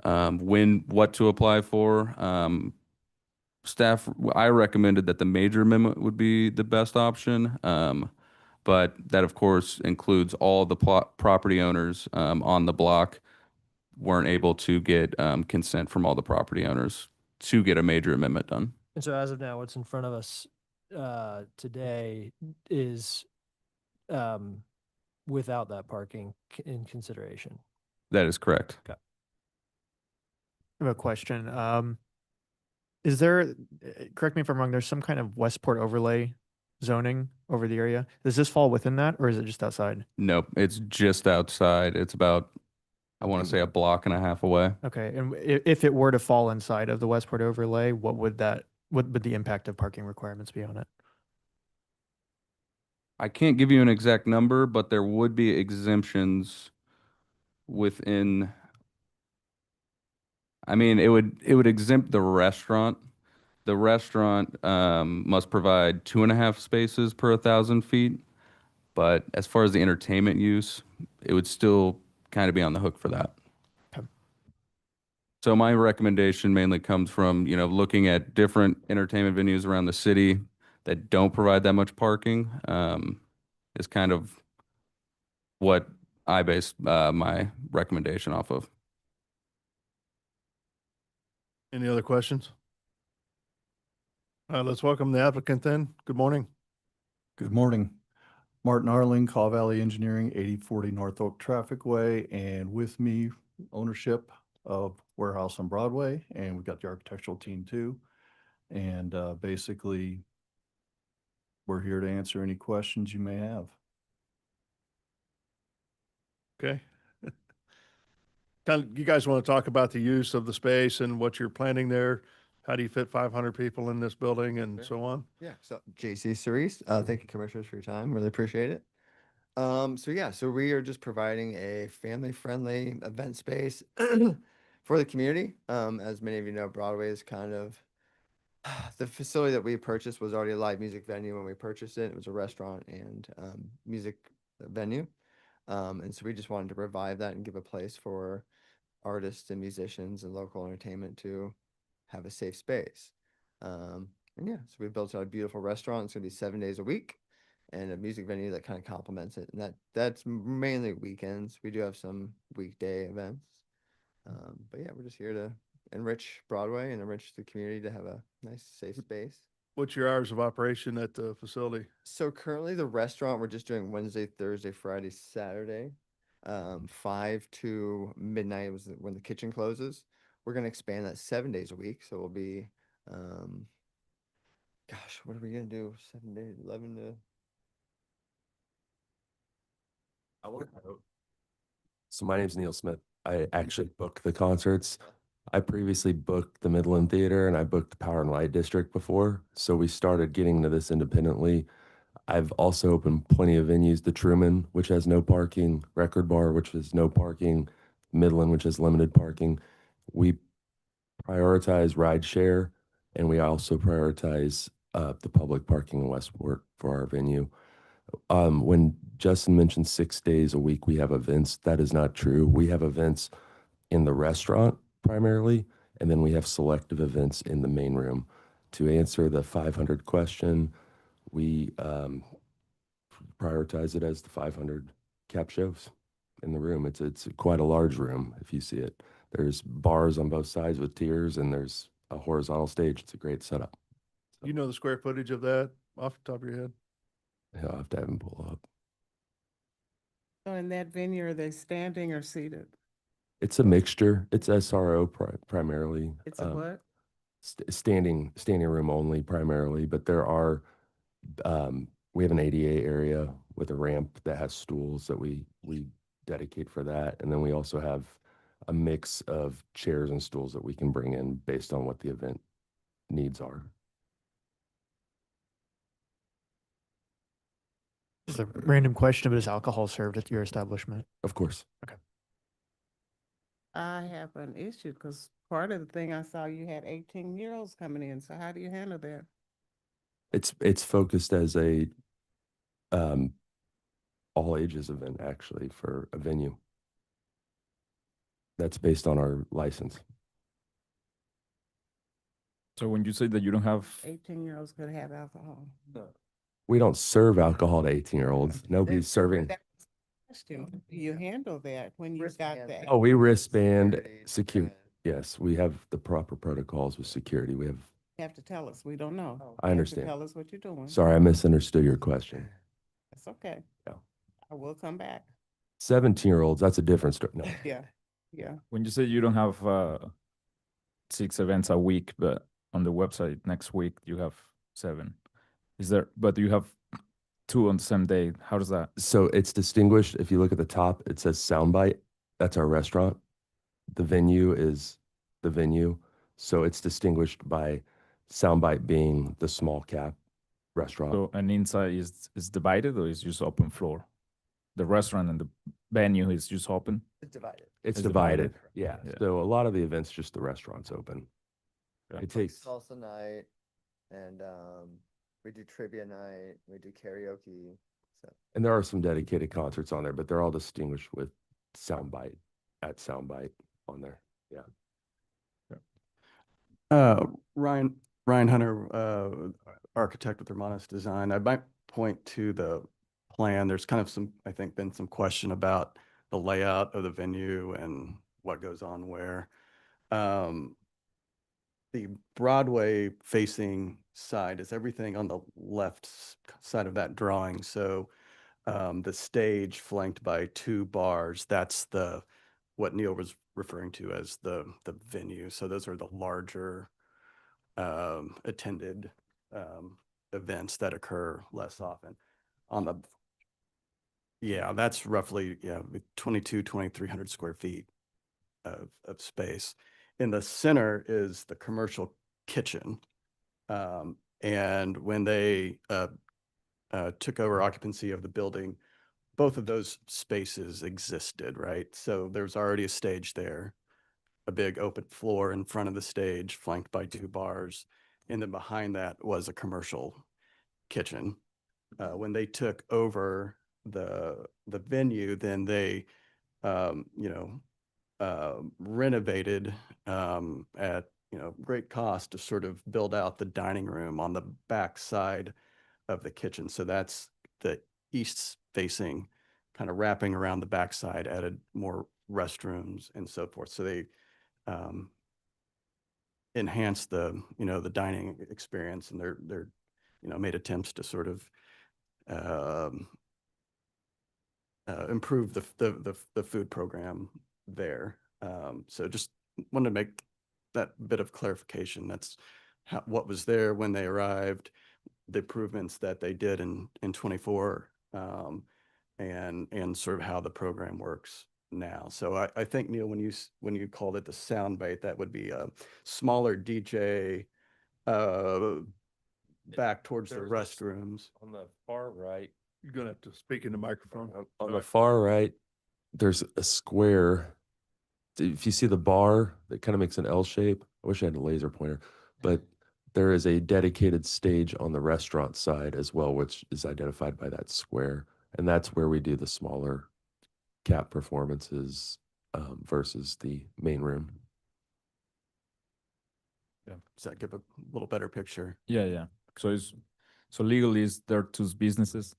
what to apply for. I recommended that the major amendment would be the best option, but that of course includes all the property owners on the block weren't able to get consent from all the property owners to get a major amendment done. And so as of now, what's in front of us today is without that parking in consideration. That is correct. Okay. I have a question. Is there, correct me if I'm wrong, there's some kind of Westport overlay zoning over the area? Does this fall within that or is it just outside? Nope, it's just outside. It's about, I want to say, a block and a half away. Okay, and if it were to fall inside of the Westport overlay, what would the impact of parking requirements be on it? I can't give you an exact number, but there would be exemptions within. I mean, it would exempt the restaurant. The restaurant must provide 2.5 spaces per 1,000 feet. But as far as the entertainment use, it would still kind of be on the hook for that. Okay. So my recommendation mainly comes from, looking at different entertainment venues around the city that don't provide that much parking, is kind of what I base my recommendation off of. Any other questions? All right, let's welcome the applicant then. Good morning. Good morning. Martin Arling, Caw Valley Engineering, 8040 North Oak Traffic Way, and with me, ownership of Warehouse on Broadway, and we've got the architectural team too. And basically, we're here to answer any questions you may have. Okay. You guys want to talk about the use of the space and what you're planning there? How do you fit 500 people in this building and so on? Yeah, so JC Cerise, thank you commissioners for your time, really appreciate it. So we are just providing a family-friendly event space for the community. As many of you know, Broadway is kind of, the facility that we purchased was already a live music venue when we purchased it. It was a restaurant and music venue. And so we just wanted to revive that and give a place for artists and musicians and local entertainment to have a safe space. And yeah, so we built a beautiful restaurant. It's gonna be 7 days a week, and a music venue that kind of complements it. And that's mainly weekends. We do have some weekday events. But yeah, we're just here to enrich Broadway and enrich the community to have a nice, safe space. What's your hours of operation at the facility? So currently the restaurant, we're just doing Wednesday, Thursday, Friday, Saturday. 5 to midnight was when the kitchen closes. We're gonna expand that 7 days a week. So we'll be, gosh, what are we gonna do? 7 days, 11 to. So my name's Neil Smith. I actually book the concerts. I previously booked the Midland Theater and I booked the Power and Light District before. So we started getting into this independently. I've also opened plenty of venues, the Truman, which has no parking, Record Bar, which has no parking, Midland, which has limited parking. We prioritize ride share, and we also prioritize the public parking in Westport for our venue. When Justin mentioned 6 days a week, we have events. That is not true. We have events in the restaurant primarily, and then we have selective events in the main room. To answer the 500 question, we prioritize it as the 500 cap shows in the room. It's quite a large room if you see it. There's bars on both sides with tiers, and there's a horizontal stage. It's a great setup. You know the square footage of that off the top of your head? Yeah, I'll have to have him pull up. So in that venue, are they standing or seated? It's a mixture. It's SRO primarily. It's a what? Standing room only primarily, but there are, we have an ADA area with a ramp that has stools that we dedicate for that. And then we also have a mix of chairs and stools that we can bring in based on what the event needs are. Just a random question, but is alcohol served at your establishment? Of course. Okay. I have an issue because part of the thing I saw you had 18-year-olds coming in. So how do you handle that? It's focused as a all ages event actually for a venue. That's based on our license. So when you say that you don't have 18-year-olds could have alcohol. No. We don't serve alcohol to 18-year-olds. Nobody's serving. Do you handle that when you got that? Oh, we wristband security. Yes, we have the proper protocols with security. We have. You have to tell us. We don't know. I understand. You have to tell us what you're doing. Sorry, I misunderstood your question. That's okay. Yeah. I will come back. 17-year-olds, that's a different story. No. Yeah. Yeah. when you say you don't have 6 events a week, but on the website next week you have 7. But you have 2 on the same day. How does that? So it's distinguished. If you look at the top, it says Soundbite. That's our restaurant. The venue is the venue. So it's distinguished by Soundbite being the small cap restaurant. So an inside is divided or is just open floor? The restaurant and the venue is just open? It's divided. It's divided. Yeah. So a lot of the events, just the restaurant's open. It takes. Salsa night, and we do trivia night, we do karaoke. So. And there are some dedicated concerts on there, but they're all distinguished with Soundbite at Soundbite on there. Yeah. Ryan Hunter, architect with Hermanos Design. I might point to the plan. There's kind of I think been some question about the layout of the venue and what goes on where. the Broadway facing side is everything on the left side of that drawing. So the stage flanked by two bars, that's what Neil was referring to as the venue. So those are the larger attended events that occur less often. On the, yeah, that's roughly, 2,300 square feet of space. In the center is the commercial kitchen. And when they took over occupancy of the building, both of those spaces existed, right? So there's already a stage there, a big open floor in front of the stage flanked by two bars. And then behind that was a commercial kitchen. When they took over the venue, then they, renovated at, great cost to sort of build out the dining room on the back side of the kitchen. So that's the east facing, kind of wrapping around the backside, added more restrooms and so forth. So they enhanced the dining experience, and they're made attempts to sort of improve the food program there. So just wanted to make that bit of clarification. That's what was there when they arrived, the improvements that they did in 24, and sort of how the program works now. So I think, Neil, when you called it the sound bite, that would be a smaller DJ back towards the restrooms. On the far right. You're gonna have to speak in the microphone. On the far right, there's a square. If you see the bar that kind of makes an L shape, I wish I had a laser pointer, but there is a dedicated stage on the restaurant side as well, which is identified by that square. And that's where we do the smaller cap performances versus the main room. Yeah. Does that give a little better picture? Yeah. So legally, is there two businesses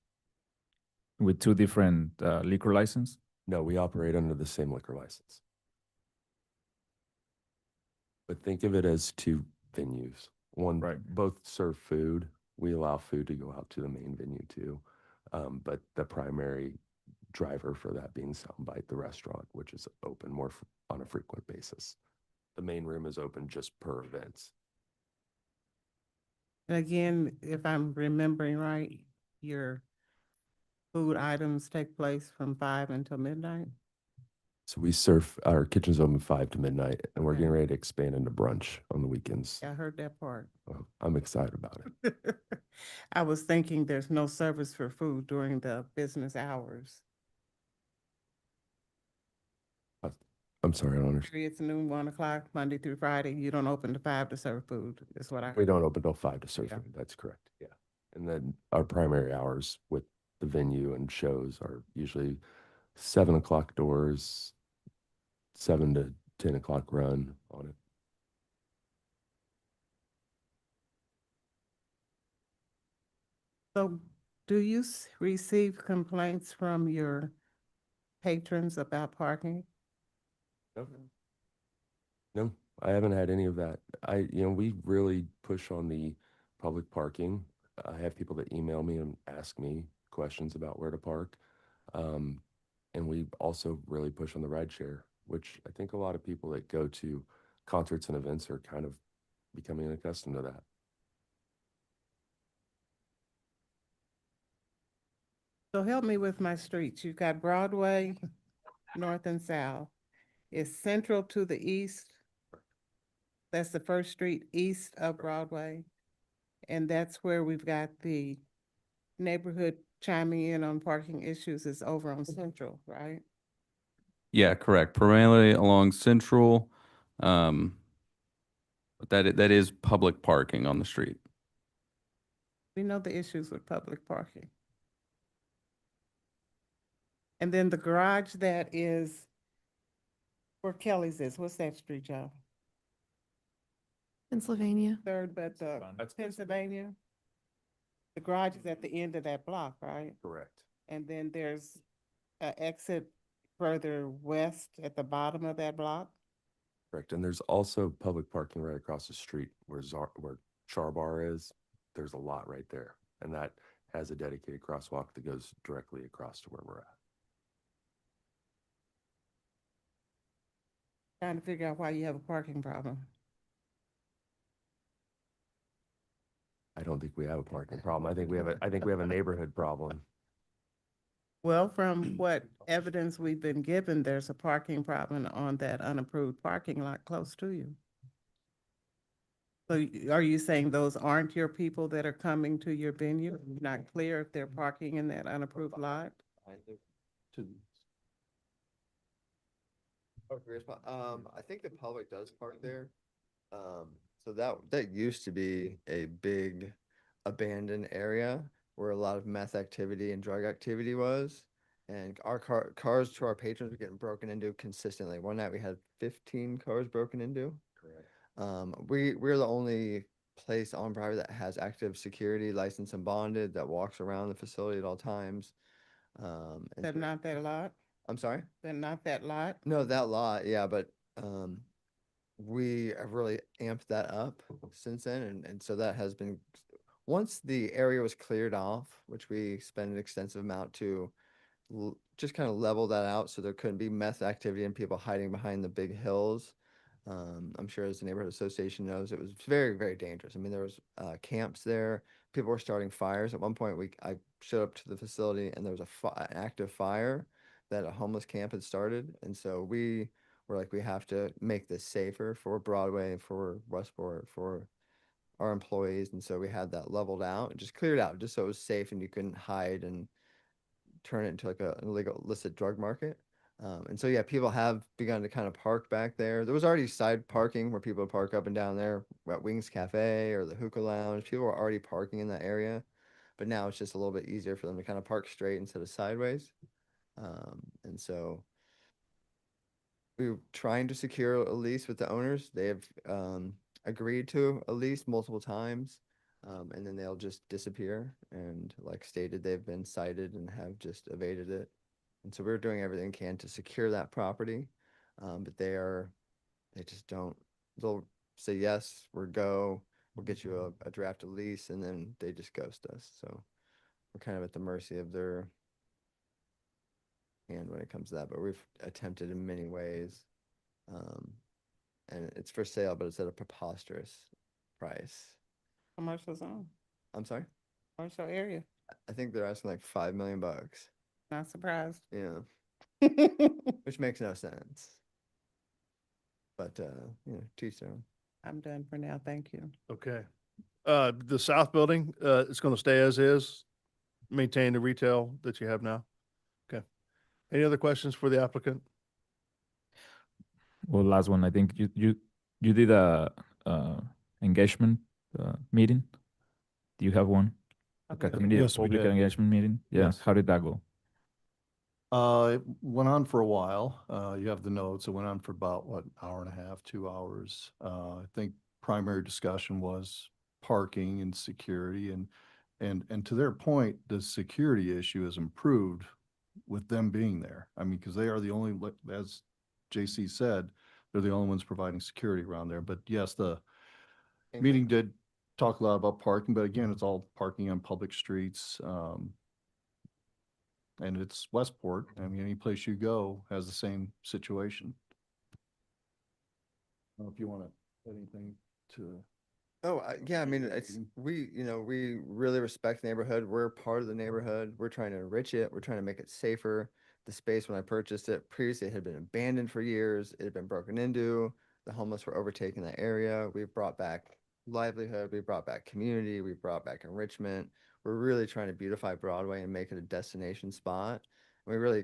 with two different liquor license? No, we operate under the same liquor license. But think of it as two venues. One, both serve food. We allow food to go out to the main venue too. But the primary driver for that being Soundbite, the restaurant, which is open more on a frequent basis. The main room is open just per events. Again, if I'm remembering right, your food items take place from 5 until midnight? So we serve, our kitchen's open 5 to midnight, and we're getting ready to expand into brunch on the weekends. I heard that part. Well, I'm excited about it. I was thinking there's no service for food during the business hours. I'm sorry, I don't understand. It's noon, 1 o'clock, Monday through Friday. You don't open to 5 to serve food, is what I heard. We don't open till 5 to serve food. That's correct. Yeah. And then our primary hours with the venue and shows are usually 7 o'clock doors, 7 to 10 o'clock run on it. So do you receive complaints from your patrons about parking? No, I haven't had any of that. We really push on the public parking. I have people that email me and ask me questions about where to park. And we also really push on the rideshare, which I think a lot of people that go to concerts and events are kind of becoming accustomed to that. So help me with my streets. You've got Broadway, north and south. Is Central to the east? That's the first street east of Broadway. And that's where we've got the neighborhood chiming in on parking issues is over on Central, right? Yeah, correct. Primarily along Central, but that is public parking on the street. We know the issues with public parking. And then the garage that is where Kelly's is, what's that street, Joe? Pennsylvania. Third, but Pennsylvania. The garage is at the end of that block, right? Correct. And then there's an exit further west at the bottom of that block? Correct. And there's also public parking right across the street where where Char Bar is. There's a lot right there. And that has a dedicated crosswalk that goes directly across to where we're at. Trying to figure out why you have a parking problem. I don't think we have a parking problem. I think we have a neighborhood problem. Well, from what evidence we've been given, there's a parking problem on that unapproved parking lot close to you. So are you saying those aren't your people that are coming to your venue? Not clear if they're parking in that unapproved lot? I think the public does park there. So that used to be a big abandoned area where a lot of meth activity and drug activity was. And our cars to our patrons were getting broken into consistently. One night we had 15 cars broken into. Correct. We're the only place on Broadway that has active security, licensed and bonded, that walks around the facility at all times. They're not that lot? I'm sorry? They're not that lot? No, that lot, yeah, but we have really amped that up since then, and so that has been, once the area was cleared off, which we spent an extensive amount to just kind of level that out so there couldn't be meth activity and people hiding behind the big hills. I'm sure, as the neighborhood association knows, it was very, very dangerous. I mean, there was camps there. People were starting fires. At one point, I showed up to the facility and there was an active fire that a homeless camp had started. And so we were like, we have to make this safer for Broadway, for Westport, for our employees. And so we had that leveled out and just cleared out just so it was safe and you couldn't hide and turn it into like an illegal illicit drug market. And so, yeah, people have begun to kind of park back there. There was already side parking where people would park up and down there at Wings Cafe or the Hookah Lounge. People were already parking in that area, but now it's just a little bit easier for them to kind of park straight instead of sideways. And so we were trying to secure a lease with the owners. They have agreed to a lease multiple times, and then they'll just disappear. And like stated, they've been cited and have just evaded it. And so we're doing everything we can to secure that property, but they just don't. They'll say yes, we'll get you a drafted lease, and then they just ghost us. So we're kind of at the mercy of their hand when it comes to that. But we've attempted in many ways, and it's for sale, but it's at a preposterous price. Commercial zone, I'm sorry? commercial area. I think they're asking like $5 million. Not surprised. Yeah, which makes no sense. But teach their own. I'm done for now. Thank you. Okay. The south building, is going to stay as is, maintain the retail that you have now? Okay. Any other questions for the applicant? Well, last one, I think you did a engagement meeting. Do you have one? Okay. Yes, we Public did. engagement meeting? Yeah. Yes. How did that go? It went on for a while. You have the notes. It went on for about, what, hour and a half, 2 hours. I think primary discussion was parking and security, and to their point, the security issue is improved with them being there. I mean, because they are the only, as JC said, they're the only ones providing security around there. But yes, the meeting did talk a lot about parking, but again, it's all parking on public streets. And it's Westport. I mean, any place you go has the same situation. I don't know if you want to, anything to. Oh, yeah, I mean, we really respect the neighborhood. We're part of the neighborhood. We're trying to enrich it. We're trying to make it safer. The space, when I purchased it, previously it had been abandoned for years. It had been broken into. The homeless were overtaking that area. We've brought back livelihood. We brought back community. We brought back enrichment. We're really trying to beautify Broadway and make it a destination spot. We really,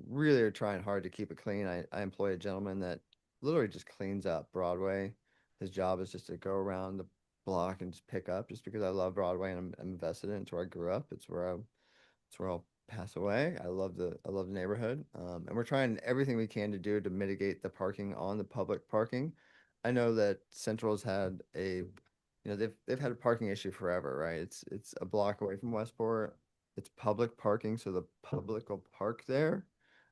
really are trying hard to keep it clean. I employ a gentleman that literally just cleans up Broadway. His job is just to go around the block and just pick up, just because I love Broadway and I'm invested in it. It's where I grew up. It's where I'll pass away. I love the neighborhood. And we're trying everything we can to do to mitigate the parking on the public parking. I know that Central's had they've had a parking issue forever, right? It's a block away from Westport. It's public parking, so the public will park there.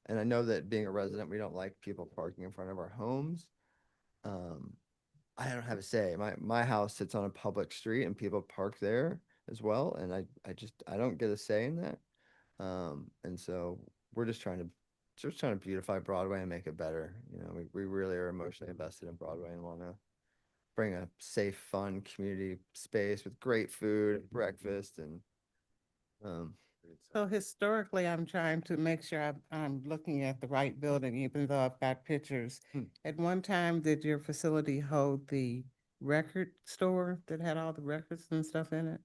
And I know that being a resident, we don't like people parking in front of our homes. I don't have a say. My house sits on a public street and people park there as well, and I don't get a say in that. And so we're just trying to beautify Broadway and make it better. You know, we really are emotionally invested in Broadway and want to bring a safe, fun community space with great food and breakfast and um So historically, I'm trying to make sure I'm looking at the right building, even though I've got pictures. At one time, did your facility hold the record store that had all the records and stuff in it?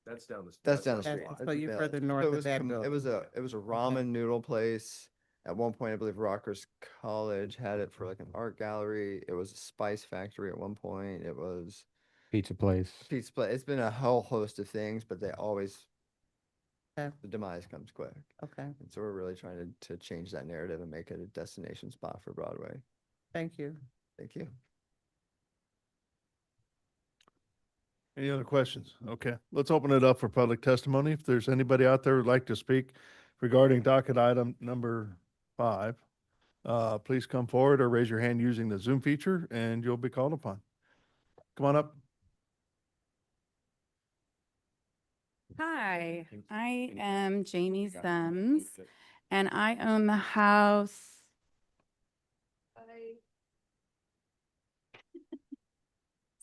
That's down the. That's down the street. So you're Yeah. further So north it of was that it building. was a ramen noodle place. At one point, I believe Rockhurst College had it for like an art gallery. It was a spice factory at one point. It was Pizza place. pizza place. It's been a whole host of things, but they always Okay. the demise comes quick. Okay, And so we're really trying to change that narrative and make it a destination spot for Broadway. thank you. Thank you. Any other questions? Okay, let's open it up for public testimony. If there's anybody out there who'd like to speak regarding docket item number 5, please come forward or raise your hand using the Zoom feature and you'll be called upon. Come on up. Hi, I am Jamie Sims, and I own the house.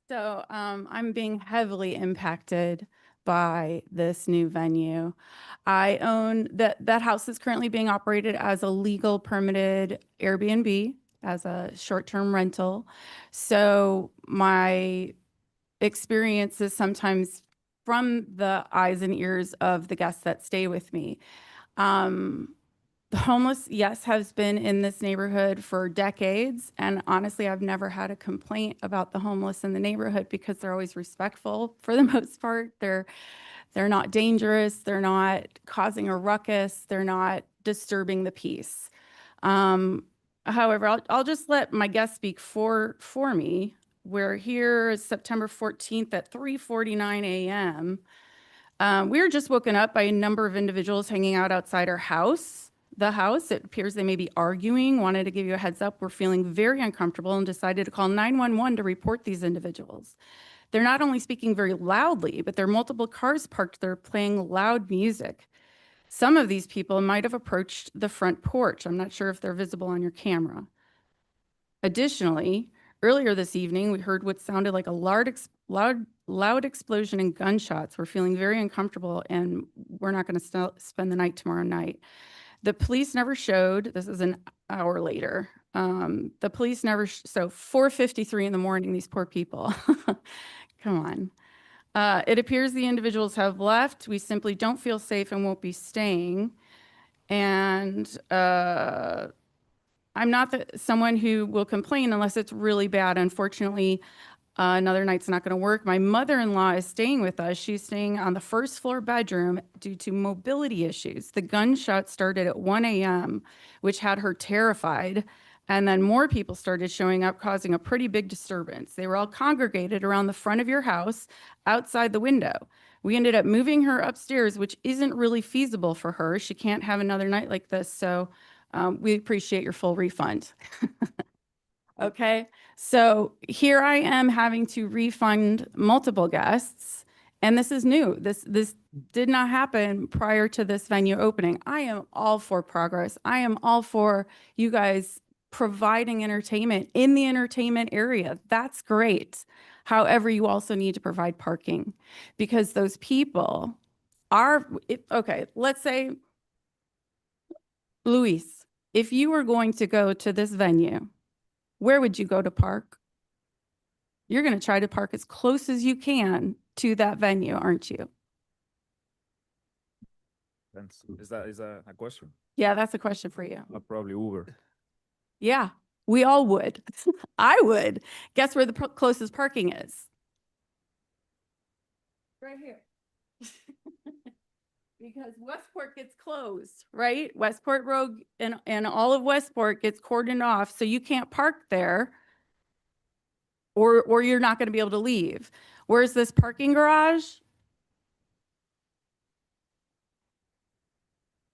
So I'm being heavily impacted by this new venue. I own that house is currently being operated as a legal permitted Airbnb as a short-term rental. So my experience is sometimes from the eyes and ears of the guests that stay with me. The homeless, yes, has been in this neighborhood for decades. And honestly, I've never had a complaint about the homeless in the neighborhood because they're always respectful for the most part. They're not dangerous. They're not causing a ruckus. They're not disturbing the peace. However, I'll just let my guests speak for me. We're here September 14th at 3:49 a.m. We were just woken up by a number of individuals hanging out outside our house. The house, it appears they may be arguing. Wanted to give you a heads up. We're feeling very uncomfortable and decided to call 911 to report these individuals. They're not only speaking very loudly, but there are multiple cars parked there playing loud music. Some of these people might have approached the front porch. I'm not sure if they're visible on your camera. Additionally, earlier this evening, we heard what sounded like a loud explosion and gunshots. We're feeling very uncomfortable and we're not going to spend the night tomorrow night. The police never showed. This is an hour later. The police never, so 4:53 in the morning, these poor people. Come on. It appears the individuals have left. We simply don't feel safe and won't be staying. And I'm not someone who will complain unless it's really bad. Unfortunately, another night's not going to work. My mother-in-law is staying with us. She's staying on the first floor bedroom due to mobility issues. The gunshot started at 1 a.m., which had her terrified. And then more people started showing up, causing a pretty big disturbance. They were all congregated around the front of your house, outside the window. We ended up moving her upstairs, which isn't really feasible for her. She can't have another night like this. So we appreciate your full refund. Okay, so here I am having to refund multiple guests, and this is new. This did not happen prior to this venue opening. I am all for progress. I am all for you guys providing entertainment in the entertainment area. That's great. However, you also need to provide parking because those people are, okay, let's say, Luis, if you were going to go to this venue, where would you go to park? You're going to try to park as close as you can to that venue, aren't you? Is that a question? Yeah, that's a question for you. Probably Uber. Yeah, we all would. I would. Guess where the closest parking is? Right here. Because Westport gets closed, right? Westport Road and all of Westport gets cordoned off, so you can't park there or you're not going to be able to leave. Where's this parking garage?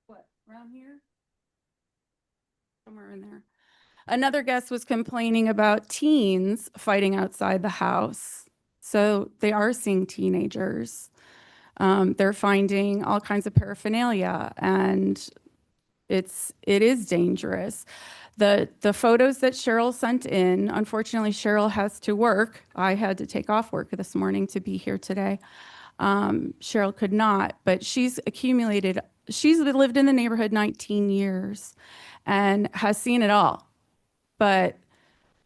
What, around here? Somewhere in there. Another guest was complaining about teens fighting outside the house. So they are seeing teenagers. They're finding all kinds of paraphernalia, and it is dangerous. The photos that Cheryl sent in, unfortunately, Cheryl has to work. I had to take off work this morning to be here today. Cheryl could not, but she's lived in the neighborhood 19 years and has seen it all. But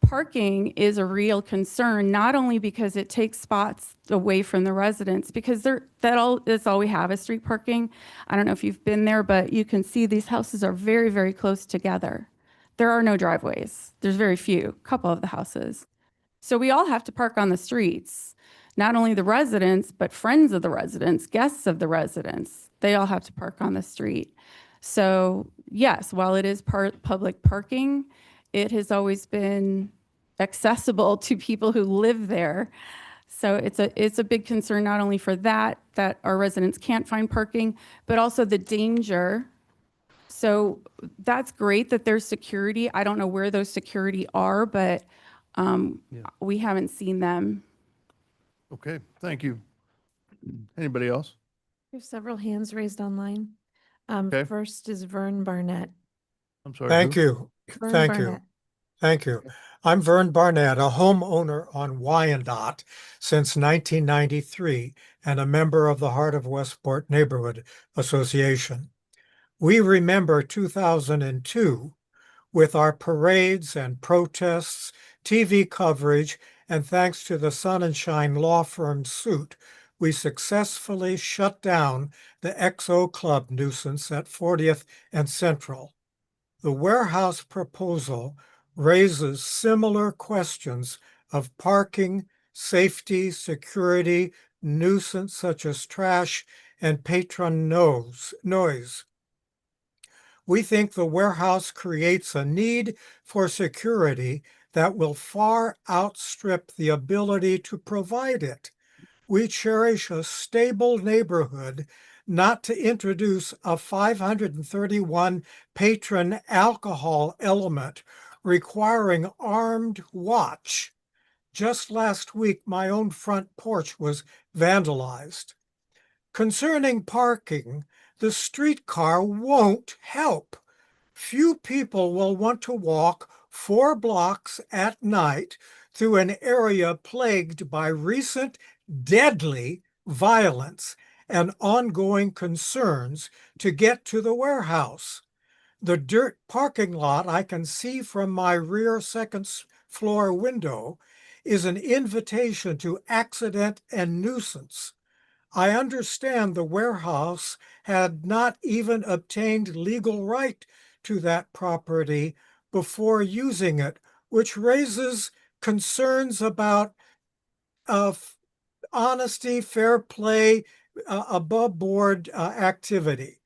parking is a real concern, not only because it takes spots away from the residents, because that's all we have is street parking. I don't know if you've been there, but you can see these houses are very, very close together. There are no driveways. There's very few, a couple of the houses. So we all have to park on the streets. Not only the residents, but friends of the residents, guests of the residents, they all have to park on the street. So yes, while it is public parking, it has always been accessible to people who live there. So it's a big concern, not only for that our residents can't find parking, but also the danger. So that's great that there's security. I don't know where those security are, but we haven't seen them. Okay, thank you. Anybody else? We have several hands raised online. Okay. First is Vern Barnett. I'm sorry. Thank who? you. Vern Thank you. Barnett. Thank you. I'm Vern Barnett, a homeowner on Wyandotte since 1993 and a member of the Heart of Westport Neighborhood Association. We remember 2002 with our parades and protests, TV coverage, and thanks to the Sun and Shine law firm suit, we successfully shut down the XO Club nuisance at 40th and Central. The warehouse proposal raises similar questions of parking, safety, security, nuisance such as trash, and patron noise. We think the warehouse creates a need for security that will far outstrip the ability to provide it. We cherish a stable neighborhood, not to introduce a 531 patron alcohol element requiring armed watch. Just last week, my own front porch was vandalized. Concerning parking, the streetcar won't help. Few people will want to walk 4 blocks at night through an area plagued by recent deadly violence and ongoing concerns to get to the warehouse. The dirt parking lot I can see from my rear second floor window is an invitation to accident and nuisance. I understand the warehouse had not even obtained legal right to that property before using it, which raises concerns about honesty, fair play, above board activity.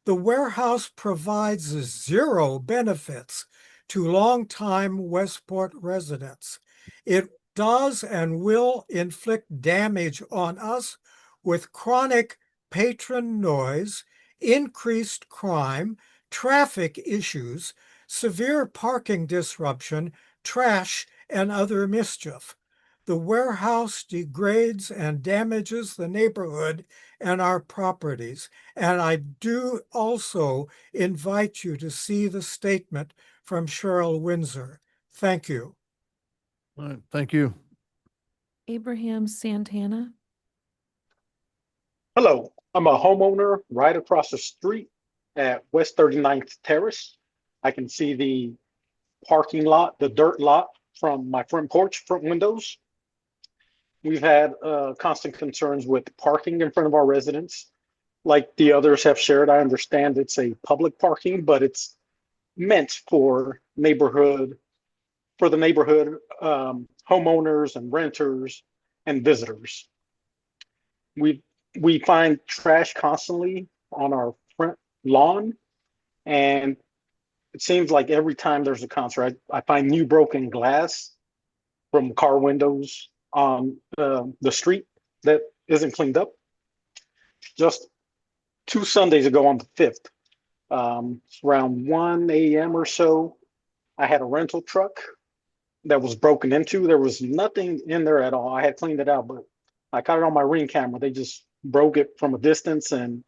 The warehouse provides 0 benefits to longtime Westport residents. It does and will inflict damage on us with chronic patron noise, increased crime, traffic issues, severe parking disruption, trash, and other mischief. The warehouse degrades and damages the neighborhood and our properties. And I do also invite you to see the statement from Cheryl Windsor. Thank you. All right, thank you. Abraham Santana. Hello, I'm a homeowner right across the street at West 39th Terrace. I can see the parking lot, the dirt lot from my front porch, front windows. We've had constant concerns with parking in front of our residents. Like the others have shared, I understand it's a public parking, but it's meant for the neighborhood homeowners and renters and visitors. We find trash constantly on our front lawn, and it seems like every time there's a concert, I find new broken glass from car windows on the street that isn't cleaned up. Just 2 Sundays ago on the 5th, it's around 1 a.m. or so, I had a rental truck that was broken into. There was nothing in there at all. I had cleaned it out, but I caught it on my Ring camera. They just broke it from a distance and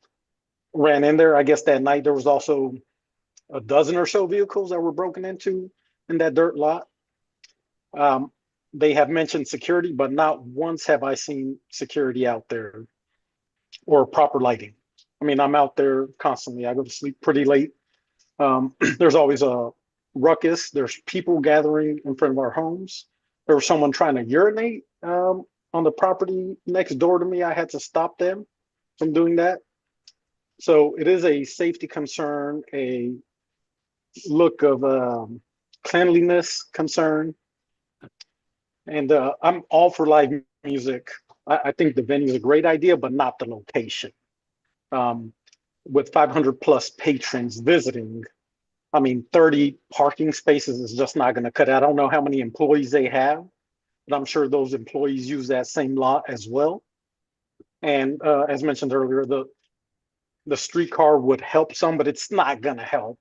ran in there. I guess that night there was also a dozen or so vehicles that were broken into in that dirt lot. They have mentioned security, but not once have I seen security out there or proper lighting. I mean, I'm out there constantly. I go to sleep pretty late. There's always a ruckus. There's people gathering in front of our homes. There was someone trying to urinate on the property next door to me. I had to stop them from doing that. So it is a safety concern, a look of cleanliness concern. And I'm all for live music. I think the venue is a great idea, but not the location. With 500 plus patrons visiting, I mean, 30 parking spaces is just not going to cut it. I don't know how many employees they have, but I'm sure those employees use that same lot as well. And as mentioned earlier, the streetcar would help some, but it's not going to help.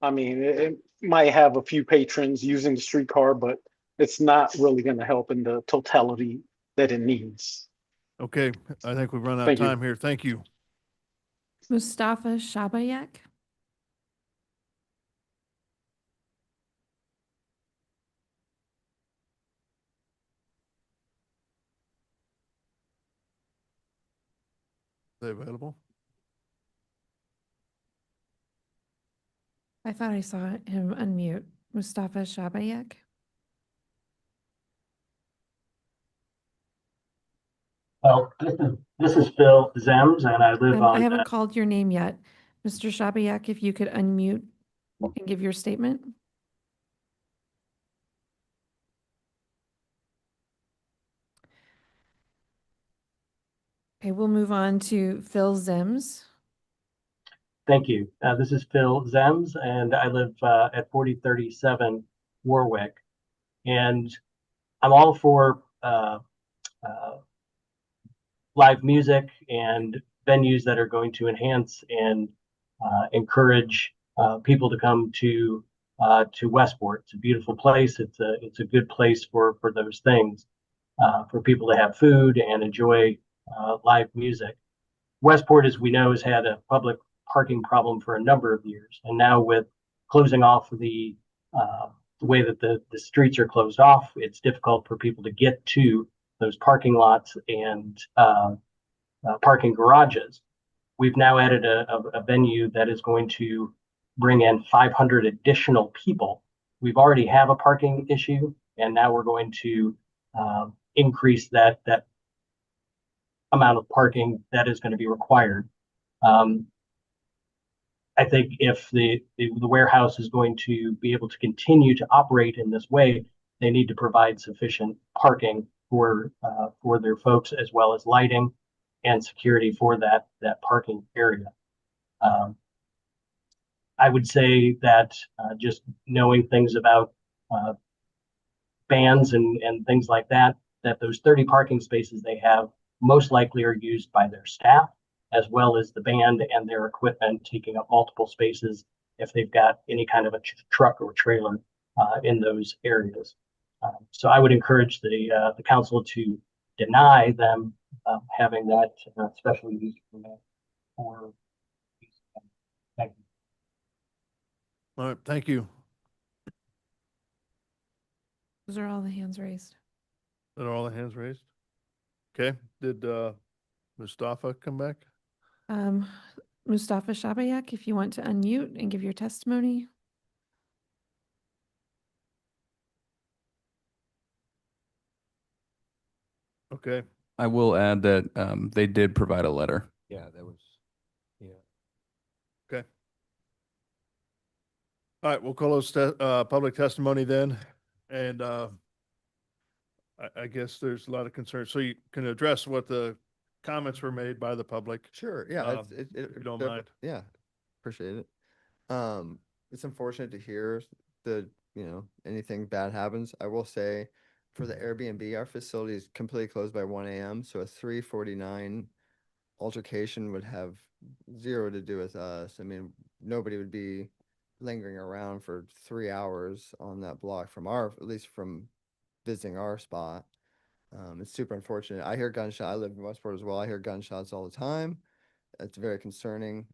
I mean, it might have a few patrons using the streetcar, but it's not really going to help in the totality that it needs. Okay, I think we've run out of Thank you. time here. Thank you. Mustafa Shabayak. Are they available? I thought I saw him unmute. Mustafa Shabayak. Well, this is Phil Zems, and I live I on. haven't called your name yet. Mr. Shabayak, if you could unmute and give your statement. Okay, we'll move on to Phil Zems. Thank you. This is Phil Zems, and I live at 4037 Warwick. And I'm all for live music and venues that are going to enhance and encourage people to come to Westport. It's a beautiful place. It's a good place for those things, for people to have food and enjoy live music. Westport, as we know, has had a public parking problem for a number of years, and now with closing off the way that the streets are closed off, it's difficult for people to get to those parking lots and parking garages. We've now added a venue that is going to bring in 500 additional people. We've already have a parking issue, and now we're going to increase that amount of parking that is going to be required. I think if the warehouse is going to be able to continue to operate in this way, they need to provide sufficient parking for their folks, as well as lighting and security for that parking area. I would say that just knowing things about bands and things like that those 30 parking spaces they have most likely are used by their staff, as well as the band and their equipment, taking up multiple spaces if they've got any kind of a truck or trailer in those areas. So I would encourage the council to deny them having that special use permit for. Thank you. All right, thank you. Those are all the hands raised. Are all the hands raised? Okay, did Mustafa come back? Mustafa Shabayak, if you want to unmute and give your testimony. Okay. I will add that they did provide a letter. Yeah, that was, yeah. Okay. All right, we'll close public testimony then. And I guess there's a lot of concern. So you can address what the comments were made by the public. Sure. Yeah. If you don't mind. Yeah. Appreciate it. It's unfortunate to hear anything bad happens. I will say for the Airbnb, our facility is completely closed by 1 a.m. So a 3:49 altercation would have zero to do with us. I mean, nobody would be lingering around for 3 hours on that block from at least from visiting our spot. It's super unfortunate. I hear gunshot. I live in Westport as well. I hear gunshots all the time. It's very concerning.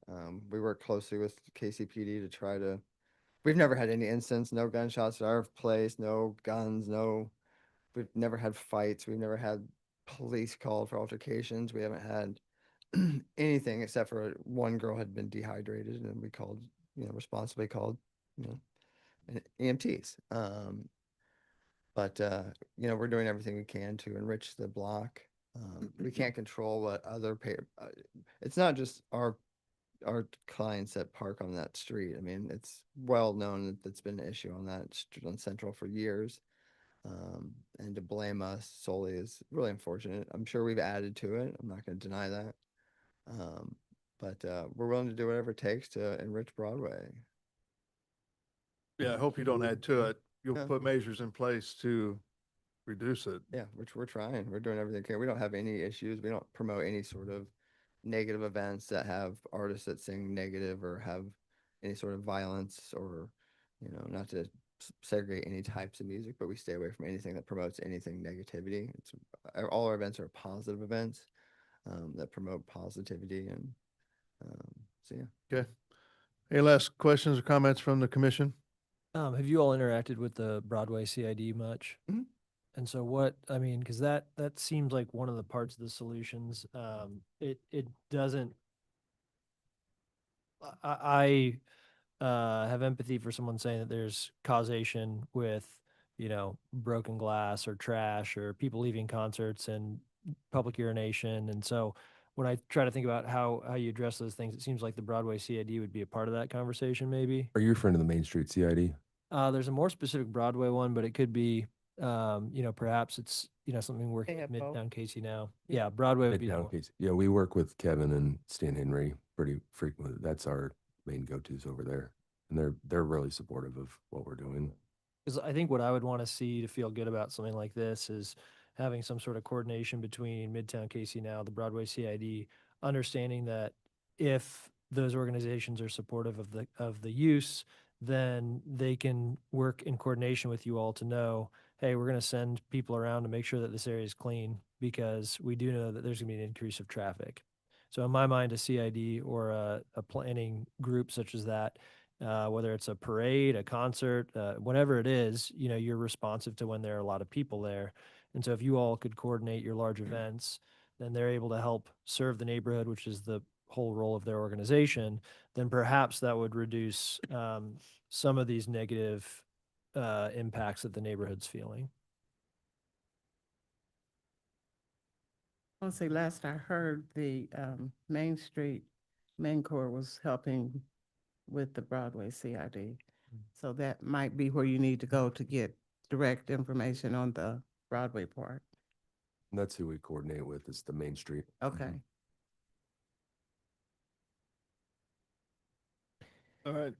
We work closely with KCPD to try to. We've never had any incidents, no gunshots at our place, no guns, no. We've never had fights. We've never had police called for altercations. We haven't had anything except for one girl had been dehydrated, and we called, responsibly called, EMTs. But we're doing everything we can to enrich the block. We can't control what other it's not just our clients that park on that street. I mean, it's well known that that's been an issue on that street on Central for years. And to blame us solely is really unfortunate. I'm sure we've added to it. I'm not going to deny that. But we're willing to do whatever it takes to enrich Broadway. Yeah, I hope you don't add to it. You'll Yeah. put measures in place to reduce it. Yeah, which we're trying. We're doing everything we can. We don't have any issues. We don't promote any sort of negative events that have artists that sing negative or have any sort of violence or, not to segregate any types of music, but we stay away from anything that promotes anything negativity. It's all our events are positive events that promote positivity and so yeah. Okay. Any last questions or comments from the commission? Have you all interacted with the Broadway CID much? Mhm. And so because that seems like one of the parts of the solutions. It doesn't. I have empathy for someone saying that there's causation with, broken glass or trash or people leaving concerts and public urination. And so when I try to think about how you address those things, it seems like the Broadway CID would be a part of that conversation, maybe. Are you referring to the Main Street CID? There's a more specific Broadway one, but it could be, perhaps it's, something working They with have both. Midtown Casey now. Yeah, Broadway would be the Midtown one. case. Yeah, we work with Kevin and Stan Henry pretty frequently. That's our main go-tos over there. And they're really supportive of what we're doing. Because I think what I would want to see to feel good about something like this is having some sort of coordination between Midtown Casey now, the Broadway CID, understanding that if those organizations are supportive of the use, then they can work in coordination with you all to know, hey, we're going to send people around to make sure that this area is clean because we do know that there's going to be an increase of traffic. So in my mind, a CID or a planning group such as that, whether it's a parade, a concert, whatever it is, you're responsive to when there are a lot of people there. And so if you all could coordinate your large events, then they're able to help serve the neighborhood, which is the whole role of their organization, then perhaps that would reduce some of these negative impacts that the neighborhood's feeling. I want to say last I heard, the Main Street Main Core was helping with the Broadway CID. So that might be where you need to go to get direct information on the Broadway part. And that's who we coordinate with, is the Main Street. Okay. All right.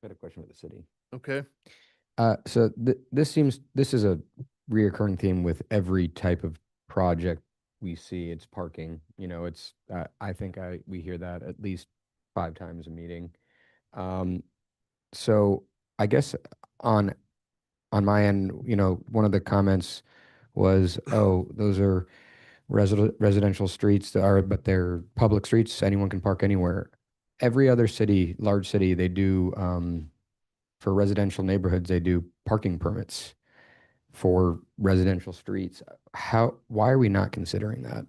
Got a question with the city. Okay. So this is a reoccurring theme with every type of project we see. It's parking. It's I think we hear that at least 5 times a meeting. So I guess on my end, one of the comments was, oh, those are residential streets but they're public streets. Anyone can park anywhere. Every other city, large city, they do, for residential neighborhoods, they do parking permits for residential streets. Why are we not considering that?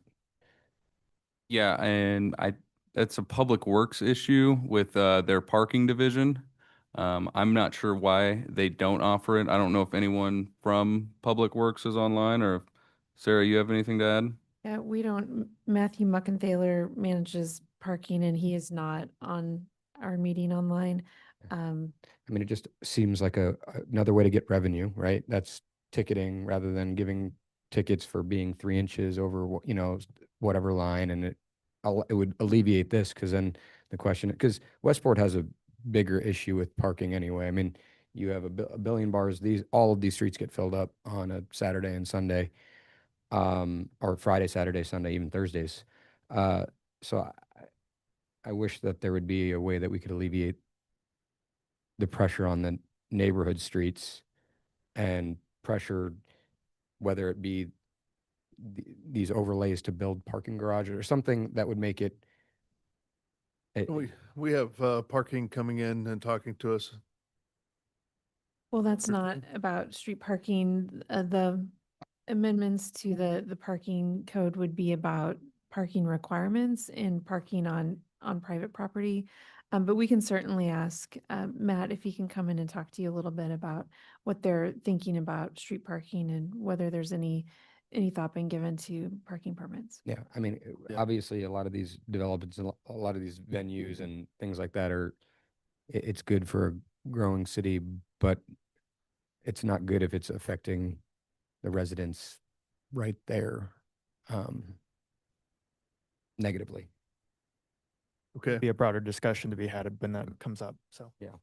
Yeah, and that's a public works issue with their parking division. I'm not sure why they don't offer it. I don't know if anyone from Public Works is online, or if, Sarah, you have anything to add? Yeah, we don't. Matthew Muckenthaler manages parking and he is not on our meeting online. I mean, it just seems like another way to get revenue, right? That's ticketing rather than giving tickets for being 3 inches over, whatever line. And it would alleviate this, because then the question, because Westport has a bigger issue with parking anyway. I mean, you have a billion bars. All of these streets get filled up on a Saturday and Sunday, or Friday, Saturday, Sunday, even Thursdays. So I wish that there would be a way that we could alleviate the pressure on the neighborhood streets and pressure, whether it be these overlays to build parking garages or something that would make it. We have parking coming in and talking to us. Well, that's not about street parking. The amendments to the parking code would be about parking requirements and parking on private property. But we can certainly ask Matt if he can come in and talk to you a little bit about what they're thinking about street parking and whether there's any thought being given to parking permits. Yeah, I mean, obviously, a lot of these developments and a lot of these venues and things like that it's good for a growing city, but it's not good if it's affecting the residents right there negatively. Okay. Be a broader discussion to be had when that comes up, so. Yeah.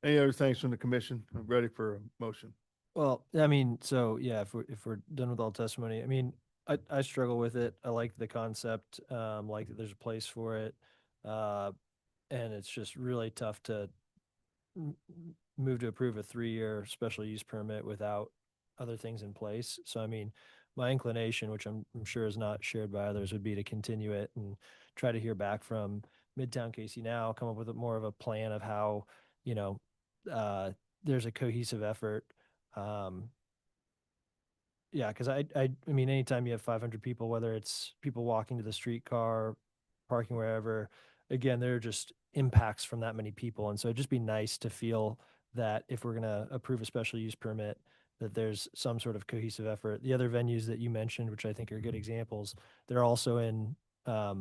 Any other things from the commission? I'm ready for a motion. Well, I mean, so yeah, if we're done with all testimony, I mean, I struggle with it. I like the concept, like that there's a place for it. And it's just really tough to move to approve a 3-year special use permit without other things in place. So, I mean, my inclination, which I'm sure is not shared by others, would be to continue it and try to hear back from Midtown Casey now, come up with more of a plan of how, you know, there's a cohesive effort. Yeah, because I mean, anytime you have 500 people, whether it's people walking to the streetcar, parking wherever, again, there are just impacts from that many people. And so it'd just be nice to feel that if we're going to approve a special use permit, that there's some sort of cohesive effort. The other venues that you mentioned, which I think are good examples, they're also in a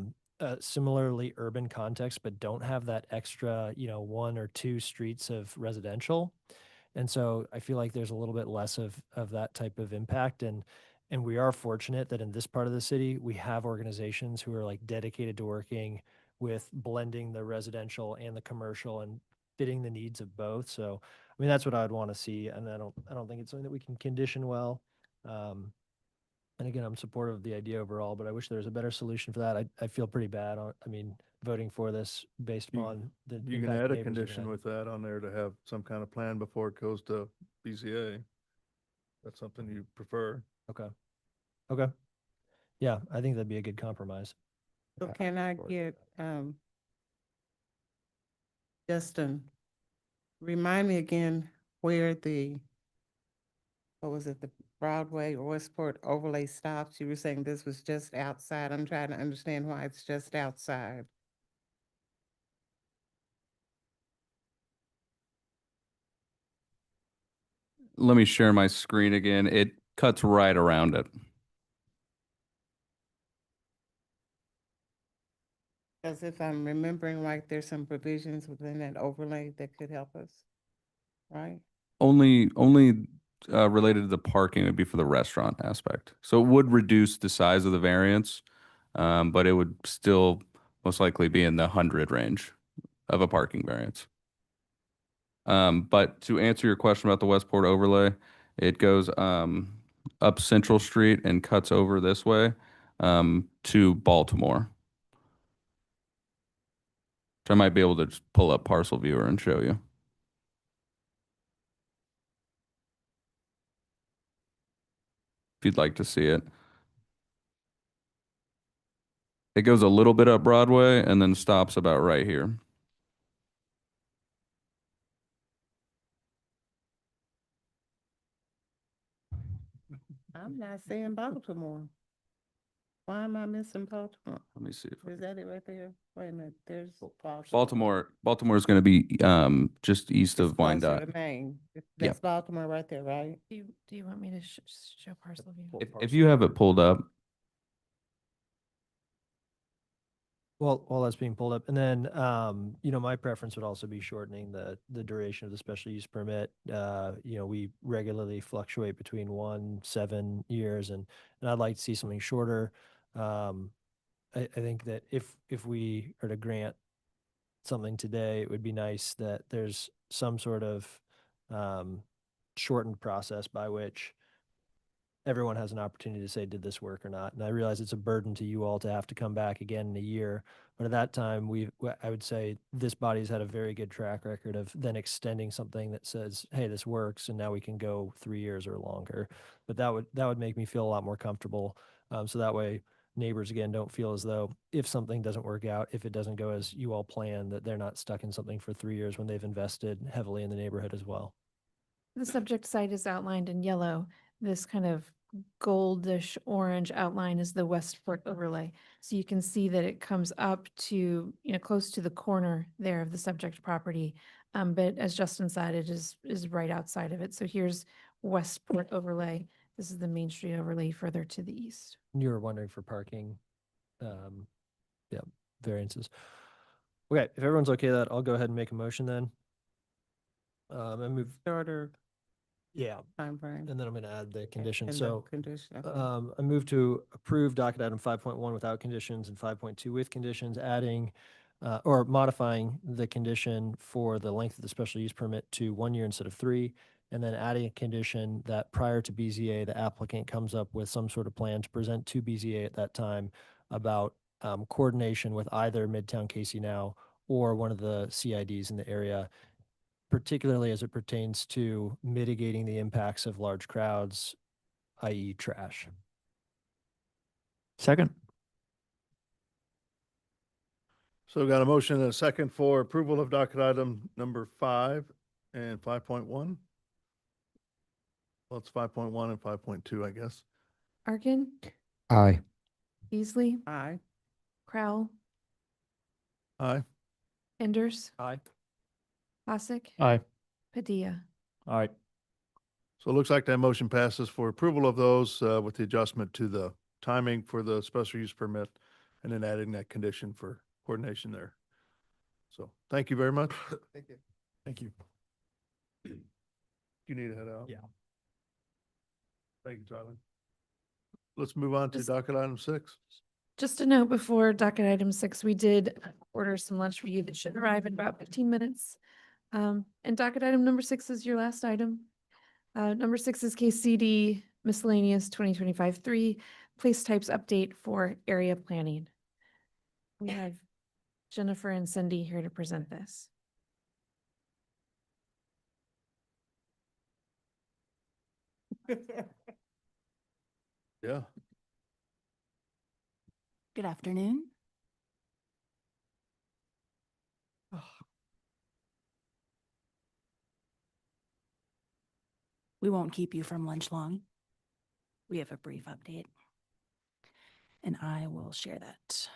similarly urban context, but don't have that extra, 1 or 2 streets of residential. And so I feel like there's a little bit less of that type of impact. And we are fortunate that in this part of the city, we have organizations who are like dedicated to working with blending the residential and the commercial and fitting the needs of both. So, I mean, that's what I'd want to see. And I don't think it's something that we can condition well. And again, I'm supportive of the idea overall, but I wish there was a better solution for that. I feel pretty bad voting for this based upon the You can impact add a neighbors are gonna condition have. with that on there to have some kind of plan before it goes to BZA. That's something you prefer. Okay. Okay. Yeah, I think that'd be a good compromise. So can I get, Justin, remind me again where what was it, the Broadway or Westport overlay stops? You were saying this was just outside. I'm trying to understand why it's just outside. Let me share my screen again. It cuts right around it. As if I'm remembering right, there's some provisions within that overlay that could help us, right? Only related to the parking would be for the restaurant aspect. So it would reduce the size of the variance, but it would still most likely be in the 100 range of a parking variance. But to answer your question about the Westport overlay, it goes up Central Street and cuts over this way to Baltimore. So I might be able to just pull up Parcel Viewer and show you. If you'd like to see it. It goes a little bit up Broadway and then stops about right here. I'm not seeing Baltimore. Why am I missing Baltimore? Let me see. Is that it right there? Wait a minute, there's Baltimore is going to be just east It's of closer Wyandotte. to Maine. Yep. That's Baltimore right there, right? Do you want me to show parcel view? If you have it pulled up, Well, while that's being pulled up, and then, my preference would also be shortening the duration of the special use permit. We regularly fluctuate between 1-7 years, and I'd like to see something shorter. I think that if we are to grant something today, it would be nice that there's some sort of shortened process by which everyone has an opportunity to say, did this work or not? And I realize it's a burden to you all to have to come back again in a year. But at that time, I would say this body's had a very good track record of then extending something that says, hey, this works, and now we can go 3 years or longer. But that would make me feel a lot more comfortable. So that way neighbors, again, don't feel as though if something doesn't work out, if it doesn't go as you all planned, that they're not stuck in something for 3 years when they've invested heavily in the neighborhood as well. The subject site is outlined in yellow. This kind of goldish orange outline is the Westport overlay. So you can see that it comes up to, close to the corner there of the subject property. But as Justin said, it is right outside of it. So here's Westport overlay. This is the Main Street overlay further to the east. You were wondering for parking, variances. Okay, if everyone's okay with that, I'll go ahead and make a motion then. I move. Shorter Yeah. timeframe. And then I'm going to add the condition. And the So condition, okay. I move to approve docket item 5.1 without conditions and 5.2 with conditions, adding or modifying the condition for the length of the special use permit to 1 year instead of 3, and then adding a condition that prior to BZA, the applicant comes up with some sort of plan to present to BZA at that time about coordination with either Midtown Casey Now or one of the CIDs in the area, particularly as it pertains to mitigating the impacts of large crowds, i.e. trash. Second. So got a motion and a second for approval of docket item number 5 and 5.1. Well, it's 5.1 and 5.2, I guess. Arkin, Aye. Beasley, Aye. Crowell, Aye. Enders, Aye. Hasek, Aye. Padilla. All right. So it looks like that motion passes for approval of those with the adjustment to the timing for the special use permit and then adding that condition for coordination there. So thank you very much. Thank you. Thank you. You need to head out. Yeah. Thank you, Tyler. Let's move on to Just- docket item 6. Just a note before docket item 6, we did order some lunch for you that should arrive in about 15 minutes. And docket item number 6 is your last item. Number 6 is case CD miscellaneous 2025-3 place types update for area planning. We have Jennifer and Cindy here to present this. Yeah. Good afternoon. We won't keep you from lunch long. We have a brief update, and I will share that.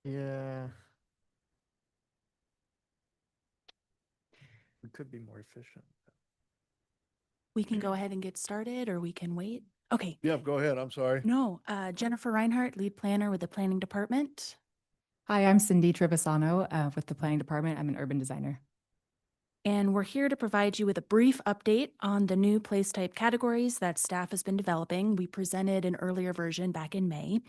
Yeah. We could be more efficient. We can go ahead and get started, or we can wait. Okay. Yeah, go ahead. I'm sorry. No, Jennifer Reinhardt, lead planner with the planning department. Hi, I'm Cindy Trevisano with the planning department. I'm an urban designer. And we're here to provide you with a brief update on the new place type categories that staff has been developing. We presented an earlier version back in May,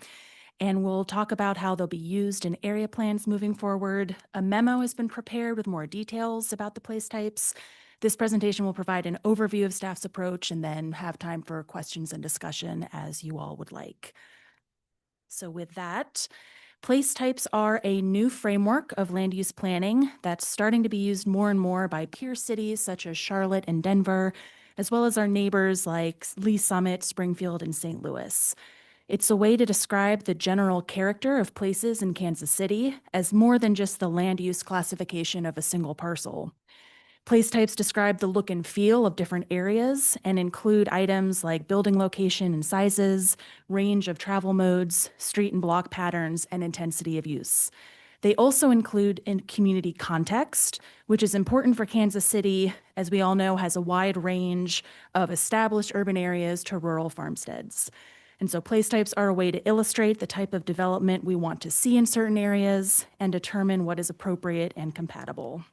and we'll talk about how they'll be used in area plans moving forward. A memo has been prepared with more details about the place types. This presentation will provide an overview of staff's approach and then have time for questions and discussion as you all would like. So with that, place types are a new framework of land use planning that's starting to be used more and more by peer cities such as Charlotte and Denver, as well as our neighbors like Lee Summit, Springfield, and St. Louis. It's a way to describe the general character of places in Kansas City as more than just the land use classification of a single parcel. Place types describe the look and feel of different areas and include items like building location and sizes, range of travel modes, street and block patterns, and intensity of use. They also include in community context, which is important for Kansas City, as we all know, has a wide range of established urban areas to rural farmsteads. And so place types are a way to illustrate the type of development we want to see in certain areas and determine what is appropriate and compatible.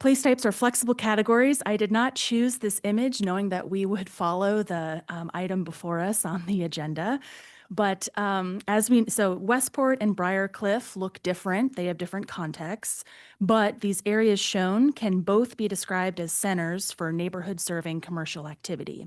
Place types are flexible categories. I did not choose this image knowing that we would follow the item before us on the agenda. But so Westport and Briarcliff look different. They have different contexts, but these areas shown can both be described as centers for neighborhood serving commercial activity.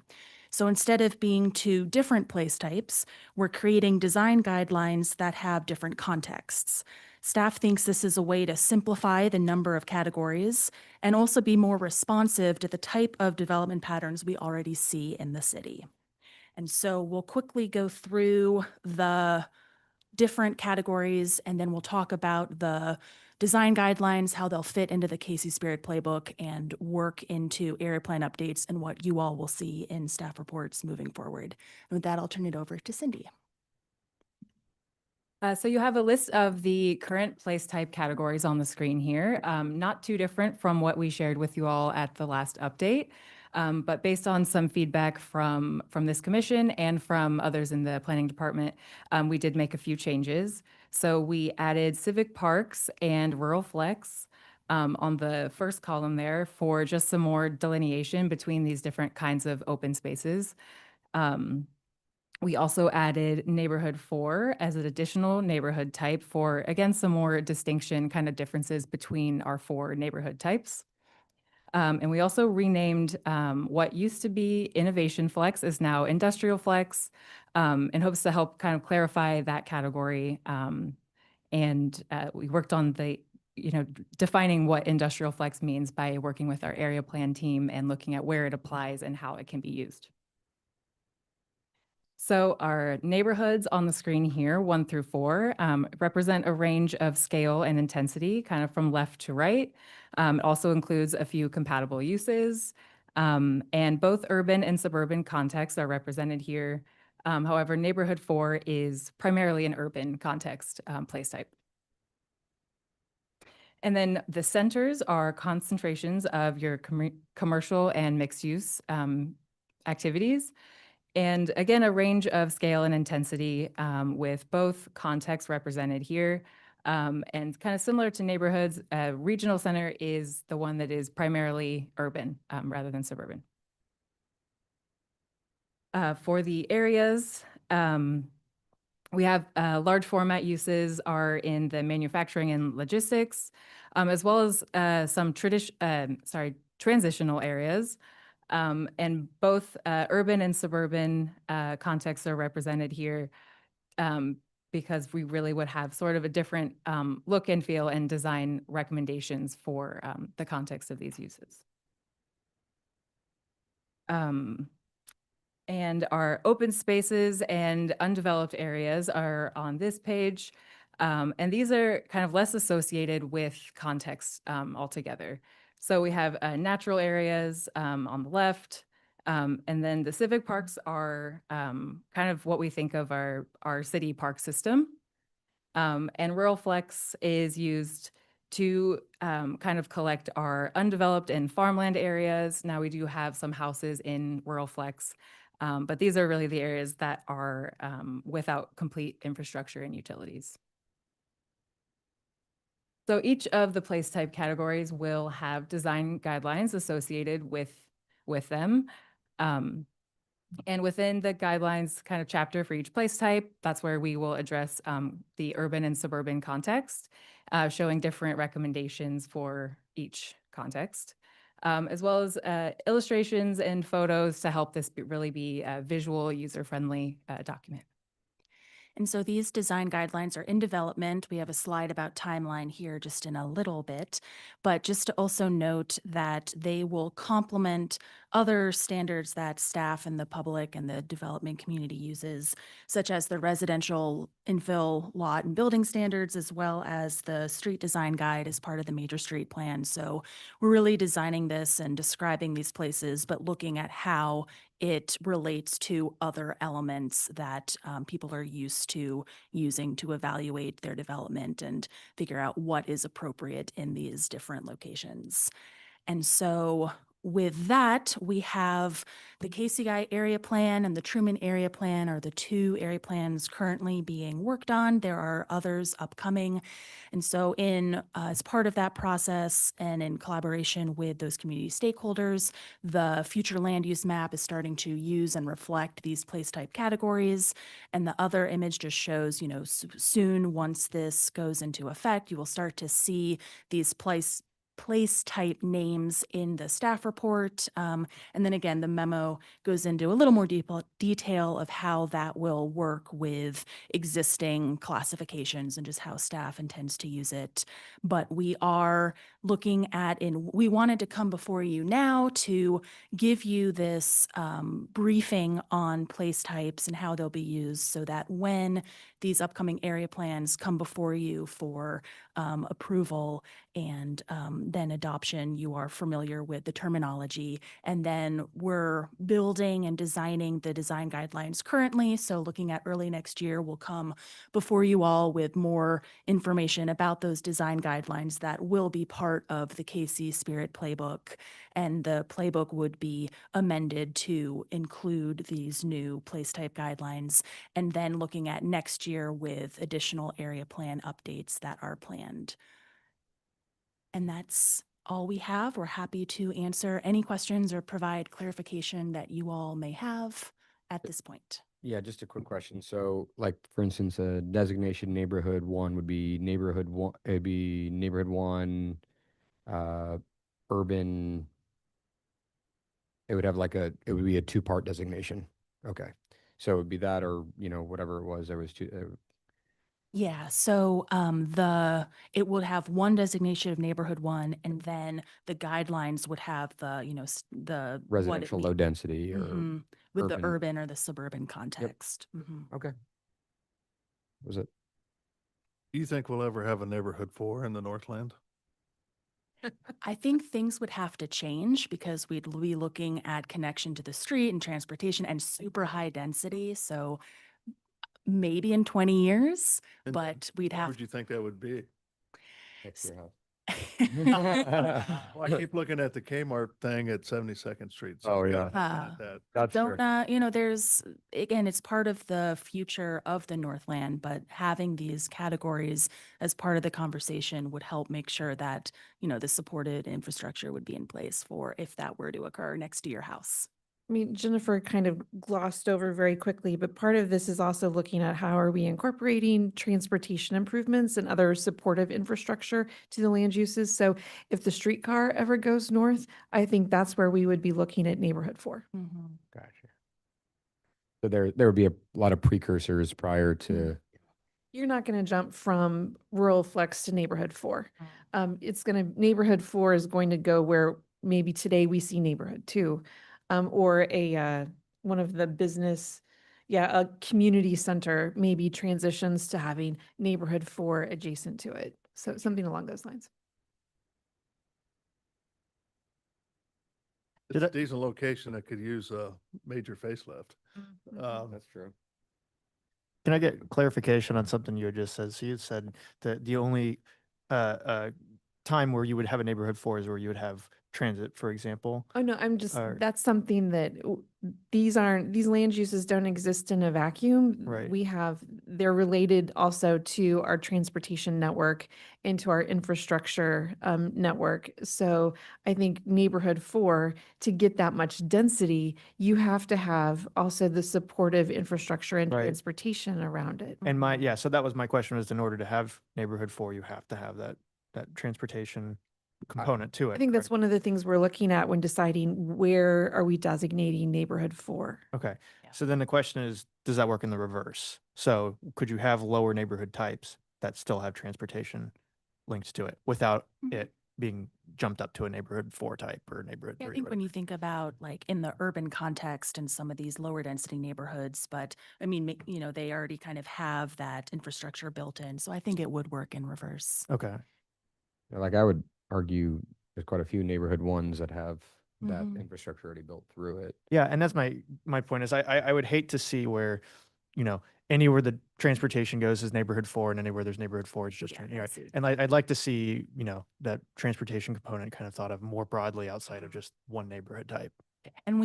So instead of being two different place types, we're creating design guidelines that have different contexts. Staff thinks this is a way to simplify the number of categories and also be more responsive to the type of development patterns we already see in the city. And so we'll quickly go through the different categories, and then we'll talk about the design guidelines, how they'll fit into the Casey Spirit playbook and work into area plan updates and what you all will see in staff reports moving forward. And with that, I'll turn it over to Cindy. So you have a list of the current place type categories on the screen here, not too different from what we shared with you all at the last update. But based on some feedback from this commission and from others in the planning department, we did make a few changes. So we added civic parks and rural flex on the first column there for just some more delineation between these different kinds of open spaces. We also added neighborhood 4 as an additional neighborhood type for, again, some more distinction kind of differences between our 4 neighborhood types. And we also renamed what used to be Innovation Flex is now Industrial Flex, in hopes to help kind of clarify that category. And we worked on defining what Industrial Flex means by working with our area plan team and looking at where it applies and how it can be used. So our neighborhoods on the screen here, 1 through 4, represent a range of scale and intensity, kind of from left to right. It also includes a few compatible uses, and both urban and suburban contexts are represented here. However, neighborhood 4 is primarily an urban context place type. And then the centers are concentrations of your commercial and mixed use activities. And again, a range of scale and intensity with both contexts represented here. And kind of similar to neighborhoods, regional center is the one that is primarily urban rather than suburban. For the areas, we have large format uses are in the manufacturing and logistics, as well as some transitional areas. And both urban and suburban contexts are represented here because we really would have sort of a different look and feel and design recommendations for the context of these uses. And our open spaces and undeveloped areas are on this page. And these are kind of less associated with context altogether. So we have natural areas on the left, and then the civic parks are kind of what we think of our city park system. And rural flex is used to kind of collect our undeveloped and farmland areas. Now we do have some houses in rural flex, but these are really the areas that are without complete infrastructure and utilities. So each of the place type categories will have design guidelines associated with them. And within the guidelines kind of chapter for each place type, that's where we will address the urban and suburban context, showing different recommendations for each context, as well as illustrations and photos to help this really be a visual, user-friendly document. And so these design guidelines are in development. We have a slide about timeline here just in a little bit, but just to also note that they will complement other standards that staff and the public and the development community uses, such as the residential infill lot and building standards, as well as the street design guide as part of the major street plan. So we're really designing this and describing these places, but looking at how it relates to other elements that people are used to using to evaluate their development and figure out what is appropriate in these different locations. And so With that, we have the KCI area plan and the Truman area plan are the two area plans currently being worked on. There are others upcoming. And so as part of that process and in collaboration with those community stakeholders, the future land use map is starting to use and reflect these place type categories. And the other image just shows, soon once this goes into effect, you will start to see these place type names in the staff report. And then again, the memo goes into a little more detail of how that will work with existing classifications and just how staff intends to use it. But we are looking at, we wanted to come before you now to give you this briefing on place types and how they'll be used so that when these upcoming area plans come before you for approval and then adoption, you are familiar with the terminology. And then we're building and designing the design guidelines currently. So looking at early next year, we'll come before you all with more information about those design guidelines that will be part of the KC Spirit Playbook. And the playbook would be amended to include these new place type guidelines. And then looking at next year with additional area plan updates that are planned. And that's all we have. We're happy to answer any questions or provide clarification that you all may have at this point. Yeah, just a quick question. So, like, for instance, a designation neighborhood one would be neighborhood one, it'd be neighborhood one, urban. It would have it would be a two-part designation. Okay. So it would be that or, whatever it was, there was two. Yeah, so it would have one designation of neighborhood one, and then the guidelines would have the, the what it Residential low density or with the urban. urban or the suburban context. Okay. Was it? Do you think we'll ever have a neighborhood 4 in the Northland? I think things would have to change because we'd be looking at connection to the street and transportation and super high density. So maybe in 20 years, And but we'd Where have. would you think that would be? Next to your house. Well, I keep looking at the Kmart thing at 72nd Street. So Oh, I'm yeah. looking at that. That's true. There's, again, it's part of the future of the Northland, but having these categories as part of the conversation would help make sure that, the supported infrastructure would be in place for if that were to occur next to your house. I mean, Jennifer kind of glossed over very quickly, but part of this is also looking at how are we incorporating transportation improvements and other supportive infrastructure to the land uses. So if the streetcar ever goes north, I think that's where we would be looking at neighborhood 4. Gotcha. So there would be a lot of precursors prior to. You're not going to jump from rural flex to neighborhood 4. Neighborhood 4 is going to go where maybe today we see neighborhood 2. Or one of the business, a community center maybe transitions to having neighborhood 4 adjacent to it. So something along those lines. It's a decent location that could use a major facelift. That's true. Can I get clarification on something you had just said? So you said that the only time where you would have a neighborhood 4 is where you would have transit, for example. Oh, no, that's something that these land uses don't exist in a vacuum. Right. They're related also to our transportation network and to our infrastructure network. So I think neighborhood 4, to get that much density, you have to have also the supportive infrastructure and Right. transportation around it. And so that was my question, was in order to have neighborhood 4, you have to have that transportation component to it. I think that's one of the things we're looking at when deciding where are we designating neighborhood 4. Okay. So then the question is, does that work in the reverse? So could you have lower neighborhood types that still have transportation linked to it without it being jumped up to a neighborhood 4 type or neighborhood 3? I think when you think about like in the urban context and some of these lower density neighborhoods, but I mean, they already kind of have that infrastructure built in. So I think it would work in reverse. Okay. Like I would argue there's quite a few neighborhood ones that have that infrastructure already built through it. Yeah, and that's my point is I would hate to see where, anywhere the transportation goes is neighborhood 4, and anywhere there's neighborhood 4, it's just and I'd like to see, that transportation component kind of thought of more broadly outside of just one neighborhood type. And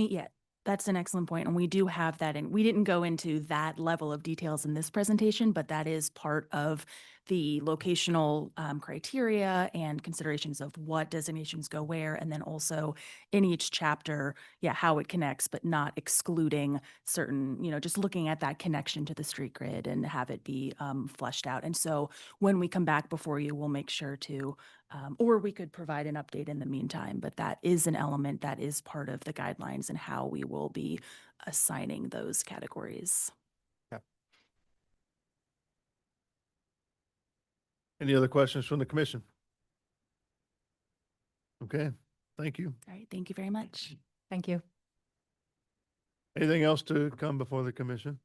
that's an excellent point. And we do have that. And we didn't go into that level of details in this presentation, but that is part of the locational criteria and considerations of what designations go where. And then also in each chapter, how it connects, but not excluding certain, just looking at that connection to the street grid and have it be fleshed out. And so when we come back before you, we'll make sure to or we could provide an update in the meantime, but that is an element that is part of the guidelines and how we will be assigning those categories. Any other questions from the commission? Okay, thank you. All right, thank you very much. Thank you. Anything else to come before the commission?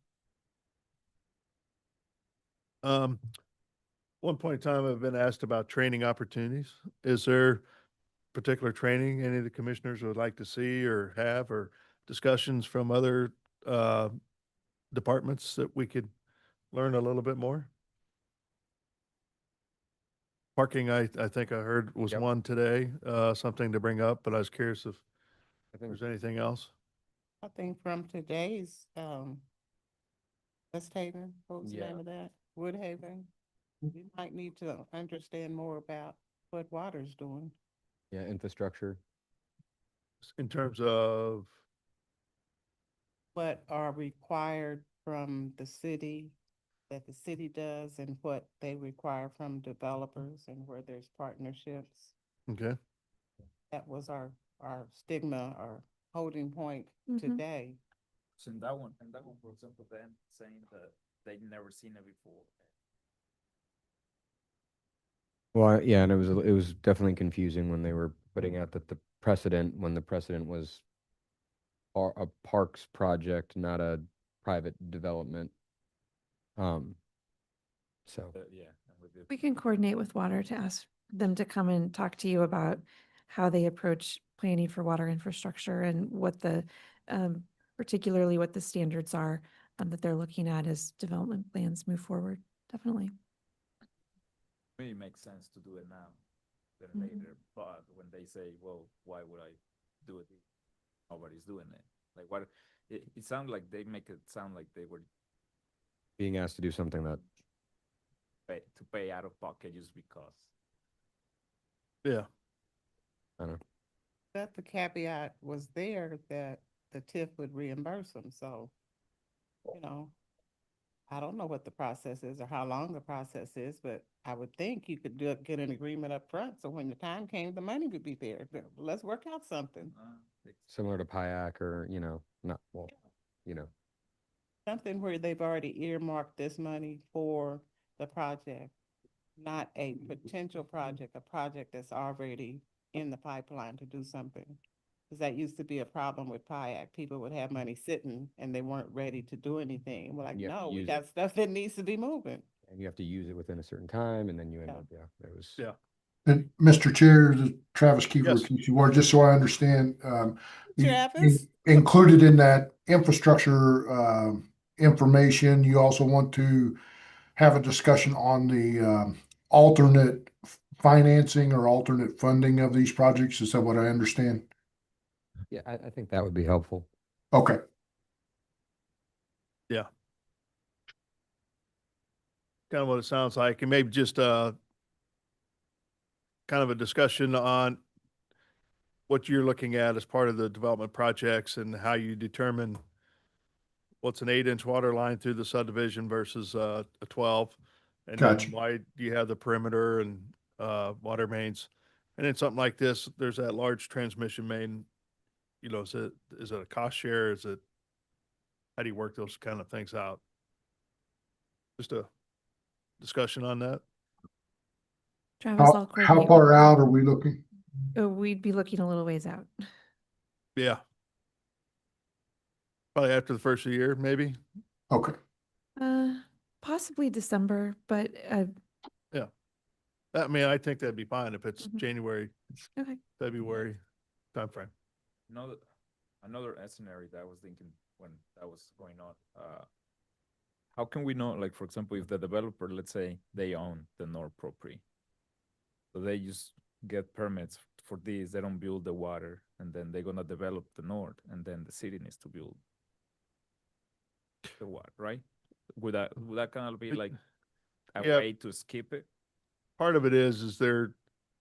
One point in time, I've been asked about training opportunities. Is there particular training any of the commissioners would like to see or have, or discussions from other departments that we could learn a little bit more? Parking, I think I heard was one today, something to bring up, but I was curious if there's anything else. I think from today's, West Haven, what was the name of that? Woodhaven. We might need to understand more about what water's doing. Yeah, infrastructure. In terms of, What are required from the city, that the city does, and what they require from developers, and where there's partnerships. okay, That was our stigma, our holding point today. So in that one, for example, them saying that they'd never seen it before. Well, yeah, and it was definitely confusing when they were putting out that the precedent was a parks project, not a private development. So Yeah. We can coordinate with water to ask them to come and talk to you about how they approach planning for water infrastructure and what the, particularly what the standards are that they're looking at as development plans move forward. Definitely. It makes sense to do it now than later, but when they say, well, why would I do it? Nobody's doing it. Like what? It sounds like they make it sound like they were being asked to do something that to pay out of pocket just because. yeah, I don't know. But the caveat was there that the TIF would reimburse them, so, I don't know what the process is or how long the process is, but I would think you could get an agreement up front, so when the time came, the money would be there. Let's work out something. Similar to PIAC or, not, well, Something where they've already earmarked this money for the project, not a potential project, a project that's already in the pipeline to do something. Because that used to be a problem with PIAC. People would have money sitting and they weren't ready to do anything. We're like, You have to no, we use got it. stuff that needs to be moving. And you have to use it within a certain time, and then you end up, it was. yeah. And Mr. Chair, this is Travis Kiefer, Yes. KC Water, just so I understand, Travis? included in that infrastructure information, you also want to have a discussion on the alternate financing or alternate funding of these projects. Is that what I understand? Yeah, I think that would be helpful. Okay. Yeah. Kind of what it sounds like, and maybe just kind of a discussion on what you're looking at as part of the development projects and how you determine what's an 8-inch water line through the subdivision versus a 12. And Gotcha. then why do you have the perimeter and water mains? And then something like this, there's that large transmission main, is it a cost share? How do you work those kind of things out? Just a discussion on that. Travis, I'll How coordinate far with you. out are we looking? We'd be looking a little ways out. Yeah. Probably after the first of the year, maybe. Okay. Possibly December, but Yeah. I mean, I think that'd be fine if it's January, okay. February timeframe. Another scenario that I was thinking when that was going on, How can we know, like, for example, if the developer, let's say they own the north property, so they just get permits for this, they don't build the water, and then they're gonna develop the north, and then the city needs to build the water, right? Would that kind of be like a Yeah. way to skip it? Part of it is there,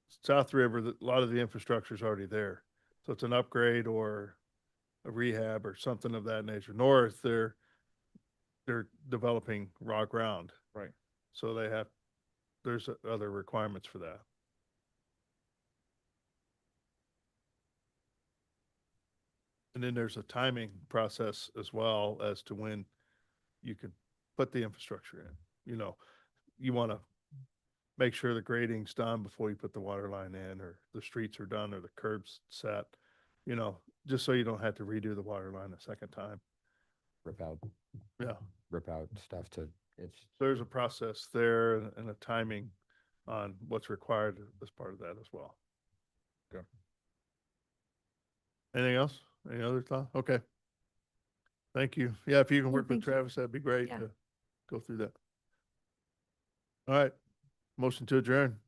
South River, a lot of the infrastructure is already there. So it's an upgrade or a rehab or something of that nature. North, they're developing raw ground. Right. So there's other requirements for that. And then there's a timing process as well as to when you can put the infrastructure in. You know, you want to make sure the grading's done before you put the water line in, or the streets are done, or the curbs set, you know, just so you don't have to redo the water line a second time. Rip out stuff to, it's. There's a process there and a timing on what's required as part of that as well. Okay. Anything else? Any other thought? Okay. Thank you. Yeah, if you can Yeah, work with thank you. Travis, that'd be great Yeah. to go through that. All right. Motion to adjourn.